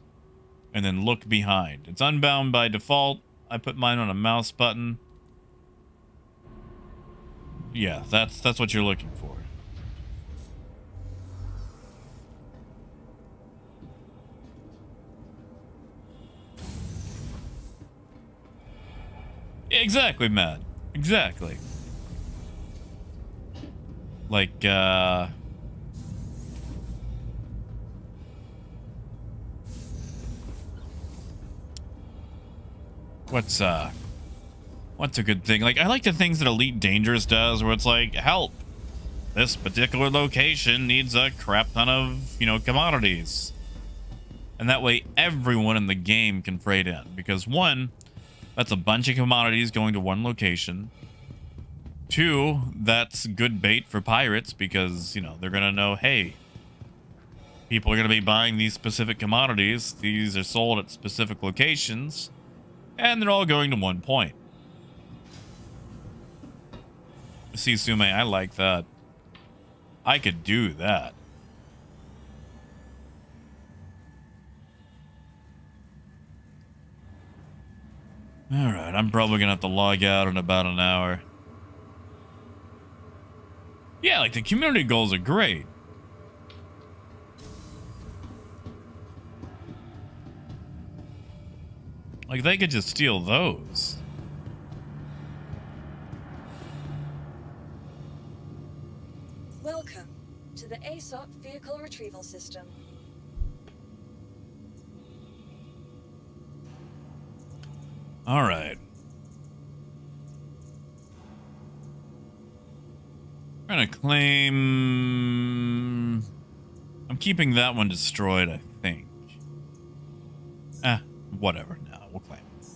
And then look behind. It's unbound by default. I put mine on a mouse button. Yeah, that's what you're looking for. Exactly, Matt. Exactly. Like, what's a good thing? Like, I like the things that Elite Dangerous does, where it's like, help. this particular location needs a crap ton of, you know, commodities. And that way everyone in the game can trade in. Because one, that's a bunch of commodities going to one location. Two, that's good bait for pirates because, you know, they're going to know, hey, people are going to be buying these specific commodities. These are sold at specific locations. And they're all going to one point. See, Sume, I like that. I could do that. Alright, I'm probably gonna have to log out in about an hour. Yeah, like the community goals are great. Like they could just steal those. Welcome to the ASOP Vehicle Retrieval System. All right. I'm gonna claim. I'm keeping that one destroyed, I think. Whatever. No, we'll claim it.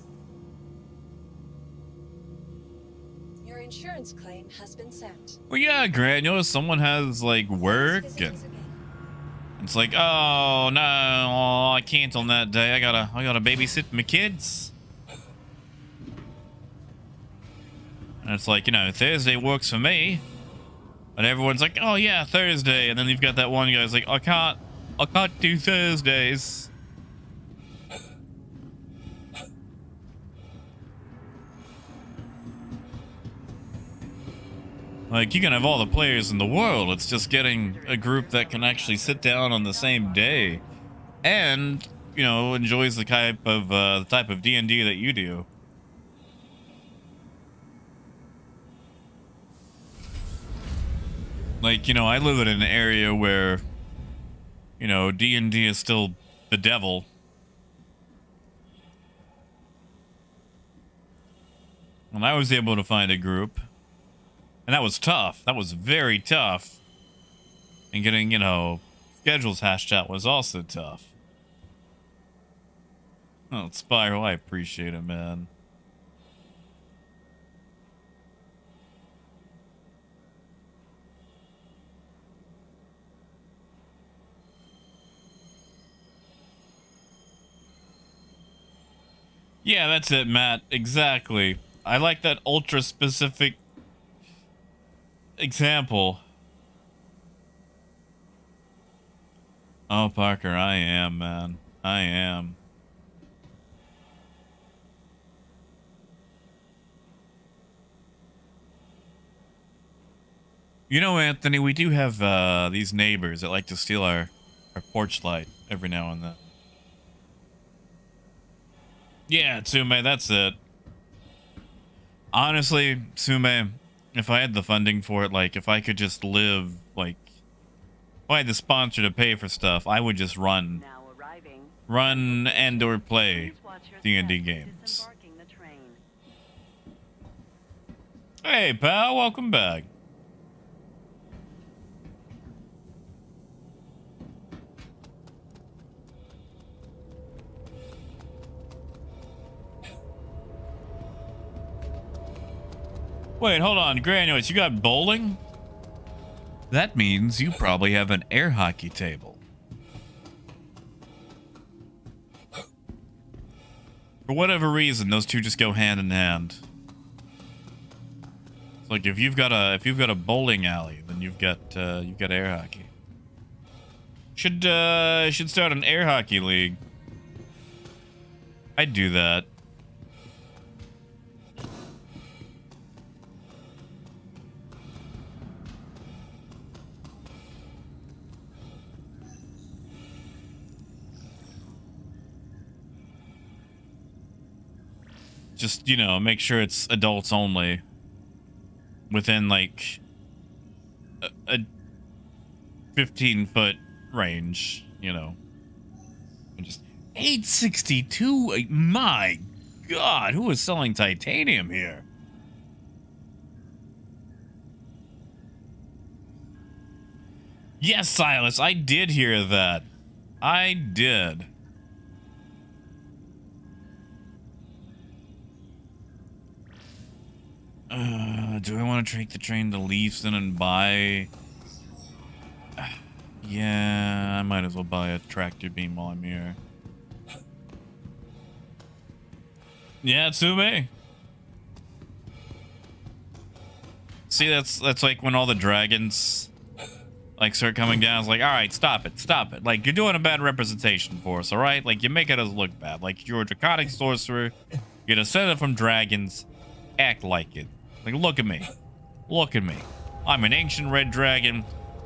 Your insurance claim has been sent. Well, yeah, Granule, someone has like work and it's like, oh no, I can't on that day. I gotta babysit my kids. And it's like, you know, Thursday works for me. And everyone's like, oh yeah, Thursday. And then you've got that one guy's like, I can't do Thursdays. Like, you can have all the players in the world. It's just getting a group that can actually sit down on the same day and, you know, enjoys the type of D&D that you do. Like, you know, I live in an area where, you know, D&D is still the devil. And I was able to find a group. And that was tough. That was very tough. And getting, you know, schedules hashed out was also tough. Oh, Spiral, I appreciate it, man. Yeah, that's it, Matt. Exactly. I like that ultra specific example. Oh, Parker, I am, man. I am. You know, Anthony, we do have these neighbors that like to steal our porch light every now and then. Yeah, Tsume, that's it. Honestly, Tsume, if I had the funding for it, like, if I could just live, like, if I had the sponsor to pay for stuff, I would just run and or play D&D games. Hey, pal, welcome back. Wait, hold on, Granules, you got bowling? That means you probably have an air hockey table. For whatever reason, those two just go hand in hand. It's like if you've got a bowling alley, then you've got air hockey. Should start an air hockey league. I'd do that. Just, you know, make sure it's adults only. Within, like, a 15-foot range, you know. Just 862? My God, who is selling titanium here? Yes, Silas, I did hear that. I did. Do I want to take the train to Leafson and buy... Yeah, I might as well buy a tractor beam while I'm here. Yeah, Tsume. See, that's like when all the dragons like start coming down. It's like, all right, stop it. Like, you're doing a bad representation for us, all right? Like, you make us look bad. Like, you're a draconic sorcerer. You're descended from dragons. Act like it. Like, look at me. Look at me. I'm an ancient red dragon.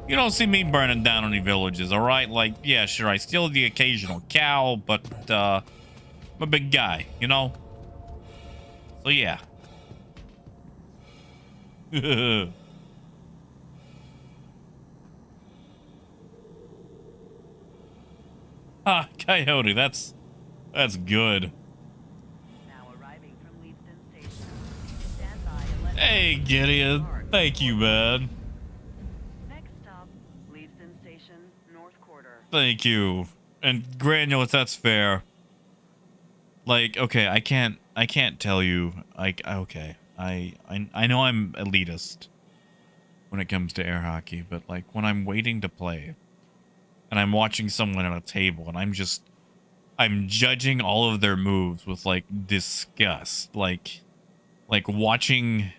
You don't see me burning down any villages, all right? Like, yeah, sure, I steal the occasional cow, but I'm a big guy, you know? So, yeah. Ah, Coyote, that's good. Now arriving from Leavesden Station. Stand by and let Hey, Gideon. Thank you, man. Next stop, Leavesden Station, North Quarter. Thank you. And Granulus, that's fair. Like, okay, I can't tell you. Like, okay, I know I'm elitist when it comes to air hockey, but like when I'm waiting to play and I'm watching someone at a table and I'm judging all of their moves with like disgust, like watching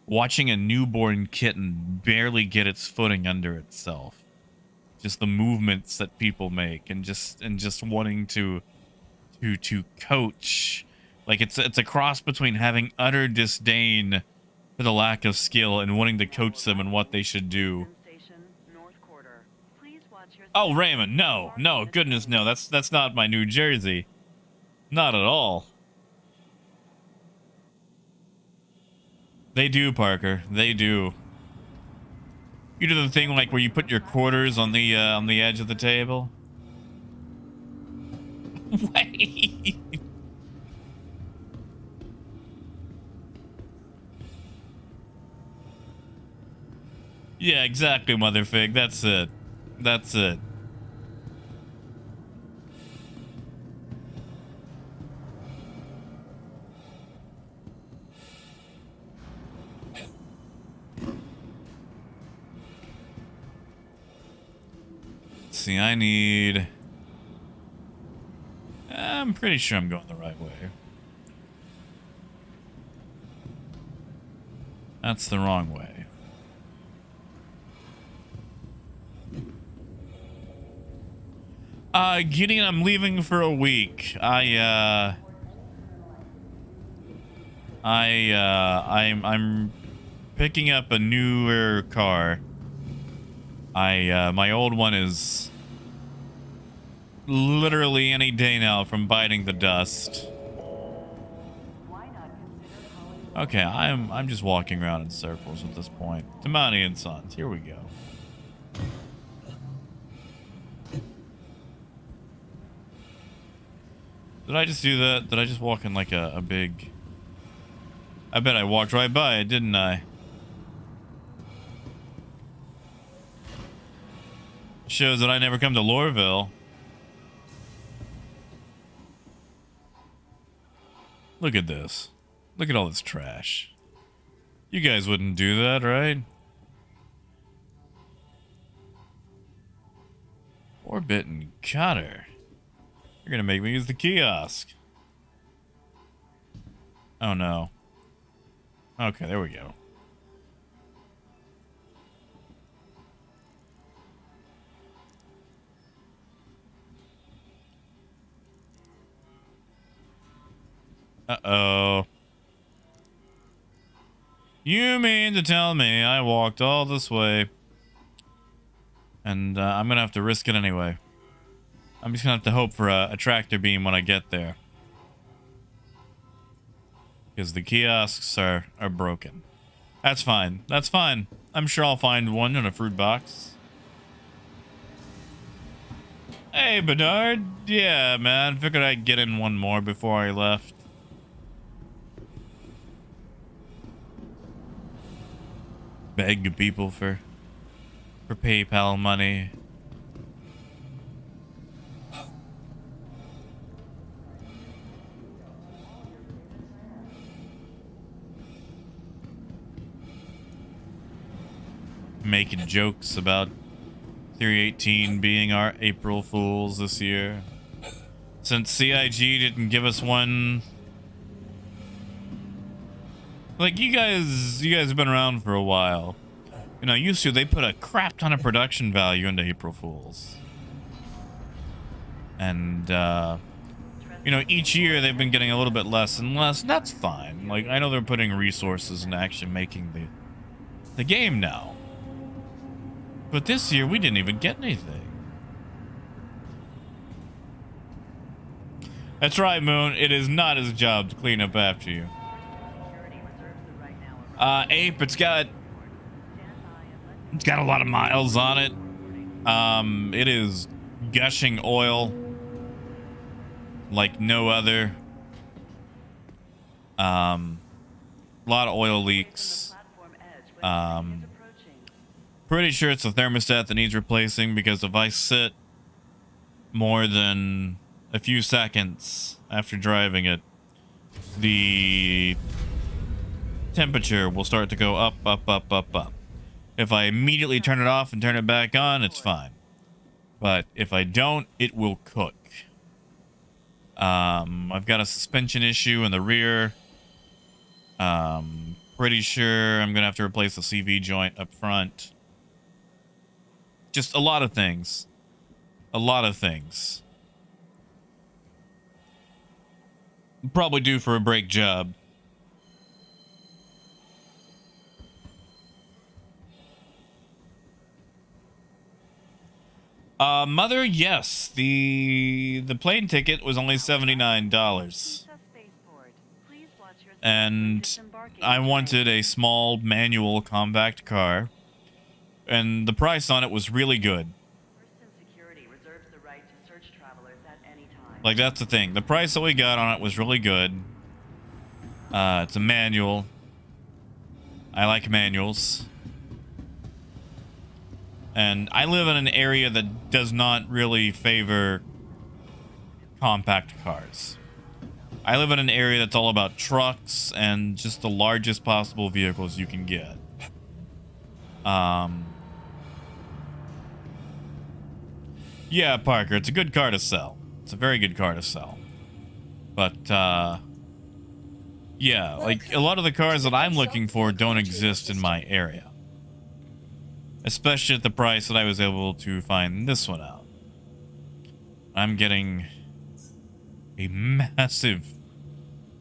a newborn kitten barely get its footing under itself. Just the movements that people make and just wanting to coach. Like it's a cross between having utter disdain for the lack of skill and wanting to coach them in what they should do. Station, North Quarter. Please watch your Oh, Raymond, no, goodness, no, that's not my New Jersey. Not at all. They do, Parker. They do. You do the thing like where you put your quarters on the edge of the table. Wait. Yeah, exactly, Motherfig. That's it. That's it. Let's see, I need... I'm pretty sure I'm going the right way. That's the wrong way. Gideon, I'm leaving for a week. I'm picking up a newer car. My old one is literally any day now from biting the dust. Okay, I'm just walking around in circles at this point. Tamani and Sons, here we go. Did I just do that? Did I just walk in like a big... I bet I walked right by it, didn't I? Shows that I never come to Lorville. Look at this. Look at all this trash. You guys wouldn't do that, right? Orbit and Cutter. You're gonna make me use the kiosk. Oh no. Okay, there we go. Uh-oh. You mean to tell me I walked all this way and I'm gonna have to risk it anyway. I'm just gonna have to hope for a tractor beam when I get there. Because the kiosks are broken. That's fine. That's fine. I'm sure I'll find one in a fruit box. Hey, Bernard. Yeah, man. Figured I'd get in one more before I left. Beg people for for PayPal money. Making jokes about 318 being our April Fools this year. Since CIG didn't give us one. Like, you guys have been around for a while. You know, used to, they put a crap ton of production value into April Fools. And, you know, each year they've been getting a little bit less and less, and that's fine. Like, I know they're putting resources into actually making the game now. But this year, we didn't even get anything. That's right, Moon. It is not his job to clean up after you. Ape, it's got a lot of miles on it. It is gushing oil like no other. A lot of oil leaks. Pretty sure it's the thermostat that needs replacing, because if I sit more than a few seconds after driving it, the temperature will start to go up, up, up, up, up. If I immediately turn it off and turn it back on, it's fine. But if I don't, it will cook. I've got a suspension issue in the rear. Pretty sure I'm gonna have to replace the CV joint up front. Just a lot of things. A lot of things. Probably due for a brake job. Mother, yes. The plane ticket was only $79. And I wanted a small manual compact car. And the price on it was really good. Like, that's the thing. The price that we got on it was really good. It's a manual. I like manuals. And I live in an area that does not really favor compact cars. I live in an area that's all about trucks and just the largest possible vehicles you can get. Yeah, Parker, it's a good car to sell. It's a very good car to sell. But, yeah, like, a lot of the cars that I'm looking for don't exist in my area. Especially at the price that I was able to find this one out. I'm getting a massive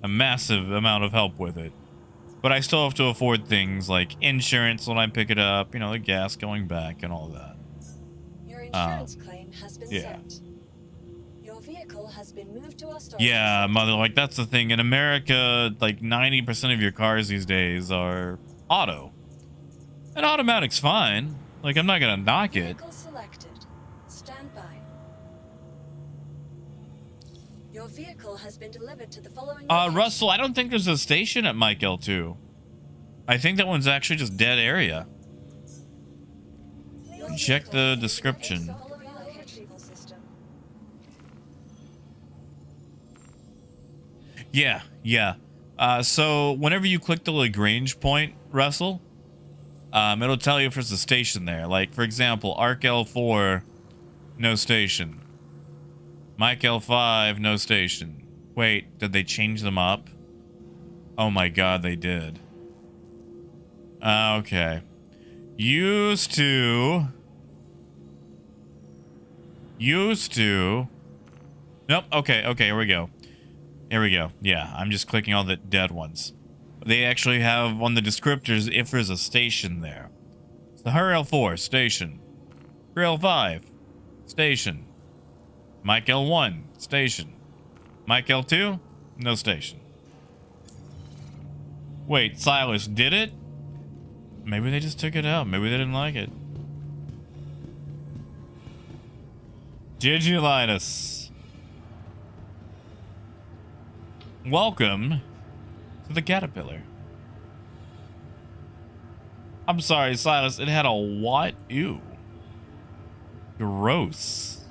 amount of help with it. But I still have to afford things like insurance when I pick it up, you know, the gas going back and all that. Your insurance claim has been yeah. sent. Your vehicle has been moved to our storage. Yeah, mother, like, that's the thing. In America, like, 90% of your cars these days are auto. And automatic's fine. Like, I'm not gonna knock it. Vehicle selected. Stand by. Your vehicle has been delivered to the following location. Russell, I don't think there's a station at Mike L2. I think that one's actually just dead area. Check the description. Yeah, yeah. So whenever you click the Lagrange point, Russell, it'll tell you if there's a station there. Like, for example, Arc L4, no station. Mike L5, no station. Wait, did they change them up? Oh my god, they did. Okay. Used to. Nope, okay, here we go. Here we go. Yeah, I'm just clicking all the dead ones. They actually have on the descriptors if there's a station there. It's the Her L4, station. Her L5, station. Mike L1, station. Mike L2, no station. Wait, Silas did it? Maybe they just took it out. Maybe they didn't like it. Gigiolitis. Welcome to the Caterpillar. I'm sorry, Silas. It had a what? Ew. Gross.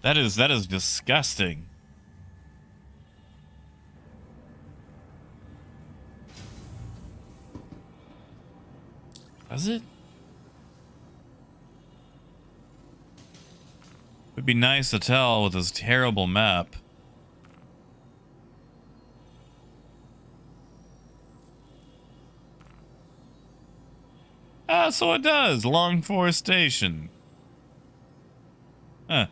That is disgusting. Does it? Would be nice to tell with this terrible map. Ah, so it does. Long Forestation. Huh.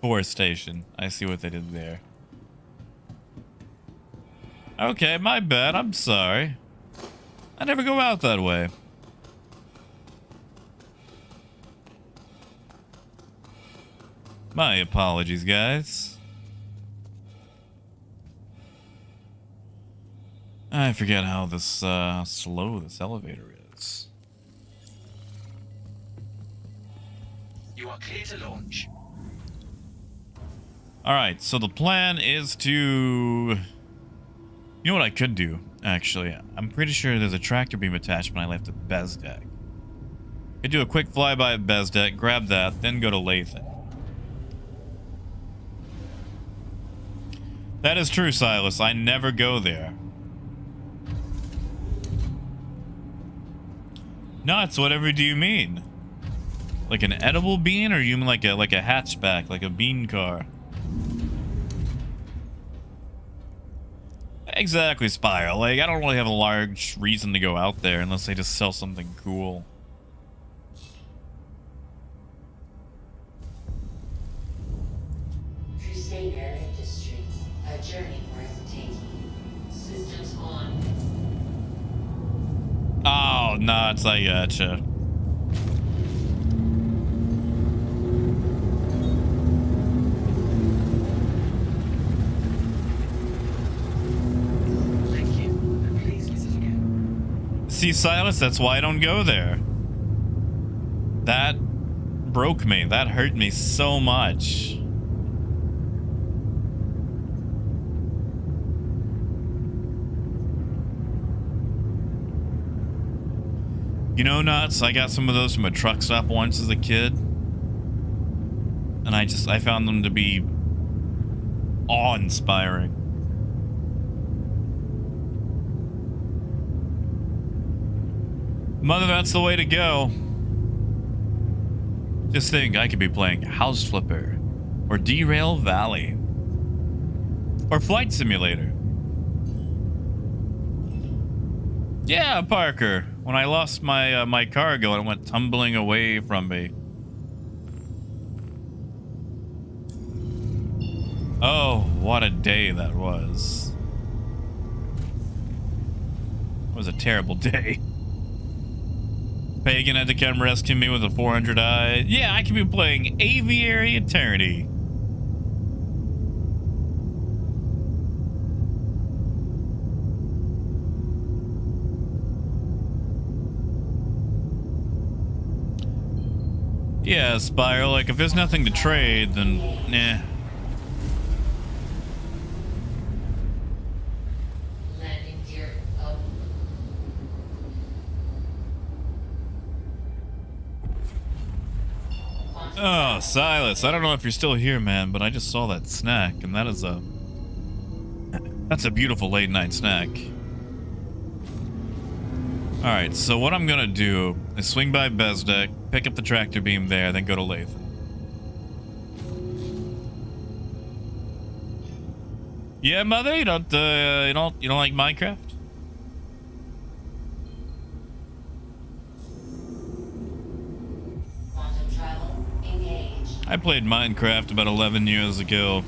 Forestation. I see what they did there. Okay, my bad. I'm sorry. I never go out that way. My apologies, guys. I forget how this how slow this elevator is. You are clear to launch. Alright, so the plan is to... You know what I could do, actually? I'm pretty sure there's a tractor beam attachment I left at Bezdek. Could do a quick flyby at Bezdek, grab that, then go to Lathan. That is true, Silas. I never go there. Nuts, whatever do you mean? Like an edible bean, or you mean like a hatchback, like a bean car? Exactly, Spire. Like, I don't really have a large reason to go out there unless they just sell something cool. Crusader Industries, a journey worth taking. Systems on. Oh, nuts, I gotcha. Thank you. And please visit again. See, Silas, that's why I don't go there. That broke me. That hurt me so much. You know, Nuts, I got some of those from a truck stop once as a kid. And I found them to be awe-inspiring. Mother, that's the way to go. Just think, I could be playing House Flipper, or Derail Valley, or Flight Simulator. Yeah, Parker. When I lost my my cargo and it went tumbling away from me. Oh, what a day that was. It was a terrible day. Pagan had to come rescue me with a 400 eye. Yeah, I could be playing Aviary Eternity. Yeah, Spire, like, if there's nothing to trade, then, nah. Landing gear up. Oh, Silas, I don't know if you're still here, man, but I just saw that snack, and that is that's a beautiful late night snack. Alright, so what I'm gonna do is swing by Bezdek, pick up the tractor beam there, then go to Lathan. Yeah, Mother, you don't like Minecraft? Quantum travel engaged. I played Minecraft about 11 years ago.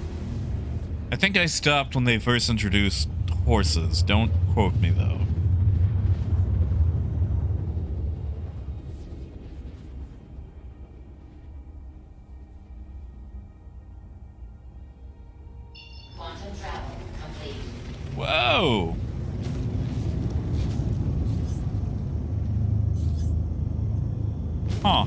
I think I stopped when they first introduced horses. Don't quote me, though. Quantum travel complete. Whoa! Huh.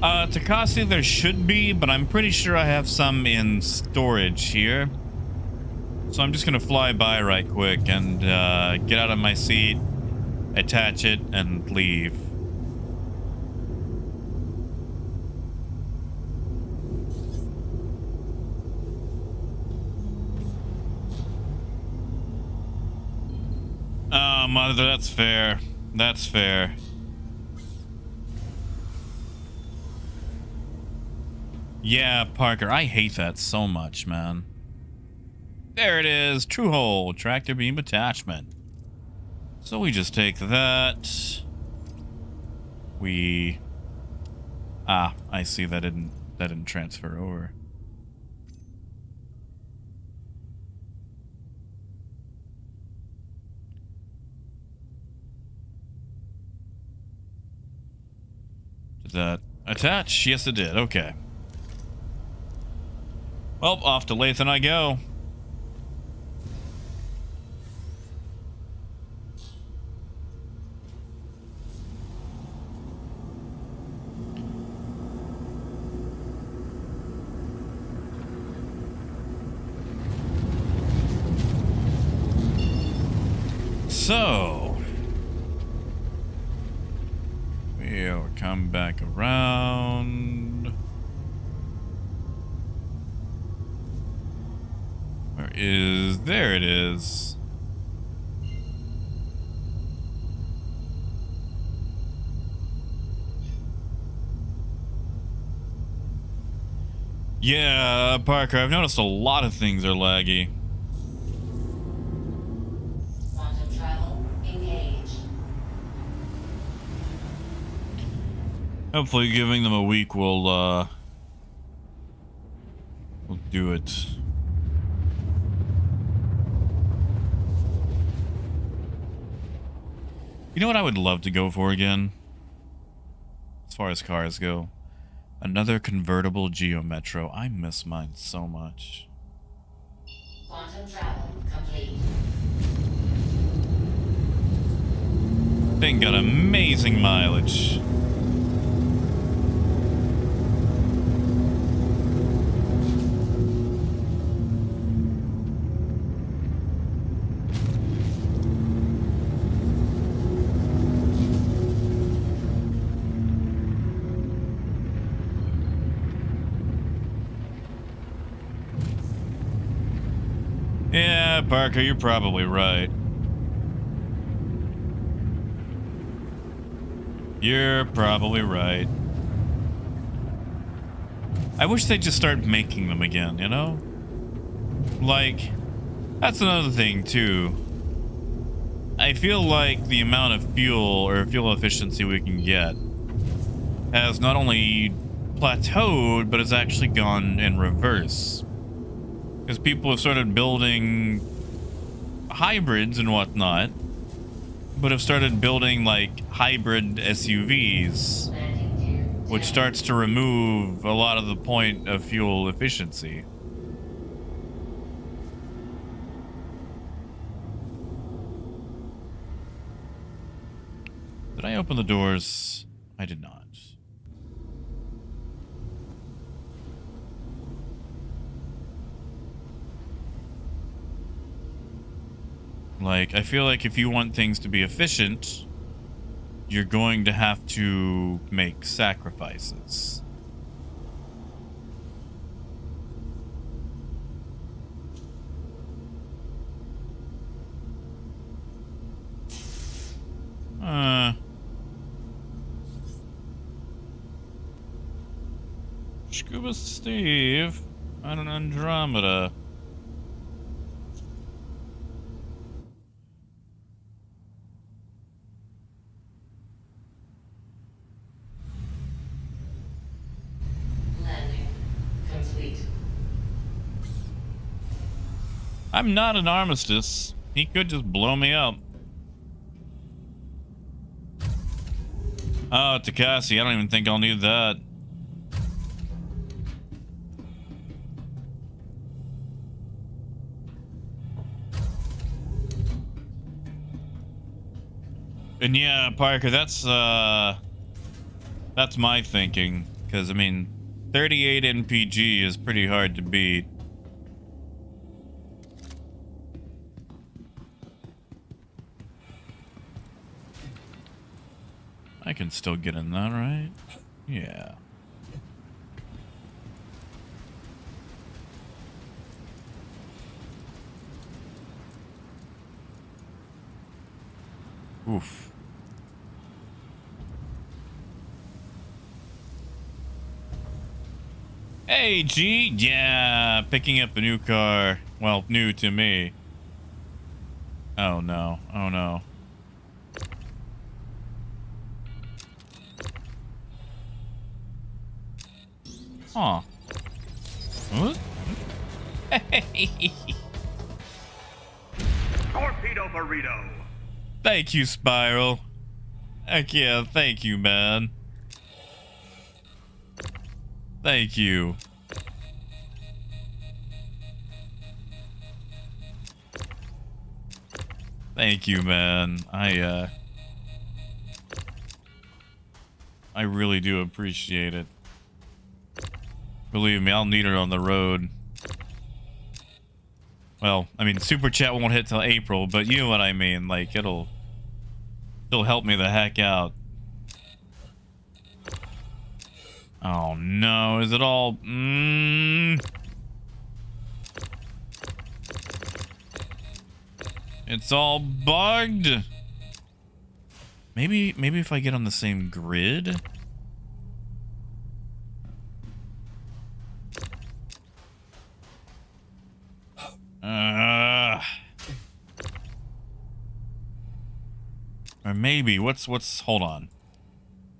Takasi, there should be, but I'm pretty sure I have some in storage here. So I'm just gonna fly by right quick and get out of my seat, attach it, and leave. Oh, mother, that's fair. That's fair. Yeah, Parker, I hate that so much, man. There it is. True hole. Tractor beam attachment. So we just take that. We... Ah, I see that didn't transfer over. Did that attach? Yes, it did. Okay. Well, off to Lathan I go. So, we'll come back around. Where is... There it is. Yeah, Parker, I've noticed a lot of things are laggy. Quantum travel engaged. Hopefully giving them a week will do it. You know what I would love to go for again? As far as cars go. Another convertible Geo Metro. I miss mine so much. Quantum travel complete. Thing got amazing mileage. Yeah, Parker, you're probably right. You're probably right. I wish they'd just start making them again, you know? Like, that's another thing, too. I feel like the amount of fuel or fuel efficiency we can get has not only plateaued, but has actually gone in reverse. Because people have started building hybrids and whatnot, but have started building like hybrid SUVs, which starts to remove a lot of the point of fuel efficiency. Did I open the doors? I did not. Like, I feel like if you want things to be efficient, you're going to have to make sacrifices. Scuba Steve on an Andromeda. Landing complete. I'm not an armistice. He could just blow me up. Oh, Takasi, I don't even think I'll need that. And yeah, Parker, that's my thinking, Because, I mean, 38 NPG is pretty hard to beat. I can still get in that, right? Yeah. Oof. Hey, G. Yeah, picking up a new car. Well, new to me. Oh, no. Oh, no. Huh. What? Torpedo burrito. Thank you, Spiral. Heck yeah, thank you, man. Thank you. Thank you, man. I really do appreciate it. Believe me, I'll need it on the road. Well, I mean, Super Chat won't hit till April, but you know what I mean. Like, it'll help me the heck out. Oh, no. Is it all... It's all bugged. Maybe if I get on the same grid... Or maybe, what's, hold on.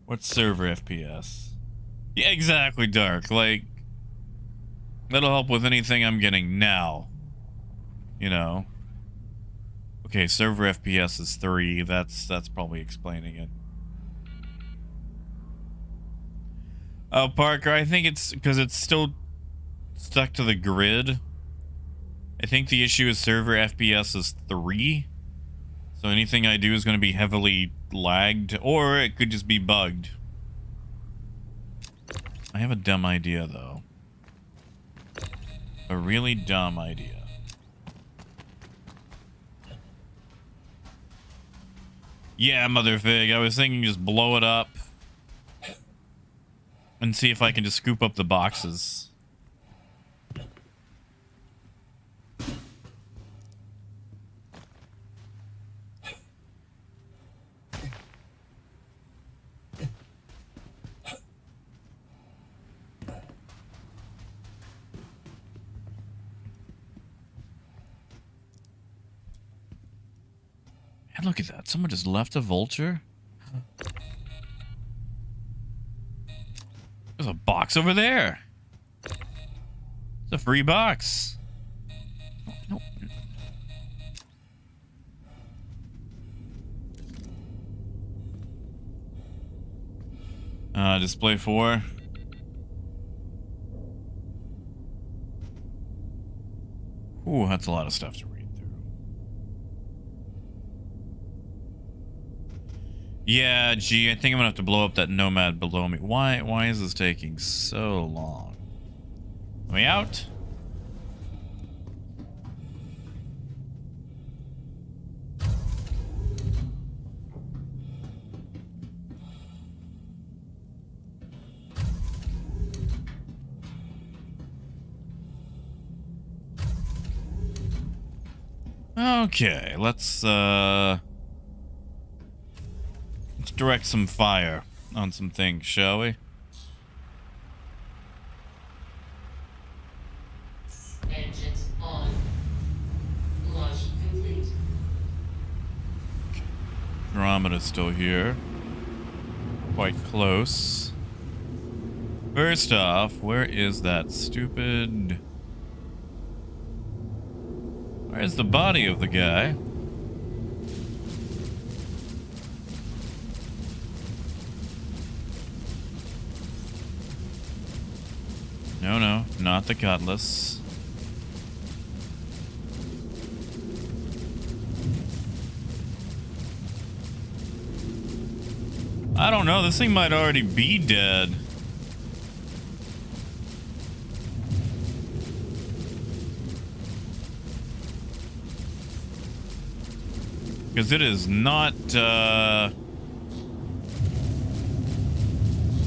What's server FPS? Yeah, exactly, Dark. Like, that'll help with anything I'm getting now. You know? Okay, server FPS is 3. That's probably explaining it. Oh, Parker, I think it's because it's still stuck to the grid. I think the issue is server FPS is 3. So anything I do is going to be heavily lagged, or it could just be bugged. I have a dumb idea, though. A really dumb idea. Yeah, Motherfig, I was thinking just blow it up and see if I can just scoop up the boxes. And look at that. Someone just left a vulture. There's a box over there. It's a free box. No. Display 4. Ooh, that's a lot of stuff to read. Yeah, gee, I think I'm gonna have to blow up that nomad below me. Why is this taking so long? Let me out. Okay, let's direct some fire on some things, shall we? Engines on. Launch complete. Barometer's still here. Quite close. First off, where is that stupid... Where's the body of the guy? No, not the cutlass. I don't know, this thing might already be dead. Because it is not,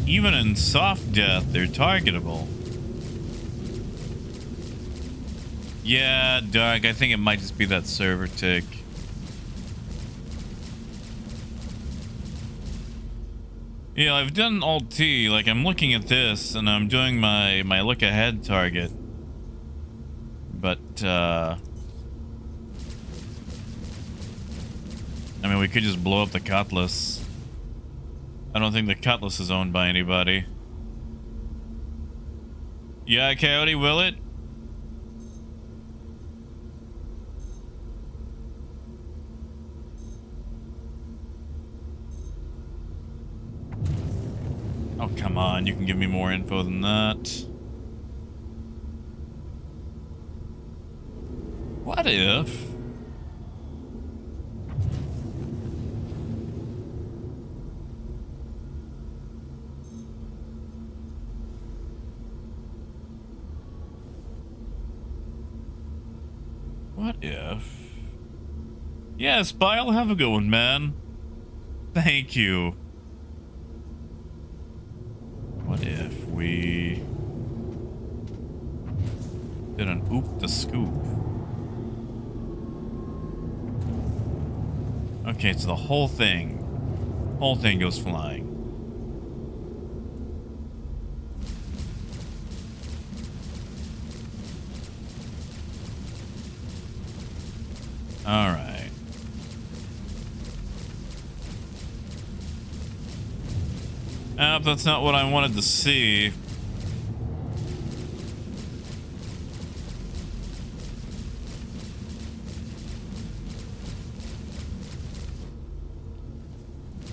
even in soft death, they're targetable. Yeah, Doug, I think it might just be that server tick. Yeah, I've done Alt-T, like I'm looking at this and I'm doing my look ahead target. But, I mean, we could just blow up the Cutlass. I don't think the Cutlass is owned by anybody. Yeah, Coyote, will it? Oh, come on. You can give me more info than that. What if... What if... Yes, Bile, have a good one, man. Thank you. What if we did an oop the scoop? Okay, so the whole thing goes flying. All right. That's not what I wanted to see.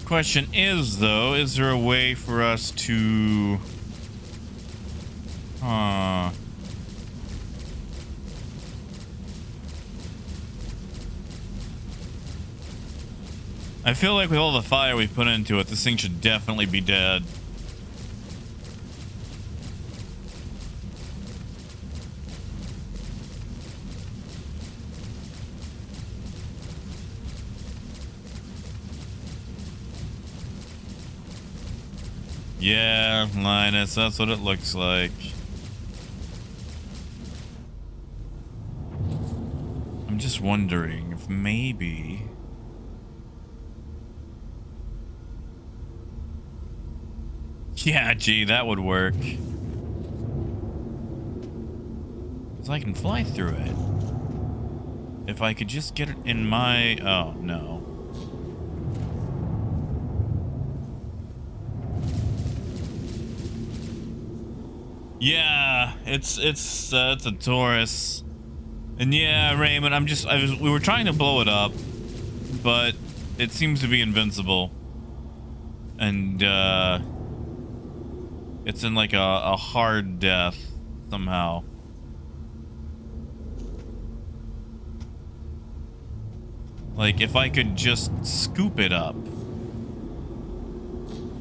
Question is, though, is there a way for us to... I feel like with all the fire we put into it, this thing should definitely be dead. Yeah, Linus, that's what it looks like. I'm just wondering if maybe... Yeah, gee, that would work. Because I can fly through it. If I could just get it in my... Oh, no. Yeah, it's a Taurus. And yeah, Raymond, we were trying to blow it up, but it seems to be invincible. And, it's in like a hard death somehow. Like, if I could just scoop it up,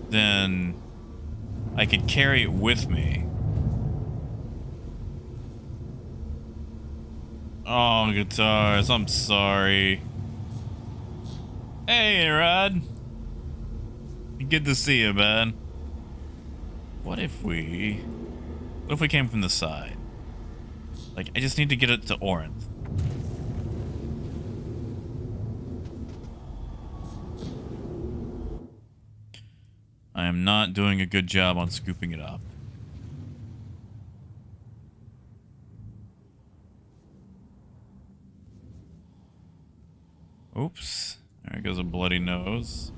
then I could carry it with me. Oh, guitars, I'm sorry. Hey, Rod. Good to see you, man. What if we came from the side? Like, I just need to get it to Orinth. I am not doing a good job on scooping it up. Oops. There goes a bloody nose.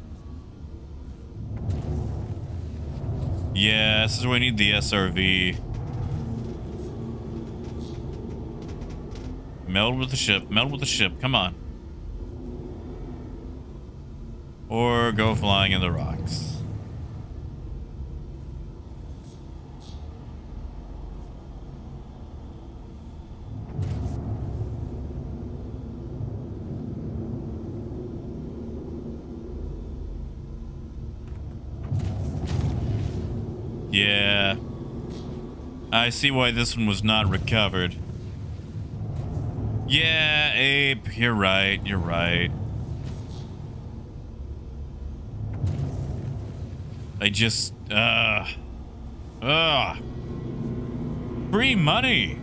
Yeah, this is where we need the SRV. Meld with the ship. Meld with the ship. Come on. Or go flying in the rocks. Yeah. I see why this one was not recovered. Yeah, Abe, you're right, you're right. I just, free money.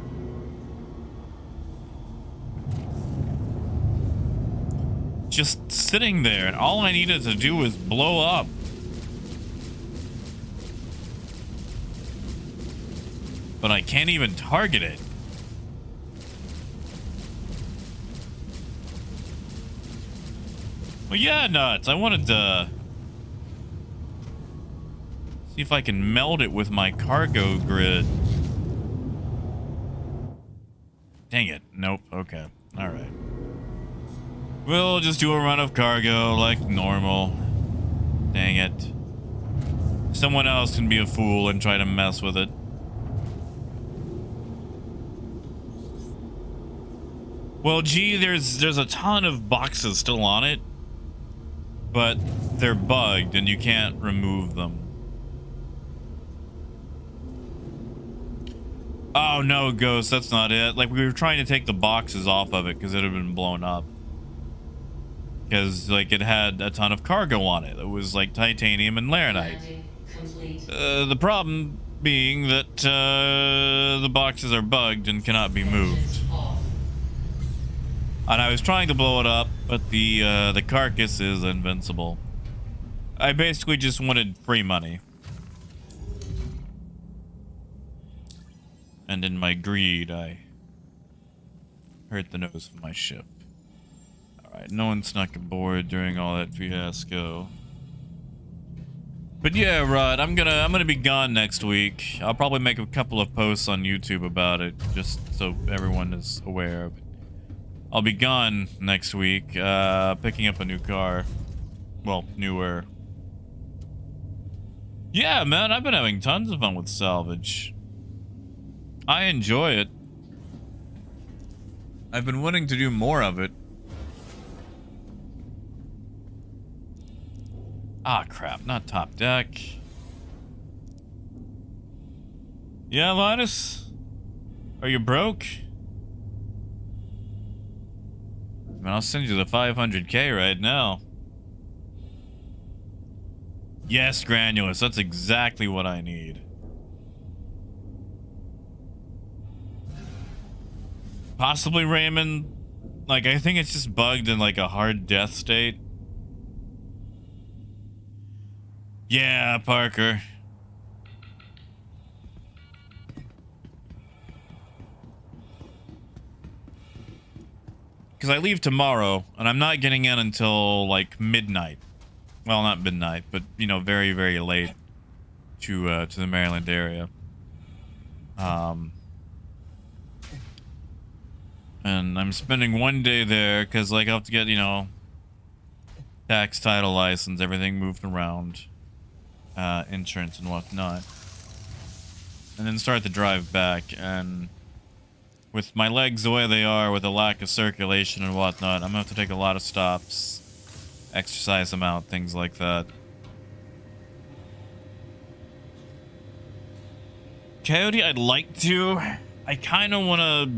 Just sitting there, and all I needed to do was blow up. But I can't even target it. Well, yeah, nuts. I wanted to see if I can meld it with my cargo grid. Dang it. Nope. Okay. All right. We'll just do a run of cargo like normal. Dang it. Someone else can be a fool and try to mess with it. Well, gee, there's a ton of boxes still on it, but they're bugged and you can't remove them. Oh no, Ghost, that's not it. Like, we were trying to take the boxes off of it because it had been blown up. Because, like, it had a ton of cargo on it. It was like titanium and laranite. The problem being that the boxes are bugged and cannot be moved. And I was trying to blow it up, but the carcass is invincible. I basically just wanted free money. And in my greed, I hurt the nose of my ship. Alright, no one snuck aboard during all that fiasco. But yeah, Rod, I'm gonna be gone next week. I'll probably make a couple of posts on YouTube about it, just so everyone is aware of it. I'll be gone next week, picking up a new car. Well, newer. Yeah, man, I've been having tons of fun with salvage. I enjoy it. I've been wanting to do more of it. Ah, crap, not top deck. Yeah, Linus? Are you broke? Man, I'll send you the 500k right now. Yes, Granulous, that's exactly what I need. Possibly Raymond. Like, I think it's just bugged in like a hard death state. Yeah, Parker. Because I leave tomorrow, and I'm not getting in until like midnight. Well, not midnight, but you know, very, very late to the Maryland area. And I'm spending one day there because, like, I have to get, you know, tax, title, license, everything moved around, insurance and whatnot, and then start the drive back. And with my legs the way they are, with a lack of circulation and whatnot, I'm gonna have to take a lot of stops, exercise them out, things like that. Coyote, I'd like to. I kind of want to.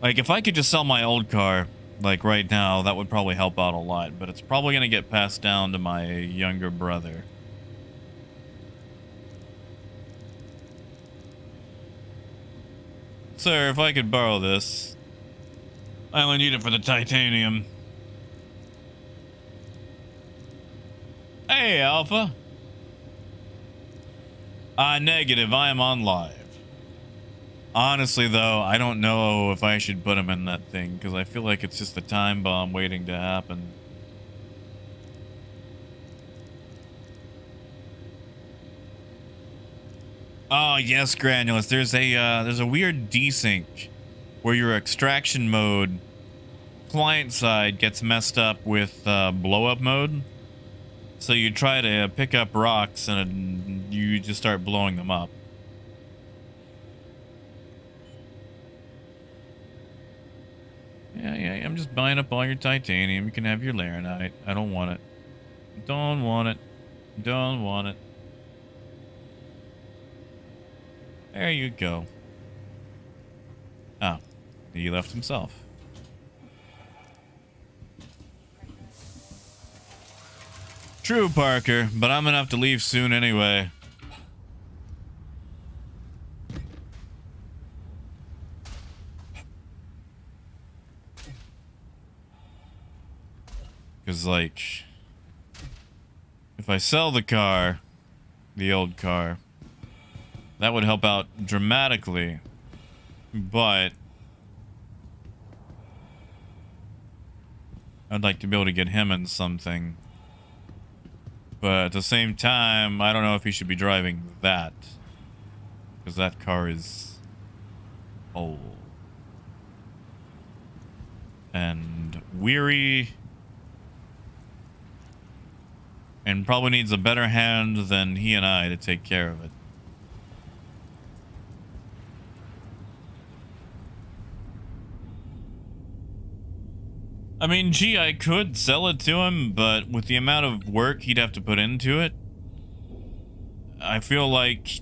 Like, if I could just sell my old car, like, right now, that would probably help out a lot. But it's probably going to get passed down to my younger brother. Sir, if I could borrow this. I only need it for the titanium. Hey, Alpha. Negative. I am on live. Honestly, though, I don't know if I should put him in that thing, because I feel like it's just a time bomb waiting to happen. Oh, yes, Granulous. There's a weird desync where your extraction mode client side gets messed up with blow up mode. So you try to pick up rocks and you just start blowing them up. Yeah, I'm just buying up all your titanium. You can have your laranite. I don't want it. Don't want it. Don't want it. There you go. Oh, he left himself. True, Parker, but I'm gonna have to leave soon anyway. Because, like, if I sell the car, the old car, that would help out dramatically. But I'd like to be able to get him in something. But at the same time, I don't know if he should be driving that. Because that car is old. And weary. And probably needs a better hand than he and I to take care of it. I mean, gee, I could sell it to him, but with the amount of work he'd have to put into it, I feel like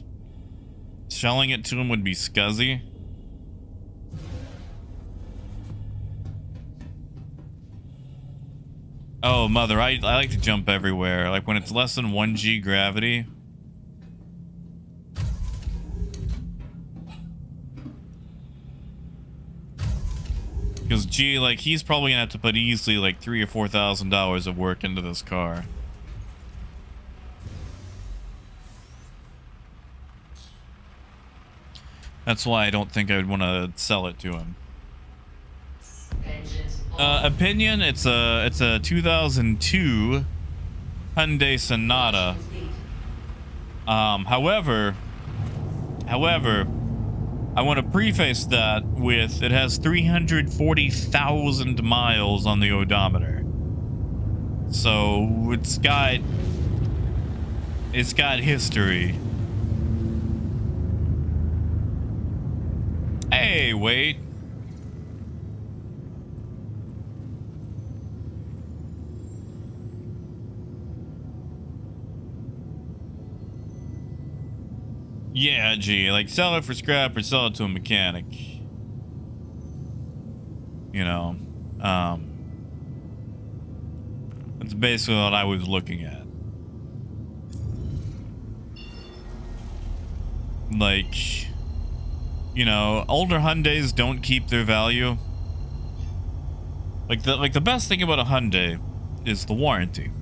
selling it to him would be scuzzy. Oh, mother, I like to jump everywhere. Like when it's less than 1G gravity. Because, gee, like, he's probably gonna have to put easily like $3,000 or $4,000 of work into this car. That's why I don't think I would want to sell it to him. Opinion, it's a 2002 Hyundai Sonata. However, I want to preface that with it has 340,000 miles on the odometer. So it's got history. Hey, wait. Yeah, gee, like sell it for scrap or sell it to a mechanic. You know, that's basically what I was looking at. Like, you know, older Hyundais don't keep their value. Like the best thing about a Hyundai is the warranty.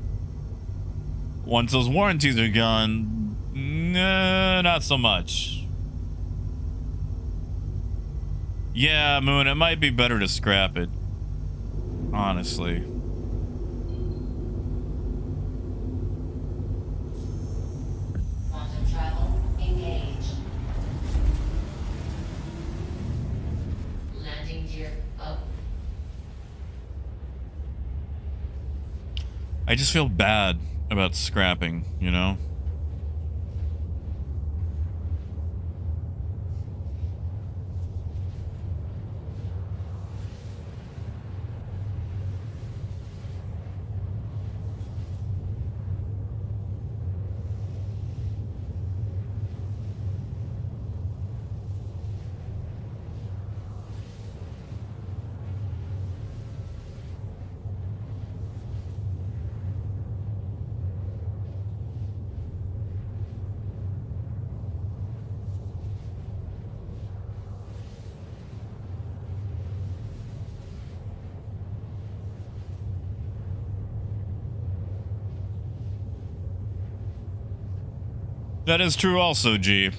Once those warranties are gone, nah, not so much. Yeah, Moon, it might be better to scrap it. Honestly. Quantum travel engaged. Landing gear up. I just feel bad about scrapping, you know? That is true also, G.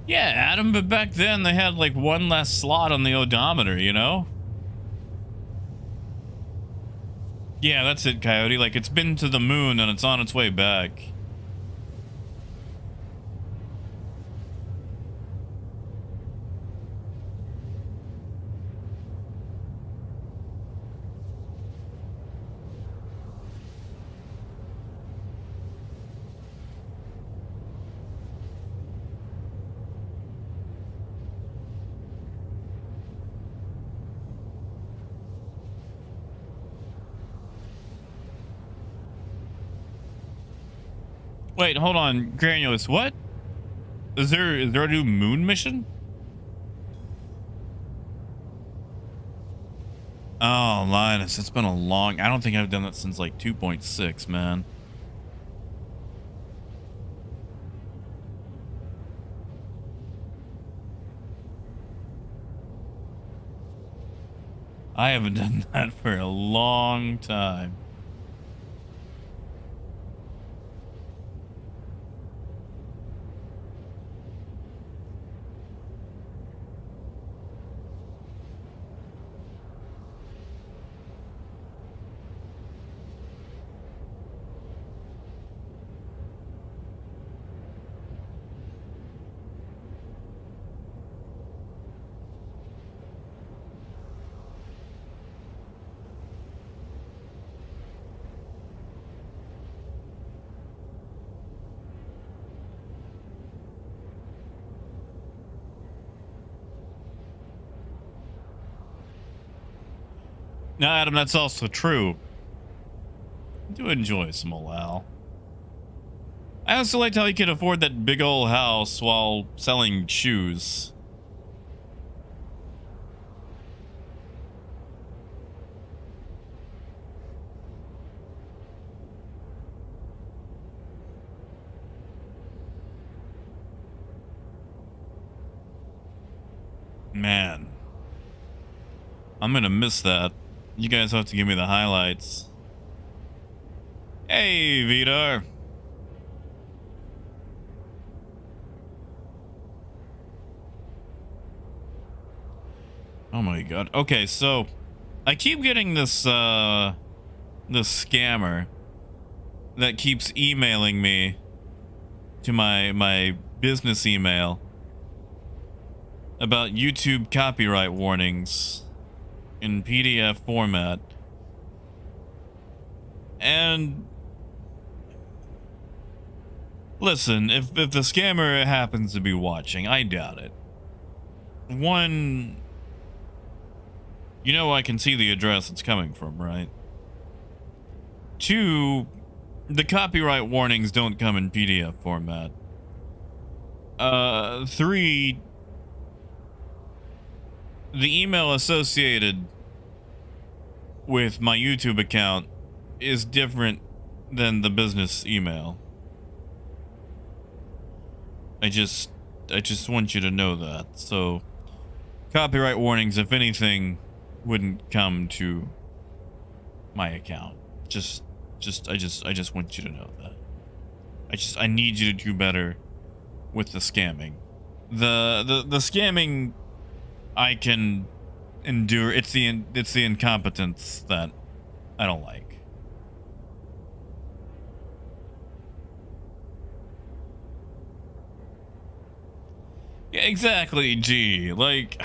Yeah, Adam, but back then they had like one less slot on the odometer, you know? Yeah, that's it, Coyote. Like, it's been to the moon and it's on its way back. Wait, hold on, Granulous, what? Is there a new moon mission? Oh, Linus, it's been a long... I don't think I've done that since like 2.6, man. I haven't done that for a long time. No, Adam, that's also true. I do enjoy some Al. I also liked how he could afford that big old house while selling shoes. Man. I'm gonna miss that. You guys have to give me the highlights. Hey, Vidar. Oh my god. Okay, so I keep getting this this scammer that keeps emailing me to my business email about YouTube copyright warnings in PDF format. And listen, if the scammer happens to be watching, I doubt it. One, you know I can see the address it's coming from, right? Two, the copyright warnings don't come in PDF format. Three, the email associated with my YouTube account is different than the business email. I just want you to know that. So, copyright warnings, if anything, wouldn't come to my account. I just want you to know that. I need you to do better with the scamming. The scamming I can endure. It's the incompetence that I don't like. Yeah, exactly, G. Like,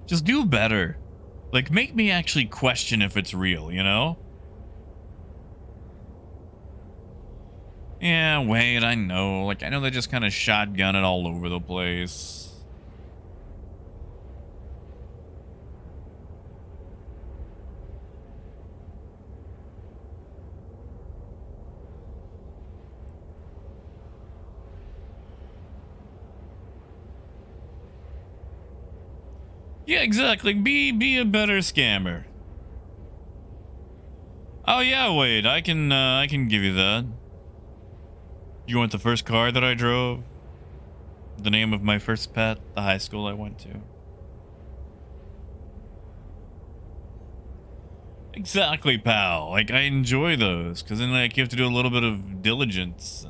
just do better. Like, make me actually question if it's real, you know? Yeah, wait, I know. Like, I know they just kind of shotgun it all over the place. Yeah, exactly. Be a better scammer. Oh yeah, wait. I can give you that. You want the first car that I drove? The name of my first pet? The high school I went to? Exactly, pal. Like, I enjoy those, because then, like, you have to do a little bit of diligence.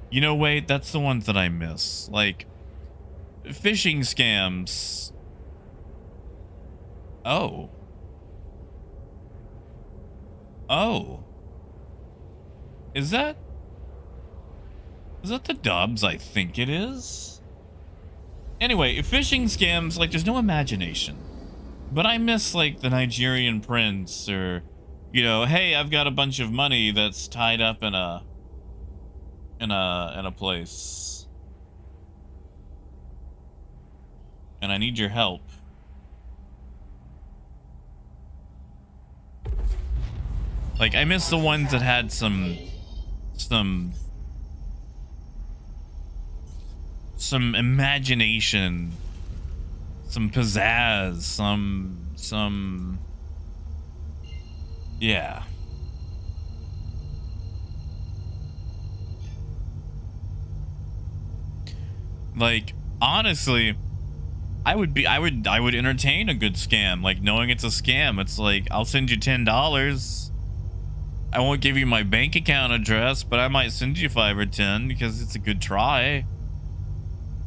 You know, wait, that's the ones that I miss. Like, phishing scams. Oh. Oh. Is that the Dubs I think it is? Anyway, phishing scams, like, there's no imagination. But I miss, like, the Nigerian prince, or, you know, hey, I've got a bunch of money that's tied up in a place, and I need your help. Like, I miss the ones that had some some imagination, some pizzazz, some yeah. Like, honestly, I would entertain a good scam. Like, knowing it's a scam, it's like, I'll send you $10. I won't give you my bank account address, but I might send you 5 or 10 because it's a good try.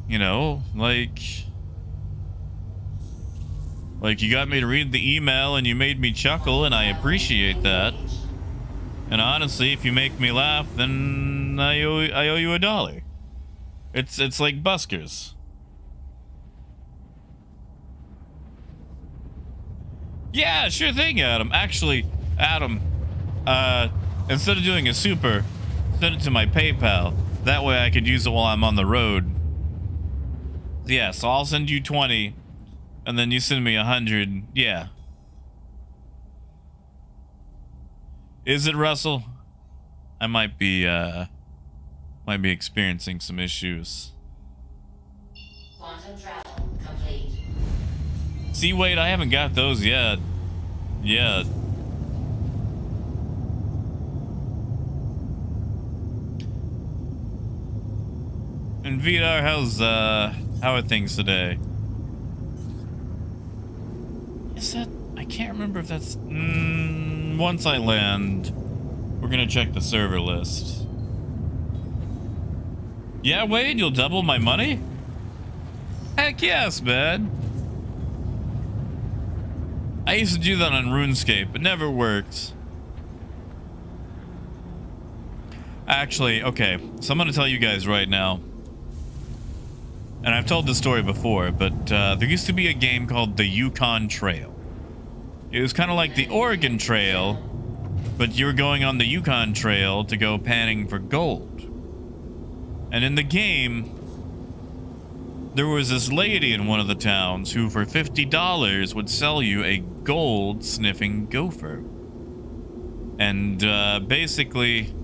You know, like you got me to read the email and you made me chuckle, and I appreciate that. And honestly, if you make me laugh, then I owe you $1. It's like buskers. Yeah, sure thing, Adam. Actually, Adam, instead of doing a super, send it to my PayPal. That way I could use it while I'm on the road. Yeah, so I'll send you 20, and then you send me 100. Yeah. Is it, Russell? I might be experiencing some issues. Quantum travel complete. See, wait, I haven't got those yet. And Vidar, how are things today? Is that, I can't remember if that's, once I land, we're gonna check the server list. Yeah, Wade, you'll double my money? Heck yes, man. I used to do that on RuneScape. It never worked. Actually, okay, so I'm gonna tell you guys right now. And I've told this story before, but there used to be a game called the Yukon Trail. It was kind of like the Oregon Trail, but you were going on the Yukon Trail to go panning for gold. And in the game, there was this lady in one of the towns who for $50 would sell you a gold sniffing gopher. And basically,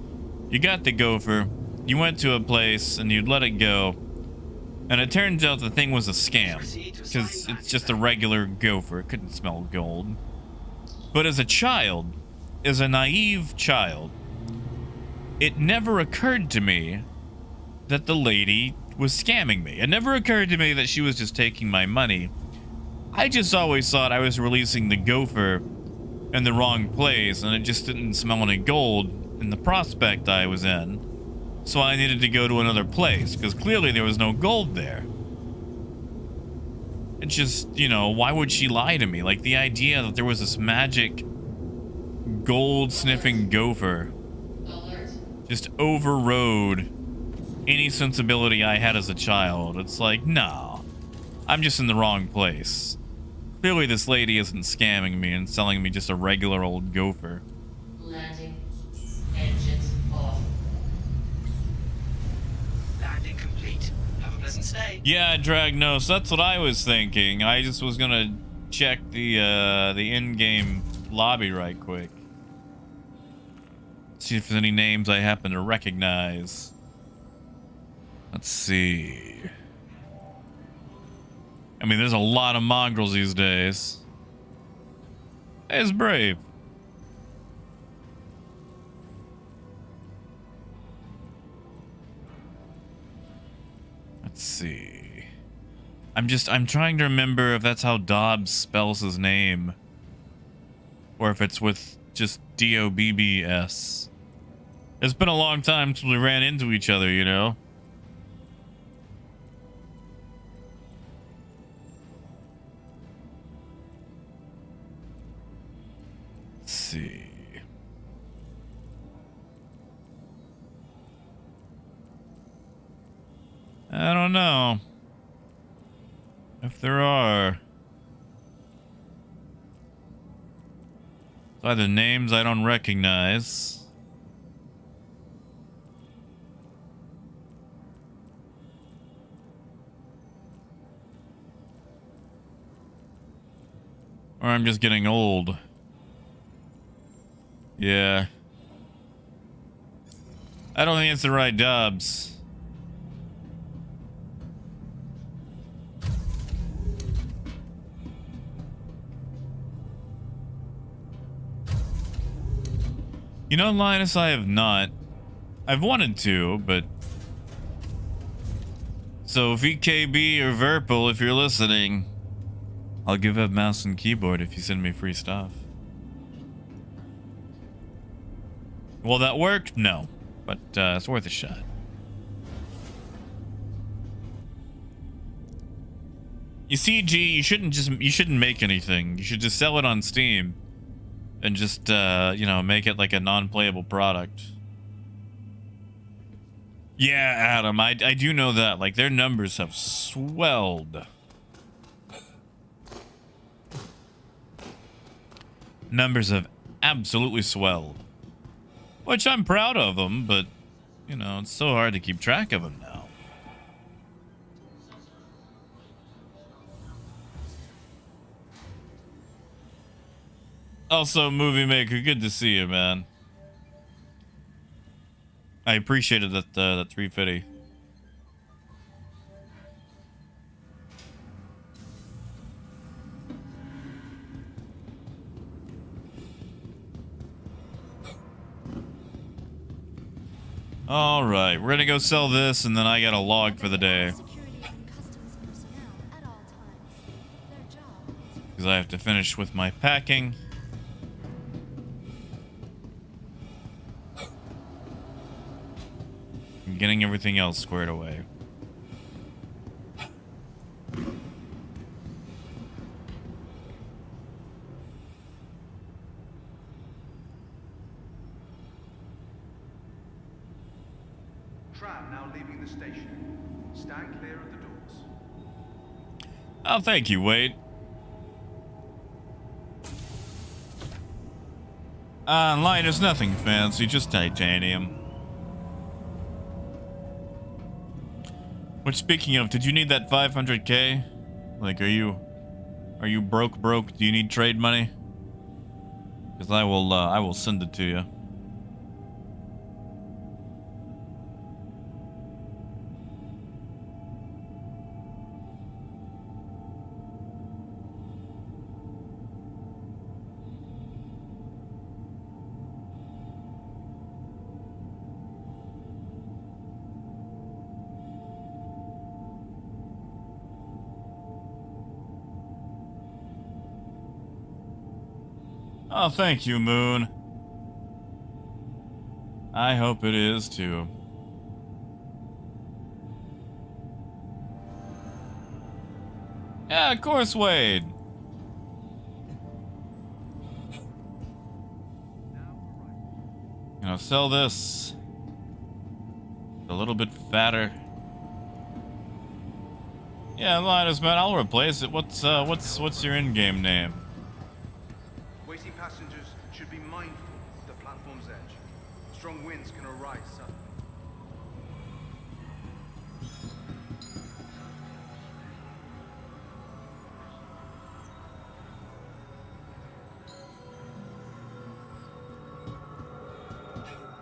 you got the gopher, you went to a place and you'd let it go. And it turns out the thing was a scam, because it's just a regular gopher. It couldn't smell gold. But as a child, as a naive child, it never occurred to me that the lady was scamming me. It never occurred to me that she was just taking my money. I just always thought I was releasing the gopher in the wrong place, and it just didn't smell any gold in the prospect I was in. So I needed to go to another place, because clearly there was no gold there. It's just, you know, why would she lie to me? Like, the idea that there was this magic gold-sniffing gopher just overrode any sensibility I had as a child. It's like, no, I'm just in the wrong place. Clearly this lady isn't scamming me and selling me just a regular old gopher. Landing. Engines off. Landing complete. Have a pleasant stay. Yeah, Dragnos, that's what I was thinking. I just was gonna check the in-game lobby right quick. See if there's any names I happen to recognize. Let's see. I mean, there's a lot of mongrels these days. It's brave. Let's see. I'm trying to remember if that's how Dobbs spells his name. Or if it's with just D-O-B-B-S. It's been a long time since we ran into each other, you know? Let's see. I don't know if there are. It's either names I don't recognize, or I'm just getting old. Yeah. I don't think it's the right Dobbs. You know, Linus, I have not. I've wanted to, but... So, VKB or Verpal, if you're listening, I'll give up mouse and keyboard if you send me free stuff. Will that work? No. But it's worth a shot. You see, G, you shouldn't make anything. You should just sell it on Steam. And just, you know, make it like a non-playable product. Yeah, Adam, I do know that. Like, their numbers have swelled. Numbers have absolutely swelled. Which I'm proud of them, but, you know, it's so hard to keep track of them now. Also, Movie Maker, good to see you, man. I appreciated that 350. All right, we're gonna go sell this, and then I got a log for the day. Security and customs personnel at all times. Their job is Because I have to finish with my packing. And getting everything else squared away. Tram now leaving the station. Stand clear of the doors. Oh, thank you, Wade. Online is nothing fancy, just titanium. Which, speaking of, did you need that 500k? Like, are you broke? Do you need trade money? Because I will send it to you. Oh, thank you, Moon. I hope it is, too. Yeah, of course, Wade. Gonna sell this. A little bit fatter. Yeah, Linus, man, I'll replace it. What's your in-game name? Waiting passengers should be mindful of the platform's edge. Strong winds can arise suddenly.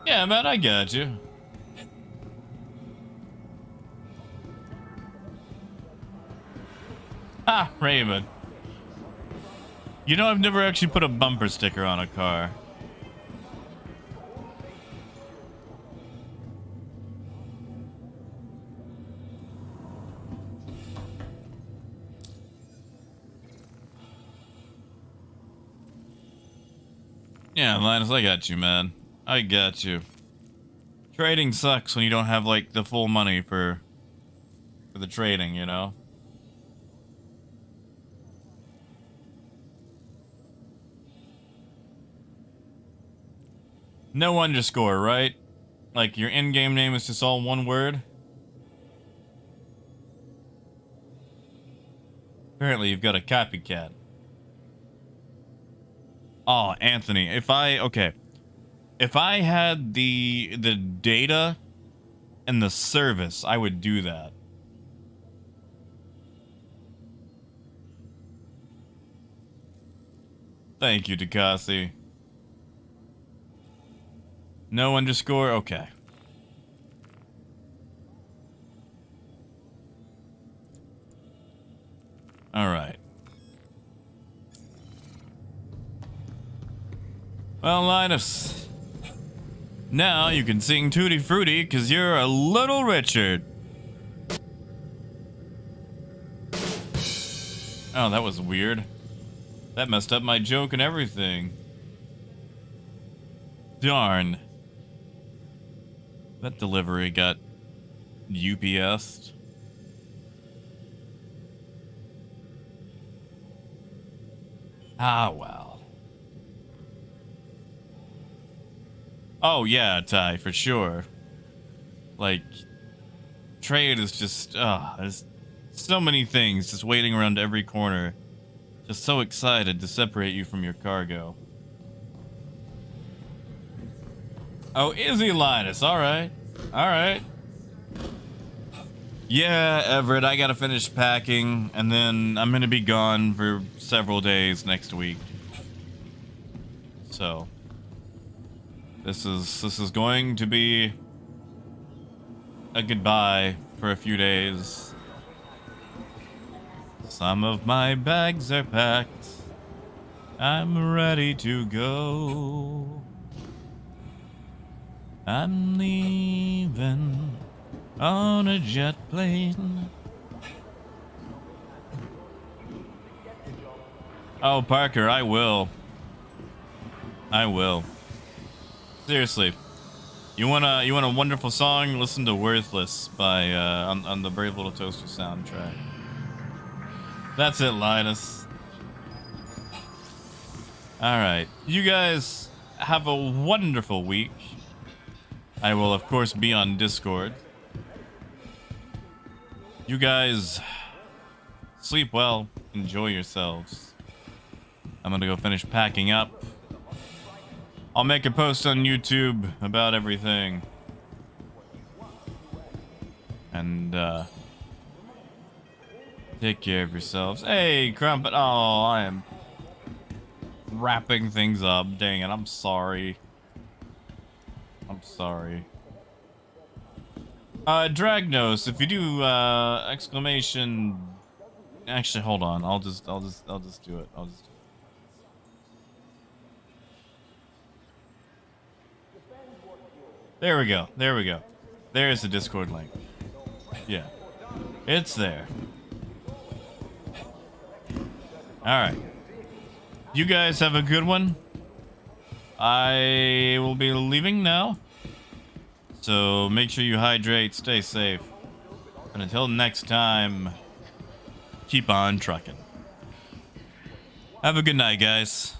Yeah, man, I got you. Ah, Raymond. You know, I've never actually put a bumper sticker on a car. Yeah, Linus, I got you, man. I got you. Trading sucks when you don't have, like, the full money for the trading, you know? No underscore, right? Like, your in-game name is just all one word? Apparently, you've got a copycat. Oh, Anthony, if I had the data and the service, I would do that. Thank you, Takasi. No underscore? Okay. Alright. Well, Linus, Now you can sing Tutti Frutti because you're a little Richard. Oh, that was weird. That messed up my joke and everything. Darn. That delivery got UPS'd. Ah, well. Oh, yeah, Ty, for sure. Like, trade is just, there's so many things just waiting around every corner. Just so excited to separate you from your cargo. Oh, Izzy Linus, alright. Alright. Yeah, Everett, I gotta finish packing, and then I'm gonna be gone for several days next week. So, this is going to be a goodbye for a few days. Some of my bags are packed. I'm ready to go. I'm leaving on a jet plane. Oh, Parker, I will. I will. Seriously. You want a wonderful song? Listen to Worthless by on the Brave Little Toaster soundtrack. That's it, Linus. Alright. You guys have a wonderful week. I will, of course, be on Discord. You guys sleep well. Enjoy yourselves. I'm gonna go finish packing up. I'll make a post on YouTube about everything. And, take care of yourselves. Hey, Crumpet. Oh, I am wrapping things up. Dang it, I'm sorry. I'm sorry. Dragnos, if you do, exclamation... Actually, hold on. I'll just do it. I'll just do it. There we go. There we go. There's the Discord link. Yeah. It's there. Alright. You guys have a good one. I will be leaving now. So make sure you hydrate, stay safe. And until next time, keep on trucking. Have a good night, guys.